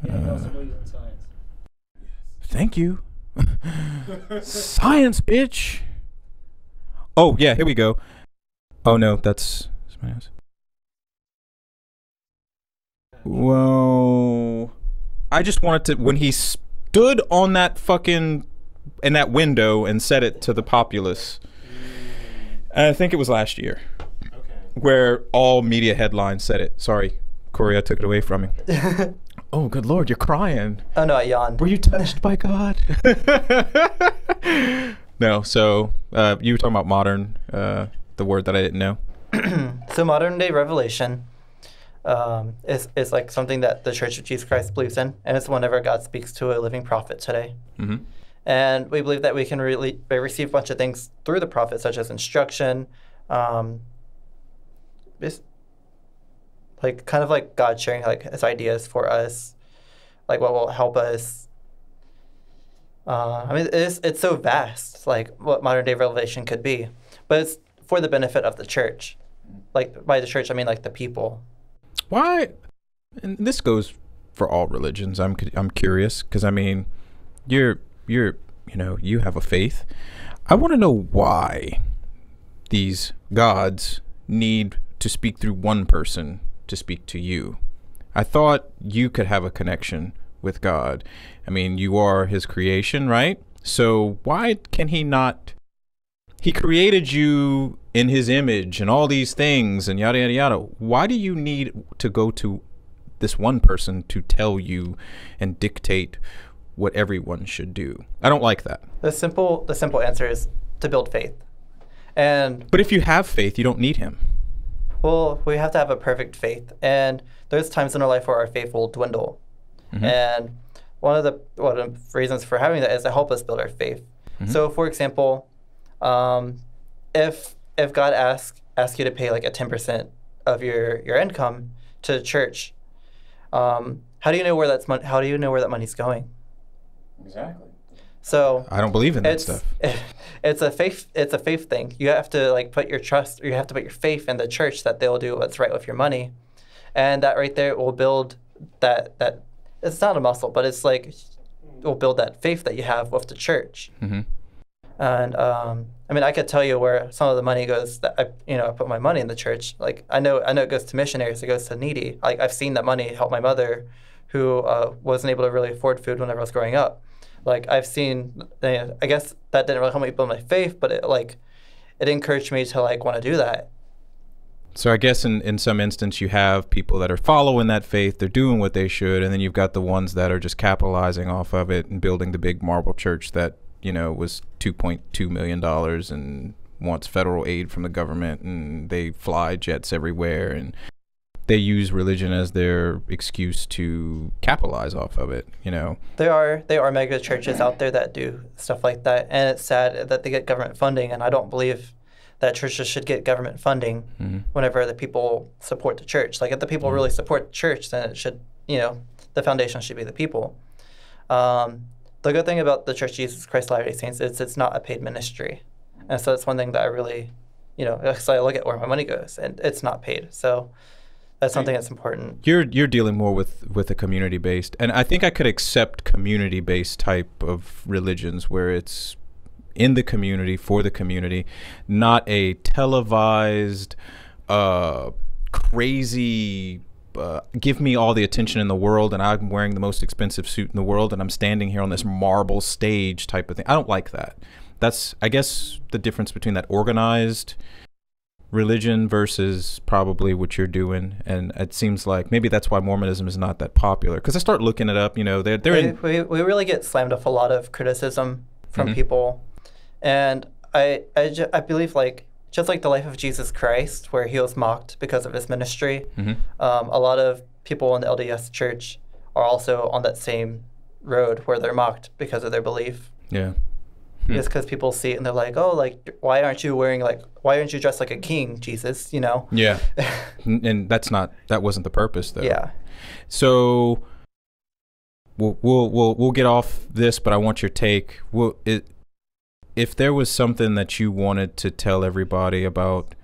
Yeah, he also believes in science. Thank you. Science, bitch. Oh, yeah, here we go. Oh, no, that's somebody else. Well, I just wanted to, when he stood on that fucking, in that window and said it to the populace, I think it was last year, where all media headlines said it. Sorry, Corey, I took it away from you. Oh, good Lord, you're crying. Oh, no, I yawned. Were you touched by God? No. So you were talking about modern, the word that I didn't know. So modern day revelation is like something that the Church of Jesus Christ believes in, and it's whenever God speaks to a living prophet today. Mm-hmm. And we believe that we can really receive a bunch of things through the prophet, such as instruction, like kind of like God sharing like his ideas for us, like what will help us. I mean, it's so vast, like what modern day revelation could be, but it's for the benefit of the church. Like by the church, I mean like the people. Why? And this goes for all religions. I'm curious because I mean, you have a faith. I want to know why these gods need to speak through one person to speak to you. I thought you could have a connection with God. I mean, you are his creation, right? So why can he not? He created you in his image and all these things and yada, yada, yada. Why do you need to go to this one person to tell you and dictate what everyone should do? I don't like that. The simple answer is to build faith. But if you have faith, you don't need him. Well, we have to have a perfect faith, and there's times in our life where our faith will dwindle. Mm-hmm. And one of the reasons for having that is to help us build our faith. Mm-hmm. So, for example, if God asks you to pay like a 10% of your income to the church, how do you know where how do you know where that money's going? Exactly. So I don't believe in that stuff. It's a faith thing. You have to like put your trust, or you have to put your faith in the church that they'll do what's right with your money, and that right there will build that. It's not a muscle, but it's like it will build that faith that you have with the church. Mm-hmm. And I mean, I could tell you where some of the money goes. That I put my money in the church. Like I know it goes to missionaries. It goes to needy. Like I've seen that money help my mother, who wasn't able to really afford food whenever I was growing up. Like I've seen, I guess that didn't really help me build my faith, but it encouraged me to like want to do that. So I guess in some instance you have people that are following that faith, they're doing what they should, and then you've got the ones that are just capitalizing off of it and building the big marble church that was $2.2 million and wants federal aid from the government, and they fly jets everywhere, and they use religion as their excuse to capitalize off of it. There are mega churches out there that do stuff like that, and it's sad that they get government funding, and I don't believe that churches should get government funding. Mm-hmm. Whenever the people support the church. Like if the people really support the church, then it should, the foundation should be the people. The good thing about the Church of Jesus Christ Latter-day Saints is it's not a paid ministry. And so it's one thing that I really, because I look at where my money goes, and it's not paid. So that's something that's important. You're dealing more with a community-based, and I think I could accept community-based type of religions where it's in the community, for the community, not a televised, crazy, give me all the attention in the world and I'm wearing the most expensive suit in the world and I'm standing here on this marble stage type of thing. I don't like that. That's, I guess, the difference between that organized religion versus probably what you're doing. And it seems like maybe that's why Mormonism is not that popular. Because I start looking it up, we really get slammed with a lot of criticism from people. And I believe, like, just like the life of Jesus Christ, where he was mocked because of his ministry, a lot of people in the LDS church are also on that same road where they're mocked because of their belief. Yeah. It's because people see it and they're like, oh, like, why aren't you dressed like a king, Jesus, Yeah. And that wasn't the purpose, though. Yeah. So we'll get off this, but I want your take. If there was something that you wanted to tell everybody about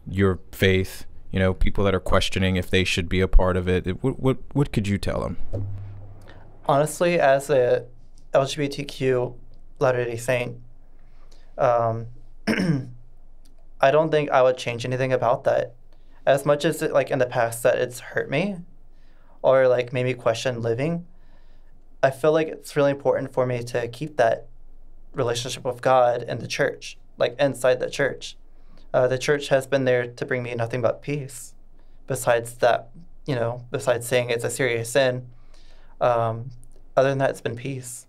your faith, people that are questioning if they should be a part of it, what could you tell them? Honestly, as a LGBTQ Latter-day Saint, I don't think I would change anything about that. As much as like in the past that it's hurt me or like made me question living, I feel like it's really important for me to keep that relationship with God and the church, like inside the church. The church has been there to bring me nothing but peace. Besides that, besides saying it's a serious sin, other than that, it's been peace.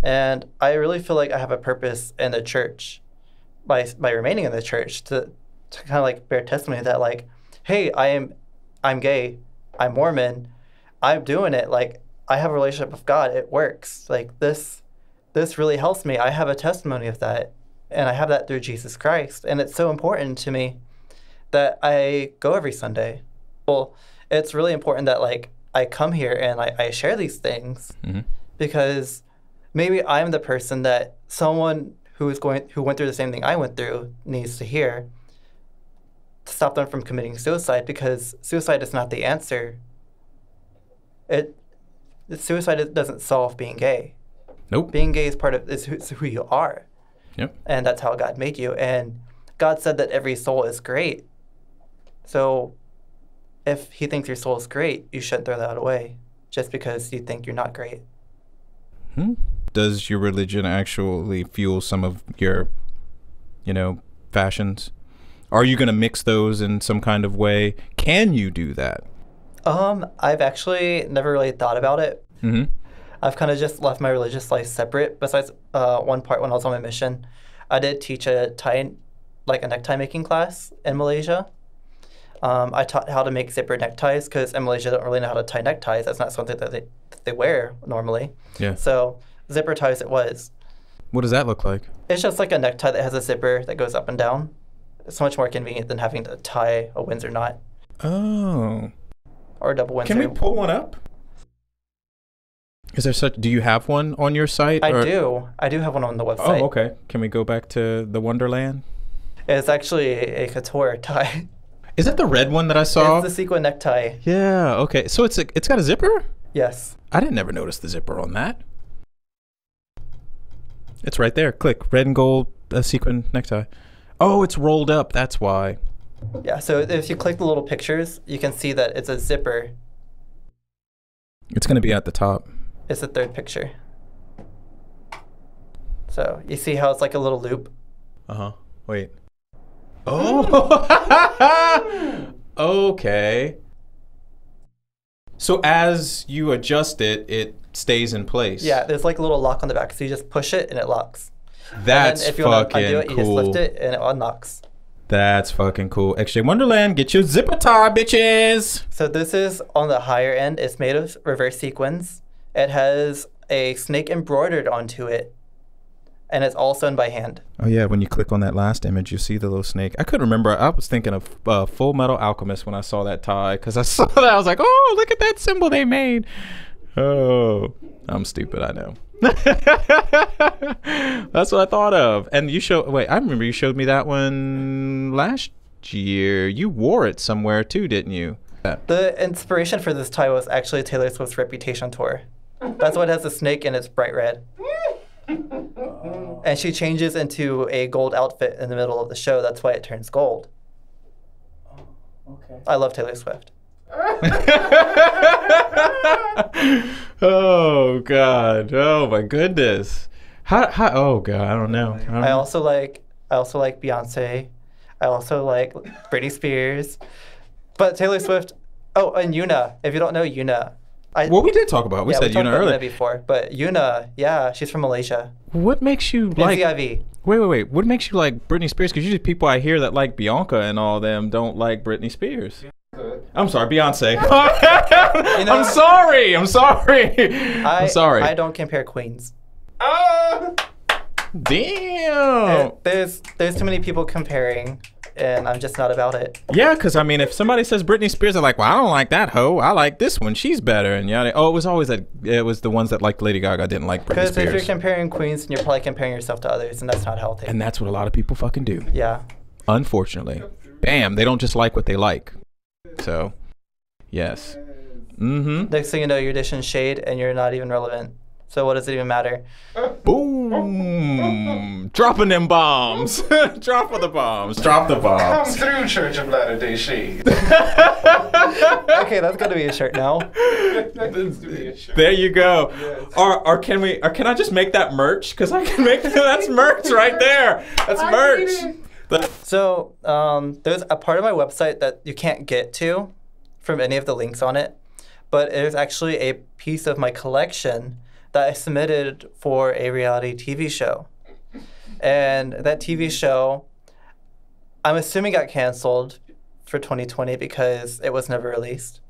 And I really feel like I have a purpose in the church by remaining in the church to kind of like bear testimony that like, hey, I'm gay, I'm Mormon, I'm doing it. Like, I have a relationship with God. It works. Like, this really helps me. I have a testimony of that, and I have that through Jesus Christ. And it's so important to me that I go every Sunday. Well, it's really important that like I come here and I share these things because maybe I'm the person that someone who went through the same thing I went through needs to hear to stop them from committing suicide, because suicide is not the answer. Suicide doesn't solve being gay. Nope. Being gay is who you are. Yep. And that's how God made you. And God said that every soul is great. So if he thinks your soul is great, you shouldn't throw that away just because you think you're not great. Does your religion actually fuel some of your, fashions? Are you going to mix those in some kind of way? Can you do that? I've actually never really thought about it. I've kind of just left my religious life separate. Besides one part when I was on my mission, I did teach a necktie making class in Malaysia. I taught how to make zipper neckties because in Malaysia they don't really know how to tie neckties. That's not something that they wear normally. Yeah. So zipper ties it was. What does that look like? It's just like a necktie that has a zipper that goes up and down. It's much more convenient than having to tie a Windsor knot. Oh. Or a double Windsor. Can we pull one up? Is there do you have one on your site? I do. I do have one on the website. Oh, okay. Can we go back to the Wonderland? It's actually a couture tie. Is that the red one that I saw? It's the sequin necktie. Yeah, okay. So it's got a zipper? Yes. I didn't ever notice the zipper on that. It's right there. Click. Red and gold sequin necktie. Oh, it's rolled up. That's why. Yeah, so if you click the little pictures, you can see that it's a zipper. It's going to be at the top. It's the third picture. So you see how it's like a little loop? Uh-huh. Wait. Oh! Okay. So as you adjust it, it stays in place. Yeah, there's like a little lock on the back, so you just push it and it locks. That's if you fucking want to undo it, you just cool. lift it and it unlocks. That's fucking cool. XJ Wonderland, get your zipper tie, bitches! So this is on the higher end. It's made of reverse sequins. It has a snake embroidered onto it. And it's all sewn by hand. Oh yeah, when you click on that last image, you see the little snake. I couldn't remember. I was thinking of Full Metal Alchemist when I saw that tie, because I saw that. I was like, oh, look at that symbol they made. Oh, I'm stupid, I know. That's what I thought of. And I remember you showed me that one last year. You wore it somewhere too, didn't you? The inspiration for this tie was actually Taylor Swift's Reputation tour. That's why it has a snake and it's bright red. And she changes into a gold outfit in the middle of the show. That's why it turns gold. Okay. I love Taylor Swift. Oh God! Oh my goodness! How? Oh God! I don't know. I also like Beyonce. I also like Britney Spears. But Taylor Swift. Oh, and Yuna. If you don't know Yuna. Well, we did talk about. We said talked Yuna about earlier. Yuna before, but Yuna, yeah, she's from Malaysia. What makes you like? NCIV. Wait. What makes you like Britney Spears? Because usually people I hear that like Bianca and all them don't like Britney Spears. I'm sorry, Beyonce. I'm sorry. I'm sorry. I don't compare queens. Damn. There's too many people comparing, and I'm just not about it. Yeah, because I mean, if somebody says Britney Spears, they're like, well, I don't like that hoe. I like this one. She's better. And yeah, it was always that. It was the ones that liked Lady Gaga didn't like Britney Spears. Because if you're comparing queens, then you're probably comparing yourself to others, and that's not healthy. And that's what a lot of people fucking do. Yeah. Unfortunately. Bam. They don't just like what they like. So, yes. Next thing you know, you're dishing shade, and you're not even relevant. So what does it even matter? Boom! Dropping them bombs. Drop the bombs. Drop the bombs. Come through, Church of Latter-day Shade. Okay, that's gonna be a shirt now. There you go. Or can I just make that merch? Because I can make that's merch right there. That's merch. So there's a part of my website that you can't get to from any of the links on it, but there's actually a piece of my collection that I submitted for a reality TV show. And that TV show, I'm assuming got canceled for 2020 because it was never released.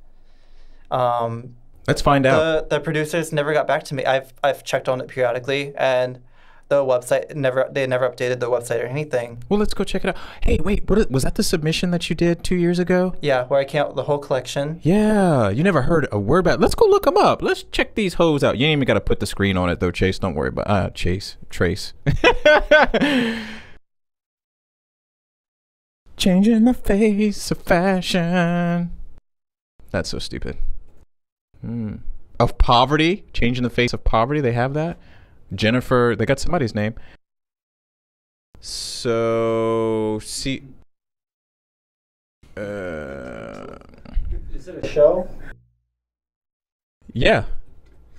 Let's find out. The producers never got back to me. I've checked on it periodically, and the website they never updated the website or anything. Well, let's go check it out. Hey, wait, was that the submission that you did 2 years ago? Yeah, where I came out with the whole collection. Yeah, you never heard a word about it. Let's go look them up. Let's check these hoes out. You ain't even got to put the screen on it, though, Chase. Don't worry about Trace. Changing the face of fashion. That's so stupid. Of poverty? Changing the face of poverty? They have that? Jennifer, they got somebody's name. So, see. Is it a show? Yeah.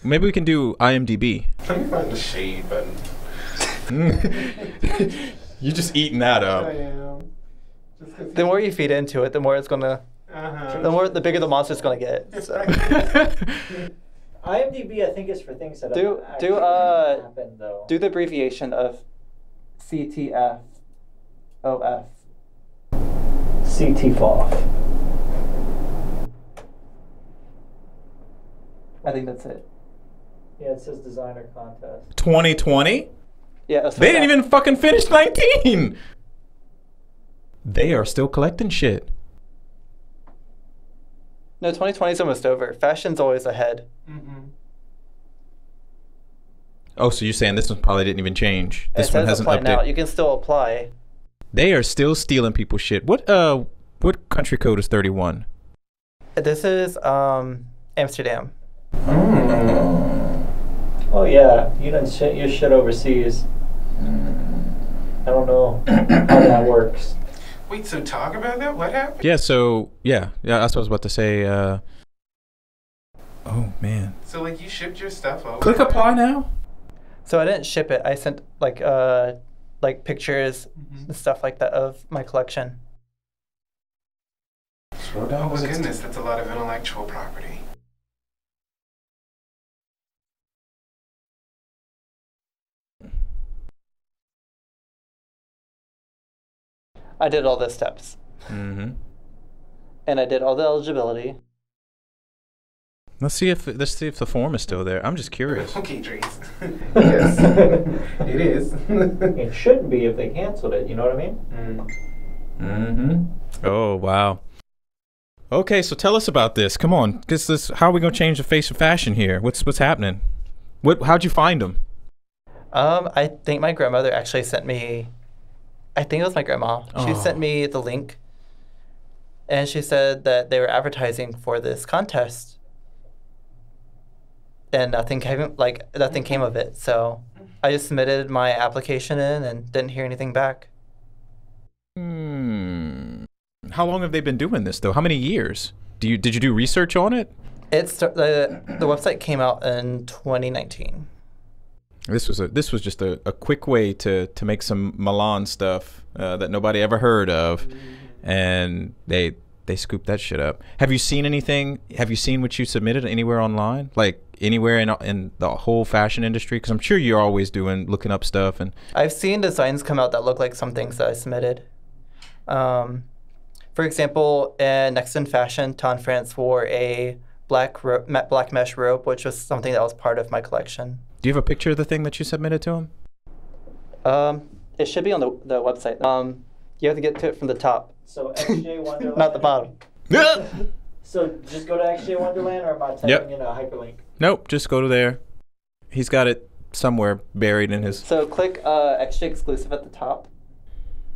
Maybe we can do IMDb. Let me find the shade button. You're just eating that up. I am. The more you feed into it, the more it's gonna. The bigger the monster's gonna get. So. IMDb, I think, is for things that Do happen, though. the abbreviation of CTFOF. CTFOF. I think that's it. Yeah, it says designer contest. 2020? Yeah, They didn't even fucking finish 19! They are still collecting shit. No, 2020 is almost over. Fashion's always ahead. Oh, so you're saying this one probably didn't even change? This It one says hasn't apply now. updated. You can still apply. They are still stealing people's shit. What country code is 31? This is Amsterdam. Oh yeah, you done shit your shit overseas. I don't know how that works. Wait, so talk about that? What happened? Yeah, so yeah, that's what I was about to say. Oh man. So like you shipped your stuff over? Click apply now. So I didn't ship it. I sent like pictures and stuff like that of my collection. Oh my goodness, that's a lot of intellectual property. I did all the steps. Mm-hmm. And I did all the eligibility. Let's see if the form is still there. I'm just curious. Okay, Trace. Yes, it is. It shouldn't be if they canceled it. You know what I mean? Mm-hmm. Oh wow. Okay, so tell us about this. Come on, how are we gonna change the face of fashion here? What's happening? How'd you find them? I think my grandmother actually sent me. I think it was my grandma. She Oh. sent me the link, and she said that they were advertising for this contest, and nothing came of it. So I just submitted my application in and didn't hear anything back. How long have they been doing this though? How many years? Did you do research on it? The website came out in 2019. This was just a quick way to make some Milan stuff that nobody ever heard of, and they scooped that shit up. Have you seen anything? Have you seen what you submitted anywhere online? Like anywhere in the whole fashion industry? Because I'm sure you're always looking up stuff. And I've seen designs come out that look like some things that I submitted. For example, in Next in Fashion, Ton France wore a black mesh robe, which was something that was part of my collection. do you have a picture of the thing that you submitted to him? It should be on the website. You have to get to it from the top, So XJ Wonderland. not the bottom. So just go to XJ Wonderland, or am I typing in a hyperlink? Nope, just go to there. He's got it somewhere buried in his. So click XJ exclusive at the top.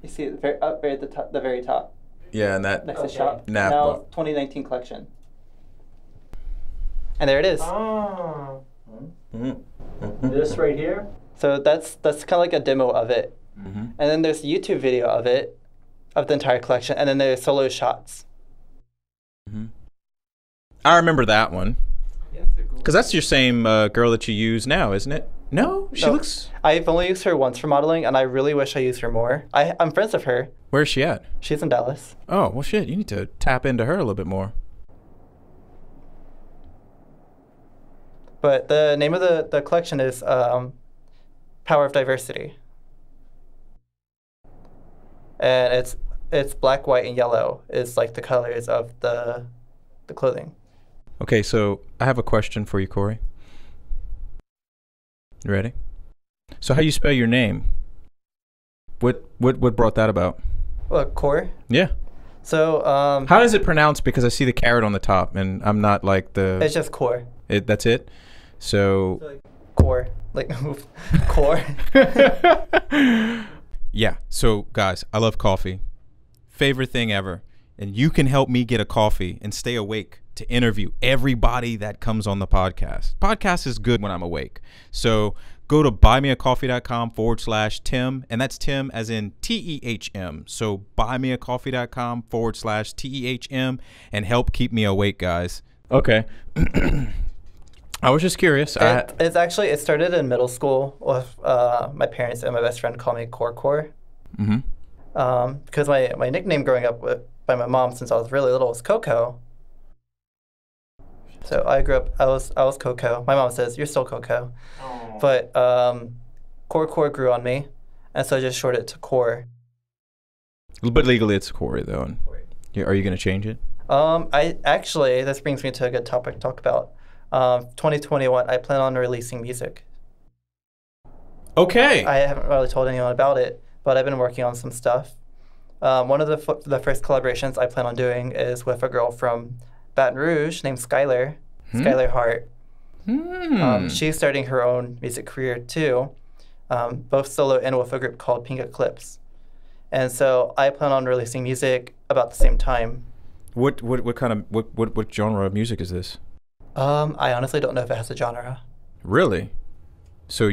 You see it up very at the top, the very top, Yeah, and that. next to Okay. shop. Nav Now book. 2019 collection. And there it is. Oh. Mm-hmm. This right here. So that's kind of like a demo of it. Mm-hmm. And then there's a YouTube video of it, of the entire collection, and then there's solo shots. Mm-hmm. I remember that one. Because that's your same girl that you use now, isn't it? No? She No. looks... I've only used her once for modeling, and I really wish I used her more. I'm friends with her. Where's she at? She's in Dallas. Oh, well, shit. You need to tap into her a little bit more. But the name of the collection is Power of Diversity. And it's black, white, and yellow is like the colors of the clothing. Okay, so I have a question for you, Corey. You ready? So how you spell your name? What brought that about? Cor? Yeah. So How is it pronounced? Because I see the carrot on the top, and I'm not like the. It's just Cor. That's it. So. Cor, like Cor. Yeah. So guys, I love coffee. Favorite thing ever, and you can help me get a coffee and stay awake to interview everybody that comes on the podcast. Podcast is good when I'm awake. So go to buymeacoffee.com/Tim, and that's Tim as in TEHM. So buymeacoffee.com/TEHM and help keep me awake, guys. Okay. I was just curious. It started in middle school with my parents and my best friend called me Cor. Mm-hmm. Because my nickname growing up by my mom since I was really little was Coco. So I grew up, I was Coco. My mom says, you're still Coco. Oh. But Cor grew on me, and so I just shorted it to Cor. But legally it's Corey, though. And are you going to change it? This brings me to a good topic to talk about. 2021, I plan on releasing music. Okay. I haven't really told anyone about it, but I've been working on some stuff. One of the first collaborations I plan on doing is with a girl from Baton Rouge named Skylar Hart. She's starting her own music career too, both solo and with a group called Pink Eclipse. And so I plan on releasing music about the same time. What genre of music is this? I honestly don't know if it has a genre. Really? So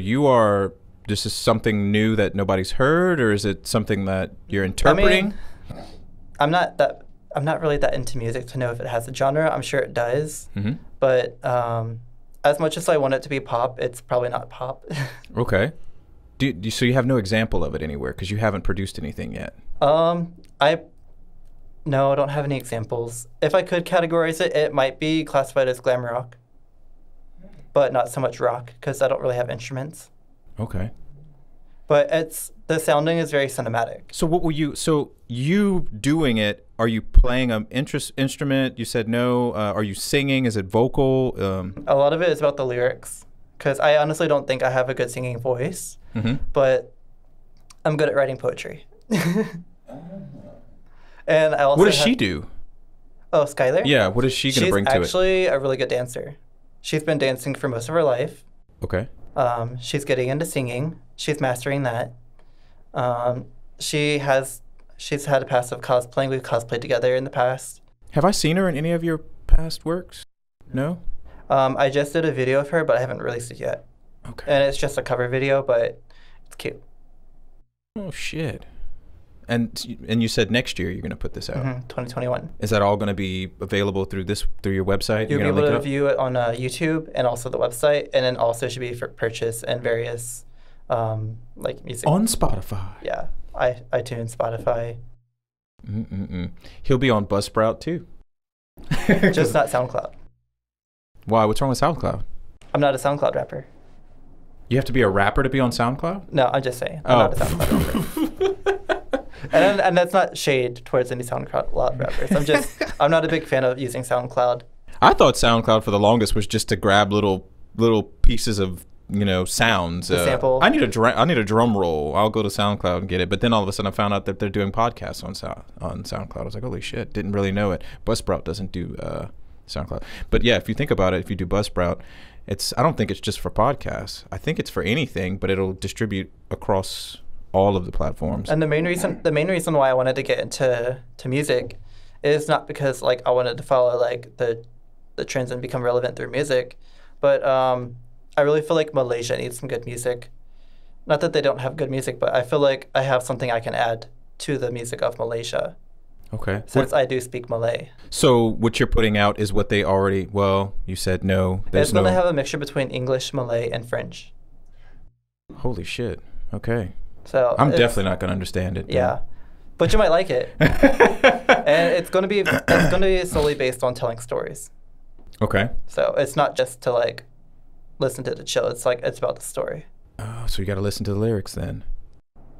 this is something new that nobody's heard, or is it something that you're interpreting? I mean, I'm not really that into music to know if it has a genre. I'm sure it does. Mm-hmm. But as much as I want it to be pop, it's probably not pop. Okay. So you have no example of it anywhere because you haven't produced anything yet? No, I don't have any examples. If I could categorize it, it might be classified as glam rock, but not so much rock because I don't really have instruments. Okay. But the sounding is very cinematic. So you doing it, are you playing an instrument? You said no. Are you singing? Is it vocal? A lot of it is about the lyrics because I honestly don't think I have a good singing voice, but I'm good at writing poetry. And I also what does she do? Oh, Skylar? Yeah, what is she going to bring to it? She's actually a really good dancer. She's been dancing for most of her life. Okay. She's getting into singing. She's mastering that. She's had a past of cosplaying. We've cosplayed together in the past. Have I seen her in any of your past works? No? I just did a video of her, but I haven't released it yet. Okay. And it's just a cover video, but it's cute. Oh, shit. And you said next year you're going to put this out. 2021. Is that all going to be available through your website? You'll be able to view it on YouTube and also the website, and then also should be for purchase and various music. On Spotify. Yeah, iTunes, Spotify. He'll be on Buzzsprout too. Just not SoundCloud. Why? What's wrong with SoundCloud? I'm not a SoundCloud rapper. You have to be a rapper to be on SoundCloud? No, I'm just saying. I'm not a SoundCloud rapper. And that's not shade towards any SoundCloud rappers. I'm not a big fan of using SoundCloud. I thought SoundCloud for the longest was just to grab little pieces of sounds. Sample. I need a drum roll. I'll go to SoundCloud and get it. But then all of a sudden I found out that they're doing podcasts on SoundCloud. I was like, holy shit! Didn't really know it. Buzzsprout doesn't do SoundCloud. But yeah, if you think about it, if you do Buzzsprout, I don't think it's just for podcasts. I think it's for anything, but it'll distribute across all of the platforms. And the main reason why I wanted to get into music is not because I wanted to follow the trends and become relevant through music, but I really feel like Malaysia needs some good music. Not that they don't have good music, but I feel like I have something I can add to the music of Malaysia. Okay. Since I do speak Malay. So what you're putting out is what they already, you said no. It's going to have a mixture between English, Malay, and French. Holy shit. Okay. So I'm definitely not going to understand it. Yeah. But you might like it. And it's going to be solely based on telling stories. Okay. So it's not just to listen to it to chill. It's like it's about the story. Oh, so you got to listen to the lyrics then.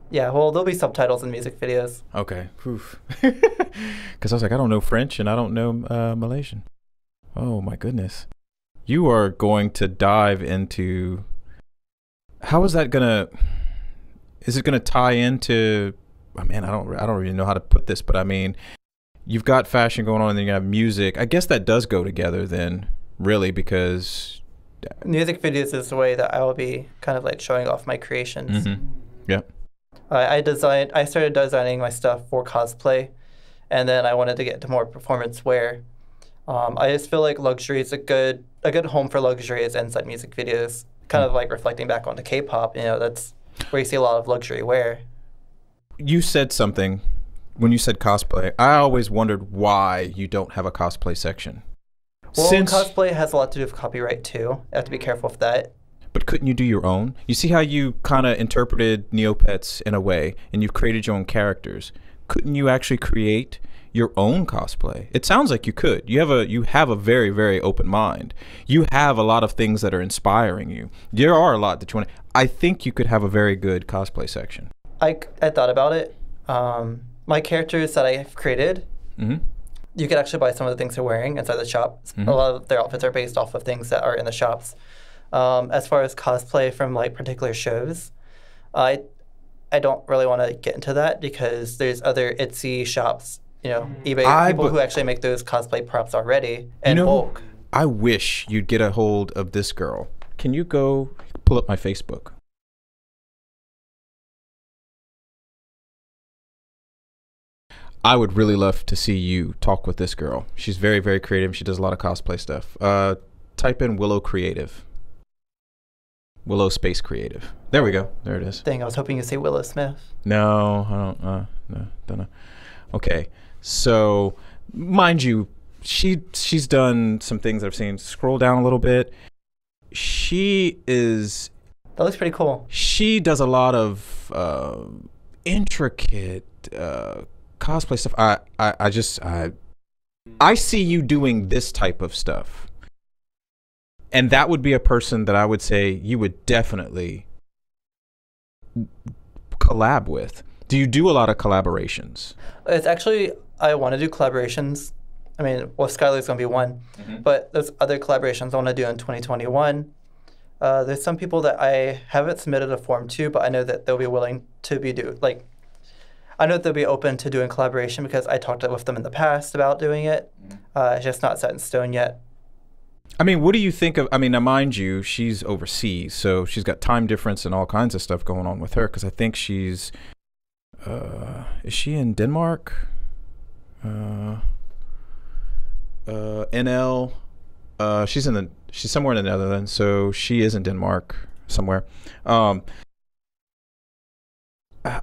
Yeah, well, there'll be subtitles in music videos. Okay. Because I was like, I don't know French and I don't know Malaysian. Oh my goodness. You are going to dive into. How is that gonna? Is it gonna tie into? Oh, man, I don't really know how to put this, but I mean, you've got fashion going on, and then you have music. I guess that does go together then, really, because music videos is the way that I will be kind of like showing off my creations. Mm-hmm. Yeah. I started designing my stuff for cosplay, and then I wanted to get into more performance wear. I just feel like luxury is a good home for luxury is inside music videos. Kind of like reflecting back onto K-pop, that's where you see a lot of luxury wear. You said something when you said cosplay. I always wondered why you don't have a cosplay section. Well, cosplay has a lot to do with copyright too. I have to be careful with that. But couldn't you do your own? You see how you kind of interpreted Neopets in a way, and you've created your own characters. Couldn't you actually create your own cosplay? It sounds like you could. You have a very, very open mind. You have a lot of things that are inspiring you. There are a lot that you want. I think you could have a very good cosplay section. I thought about it. My characters that I've created, you could actually buy some of the things they're wearing inside the shop. A lot of their outfits are based off of things that are in the shops. As far as cosplay from like particular shows, I don't really want to get into that because there's other Etsy shops, eBay people who actually make those cosplay props already in bulk. I wish you'd get a hold of this girl. Can you go pull up my Facebook? I would really love to see you talk with this girl. She's very, very creative. She does a lot of cosplay stuff. Type in Willow Creative. Willow Space Creative. There we go. There it is. Dang, I was hoping you'd say Willow Smith. No, I don't know. Okay, so mind you, she's done some things that I've seen. Scroll down a little bit. That looks pretty cool. She does a lot of intricate cosplay stuff. I see you doing this type of stuff. And that would be a person that I would say you would definitely collab with. Do you do a lot of collaborations? It's actually, I want to do collaborations. I mean, well, Skylar's going to be one. But there's other collaborations I want to do in 2021. There's some people that I haven't submitted a form to, but I know that they'll be willing to I know they'll be open to doing collaboration because I talked with them in the past about doing it. It's just not set in stone yet. I mean, what do you think of, now mind you, she's overseas, so she's got time difference and all kinds of stuff going on with her, because I think she's, is she in Denmark? NL, she's somewhere in the Netherlands, so she is in Denmark somewhere. I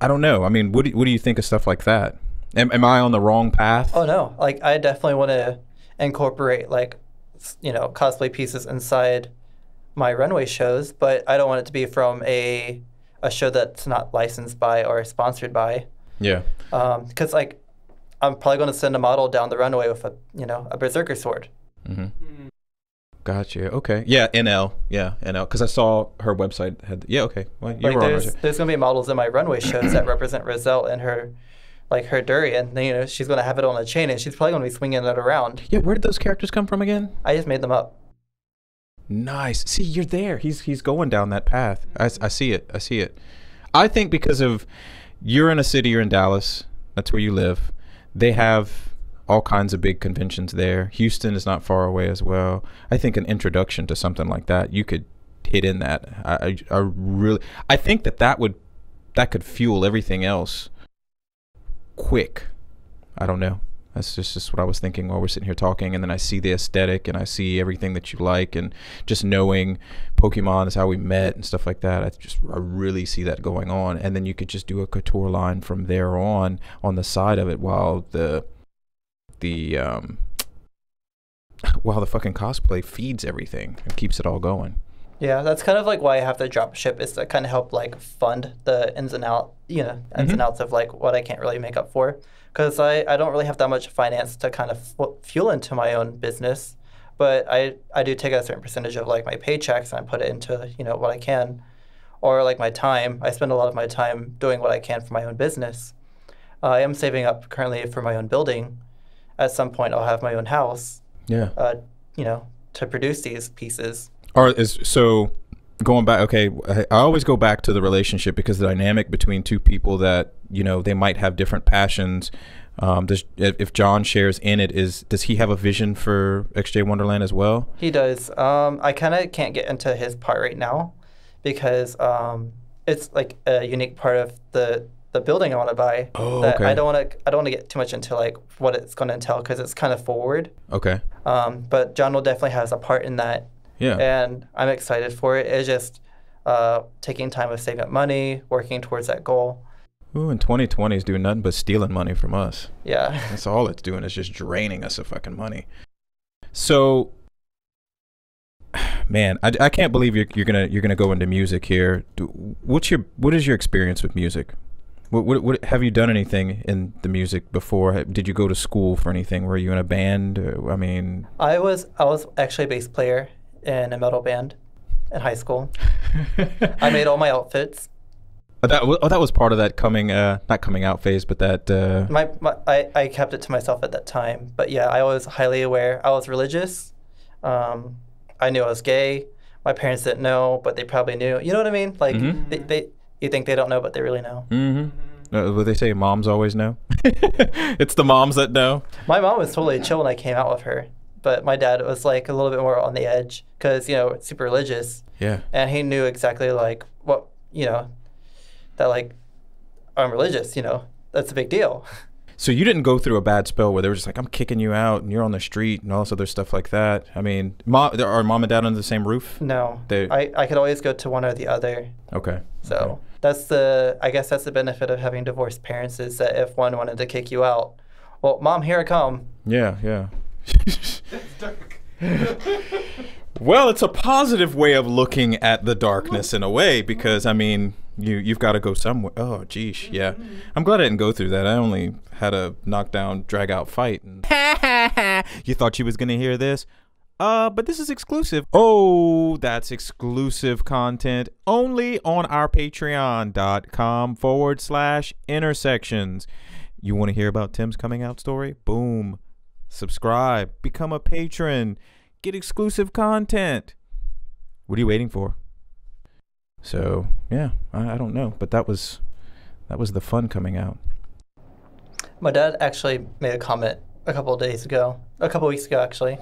don't know. I mean, what do you think of stuff like that? Am I on the wrong path? Oh no, I definitely want to incorporate cosplay pieces inside my runway shows, but I don't want it to be from a show that's not licensed by or sponsored by. Yeah. Because I'm probably going to send a model down the runway with a berserker sword. Gotcha. Okay. Yeah, NL. Yeah, NL. Because I saw her website had. Yeah. Okay. Well, there's going to be models in my runway shows that represent Roselle and her durian. She's going to have it on a chain, and she's probably going to be swinging it around. Yeah. Where did those characters come from again? I just made them up. Nice. See, you're there. He's going down that path. I see it. I see it. I think because of you're in a city. You're in Dallas. That's where you live. They have all kinds of big conventions there. Houston is not far away as well. I think an introduction to something like that, you could hit in that. I think that could fuel everything else quick. I don't know. That's just what I was thinking while we're sitting here talking, and then I see the aesthetic and I see everything that you like, and just knowing Pokemon is how we met and stuff like that. I really see that going on, and then you could just do a couture line from there on the side of it while the fucking cosplay feeds everything and keeps it all going. Yeah, that's kind of why I have to drop ship, is to kind of help fund the ins and outs of what I can't really make up for, because I don't really have that much finance to kind of fuel into my own business, but I do take a certain percentage of like my paychecks and I put it into, you know, what I can, or like my time. I spend a lot of my time doing what I can for my own business. I am saving up currently for my own building. At some point, I'll have my own house. Yeah. You know, to produce these pieces. So going back, okay, I always go back to the relationship, because the dynamic between two people that, you know, they might have different passions. If John shares in it, does he have a vision for XJ Wonderland as well? He does. I kind of can't get into his part right now because it's like a unique part of the building I want to buy. Oh, that okay. I don't want to get too much into like what it's going to entail because it's kind of forward. Okay. But John will definitely has a part in that. Yeah. And I'm excited for it. It's just taking time of saving up money, working towards that goal. Ooh, and 2020 is doing nothing but stealing money from us. Yeah. That's all it's doing, is just draining us of fucking money. So, man, I can't believe you're gonna go into music here. What is your experience with music? What have you done anything in the music before? Did you go to school for anything? Were you in a band? I mean, I was actually a bass player in a metal band in high school. I made all my outfits. that was part of that not coming out phase, but that. I kept it to myself at that time. But yeah, I was highly aware. I was religious. I knew I was gay. My parents didn't know, but they probably knew. You know what I mean? Like you think they don't know, but they really know. Mm-hmm. What they say, moms always know. It's the moms that know. My mom was totally chill when I came out with her, but my dad was like a little bit more on the edge because, you know, super religious. Yeah. And he knew exactly like what, you know, that like I'm religious, you know, that's a big deal. So you didn't go through a bad spell where they were just like, I'm kicking you out and you're on the street and all this other stuff like that. I mean, are mom and dad under the same roof? No. I could always go to one or the other. Okay. So I guess that's the benefit of having divorced parents, is that if one wanted to kick you out, well, Mom, here I come. Yeah. That's dark. Well, it's a positive way of looking at the darkness in a way, because I mean, you've got to go somewhere. Oh, geez, yeah. I'm glad I didn't go through that. I only had a knockdown, drag out fight. And you thought you was gonna hear this? But this is exclusive. Oh, that's exclusive content only on our patreon.com/intersections. You want to hear about Tim's coming out story? Boom. Subscribe, become a patron, get exclusive content. What are you waiting for? So yeah, I don't know, but that was the fun coming out. My dad actually made a comment a couple weeks ago actually,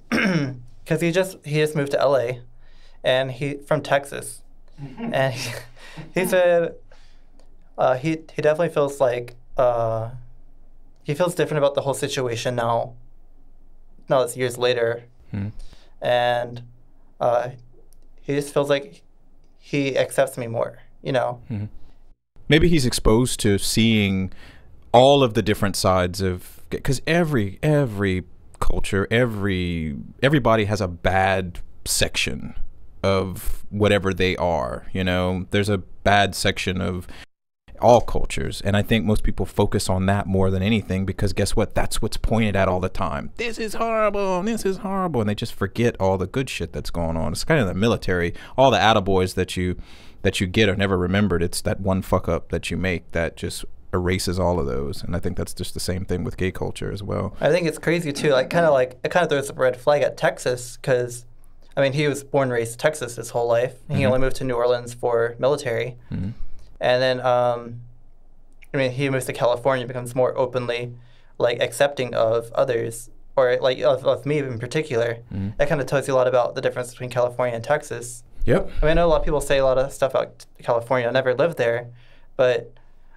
because he just moved to LA, and he from Texas, and he said he definitely feels like he feels different about the whole situation now. Now it's years later, and he just feels like he accepts me more, you know. Maybe he's exposed to seeing all of the different sides of, because every culture, everybody has a bad section of whatever they are, you know. There's a bad section of all cultures, and I think most people focus on that more than anything, because guess what, that's what's pointed at all the time. This is horrible, and they just forget all the good shit that's going on. It's kind of the military. All the attaboys that you get are never remembered. It's that one fuck up that you make that just erases all of those. And I think that's just the same thing with gay culture as well. I think it's crazy too, it kind of throws a red flag at Texas, because I mean, he was born and raised in Texas his whole life. He only moved to New Orleans for military. And then, I mean, he moves to California, becomes more openly, like, accepting of others, or, like, of me in particular. That kind of tells you a lot about the difference between California and Texas. Yep. I mean, I know a lot of people say a lot of stuff about California. I never lived there, but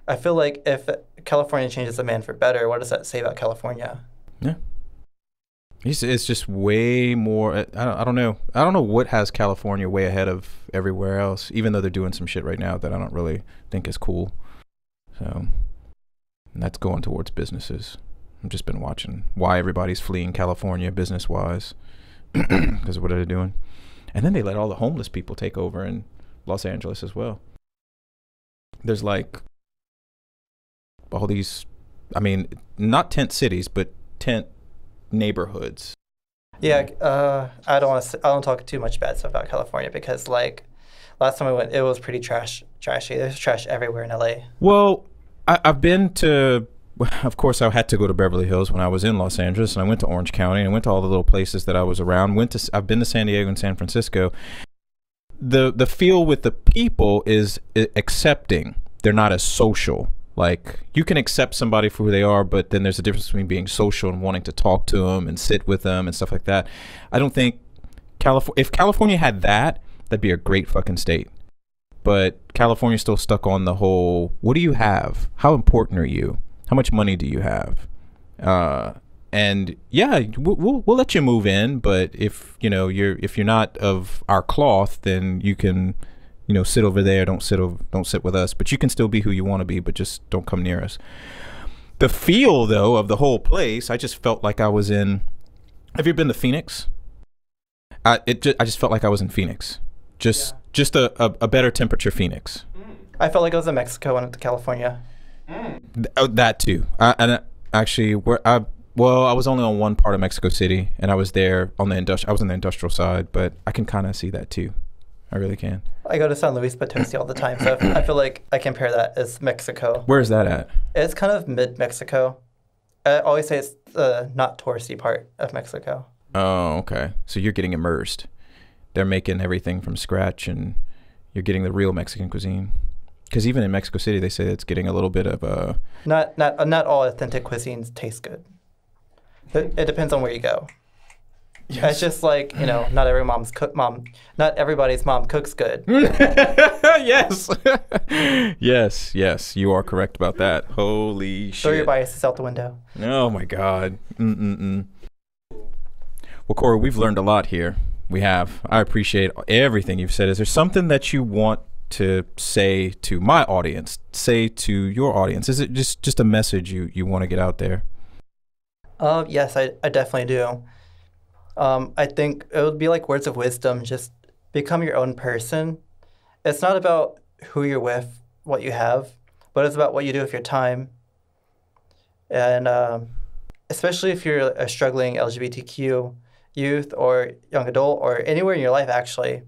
I feel like if California changes a man for better, what does that say about California? Yeah. It's just way more. I don't know. I don't know what has California way ahead of everywhere else, even though they're doing some shit right now that I don't really think is cool. So, and that's going towards businesses. I've just been watching why everybody's fleeing California business-wise, because of what they're doing. And then they let all the homeless people take over in Los Angeles as well. There's like all these, I mean, not tent cities, but tent neighborhoods. Yeah, I don't talk too much bad stuff about California because like last time I went, it was pretty trashy. There's trash everywhere in LA. Well, I've been to, of course, I had to go to Beverly Hills when I was in Los Angeles, and I went to Orange County, and I went to all the little places that I was around. I've been to San Diego and San Francisco. The feel with the people is accepting. They're not as social. Like, you can accept somebody for who they are, but then there's a difference between being social and wanting to talk to them and sit with them and stuff like that. I don't think if California had that, that'd be a great fucking state. But California's still stuck on the whole, what do you have? How important are you? How much money do you have? And yeah, we'll let you move in, but if you're not of our cloth, then you can, sit over there. Don't sit with us. But you can still be who you want to be, but just don't come near us. The feel though of the whole place, I just felt like I was in. Have you been to Phoenix? I just felt like I was in Phoenix. Just a better temperature Phoenix. I felt like I was in Mexico when I went to California. That too. Actually, I was only on one part of Mexico City, and I was there on I was on the industrial side, but I can kind of see that too. I really can. I go to San Luis Potosi all the time, so I feel like I compare that as Mexico. Where is that at? It's kind of mid-Mexico. I always say it's the not touristy part of Mexico. Oh, okay. So you're getting immersed. They're making everything from scratch, and you're getting the real Mexican cuisine. Because even in Mexico City, they say it's getting a little bit of a... Not all authentic cuisines taste good. It depends on where you go. Yes. It's just like, not everybody's mom cooks good. Yes. Yes, you are correct about that. Holy shit. Throw your biases out the window. Oh my God. Well, Cor, we've learned a lot here. We have. I appreciate everything you've said. Is there something that you want to say to my audience, say to your audience? Is it just a message you want to get out there? Yes, I definitely do. I think it would be like words of wisdom. Just become your own person. It's not about who you're with, what you have, but it's about what you do with your time. And especially if you're a struggling LGBTQ youth or young adult or anywhere in your life, actually,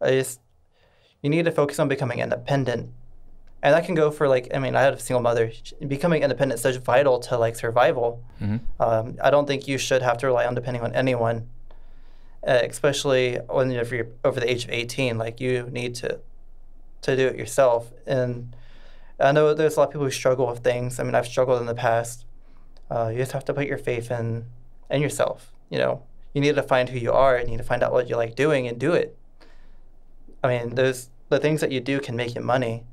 you need to focus on becoming independent. And that can go for I had a single mother. Becoming independent is such vital to survival. Mm-hmm. I don't think you should have to rely on depending on anyone, especially if you're over the age of 18. You need to do it yourself. And I know there's a lot of people who struggle with things. I've struggled in the past. You just have to put your faith in yourself. You need to find who you are. You need to find out what you like doing and do it. There's the things that you do can make you money.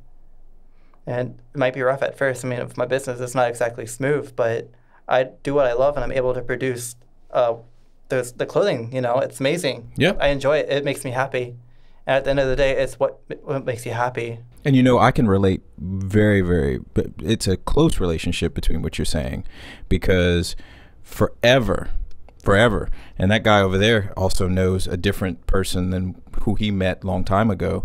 And it might be rough at first. With my business, it's not exactly smooth, but I do what I love, and I'm able to produce the clothing. It's amazing. Yep. I enjoy it. It makes me happy. And at the end of the day, it's what makes you happy. And I can relate very, very, but it's a close relationship between what you're saying, because forever, and that guy over there also knows a different person than who he met a long time ago.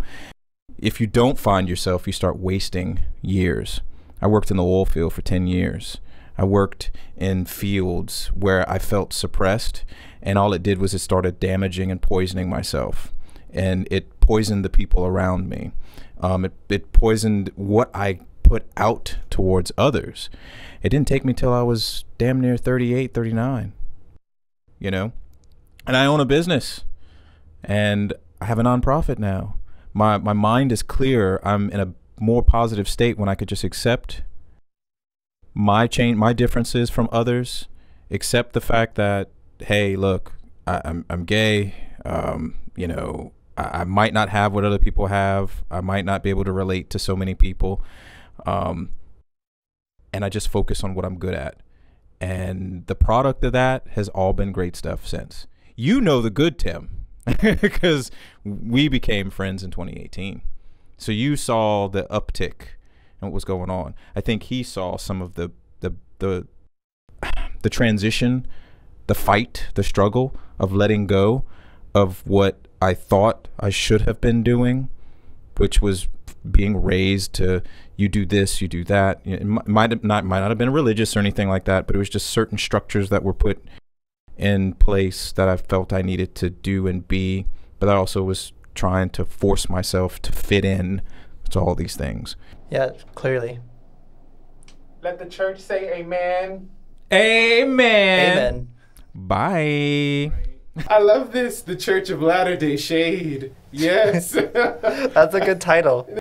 If you don't find yourself, you start wasting years. I worked in the oil field for 10 years. I worked in fields where I felt suppressed, and all it did was it started damaging and poisoning myself. And it poisoned the people around me. It poisoned what I put out towards others. It didn't take me till I was damn near 38, 39, and I own a business, and I have a nonprofit now. My mind is clear. I'm in a more positive state when I could just accept my differences from others, accept the fact that, hey, look, I'm gay. I might not have what other people have. I might not be able to relate to so many people. And I just focus on what I'm good at. And the product of that has all been great stuff since. The good Tim. Because we became friends in 2018. So you saw the uptick and what was going on. I think he saw some of the transition, the fight, the struggle of letting go of what I thought I should have been doing, which was being raised to, you do this, you do that. It might not have been religious or anything like that, but it was just certain structures that were put in place that I felt I needed to do and be, but I also was trying to force myself to fit in to all these things. Yeah, clearly. Let the church say amen. Amen. Amen. Bye. I love this. The Church of Latter-day Shade. Yes. That's a good title.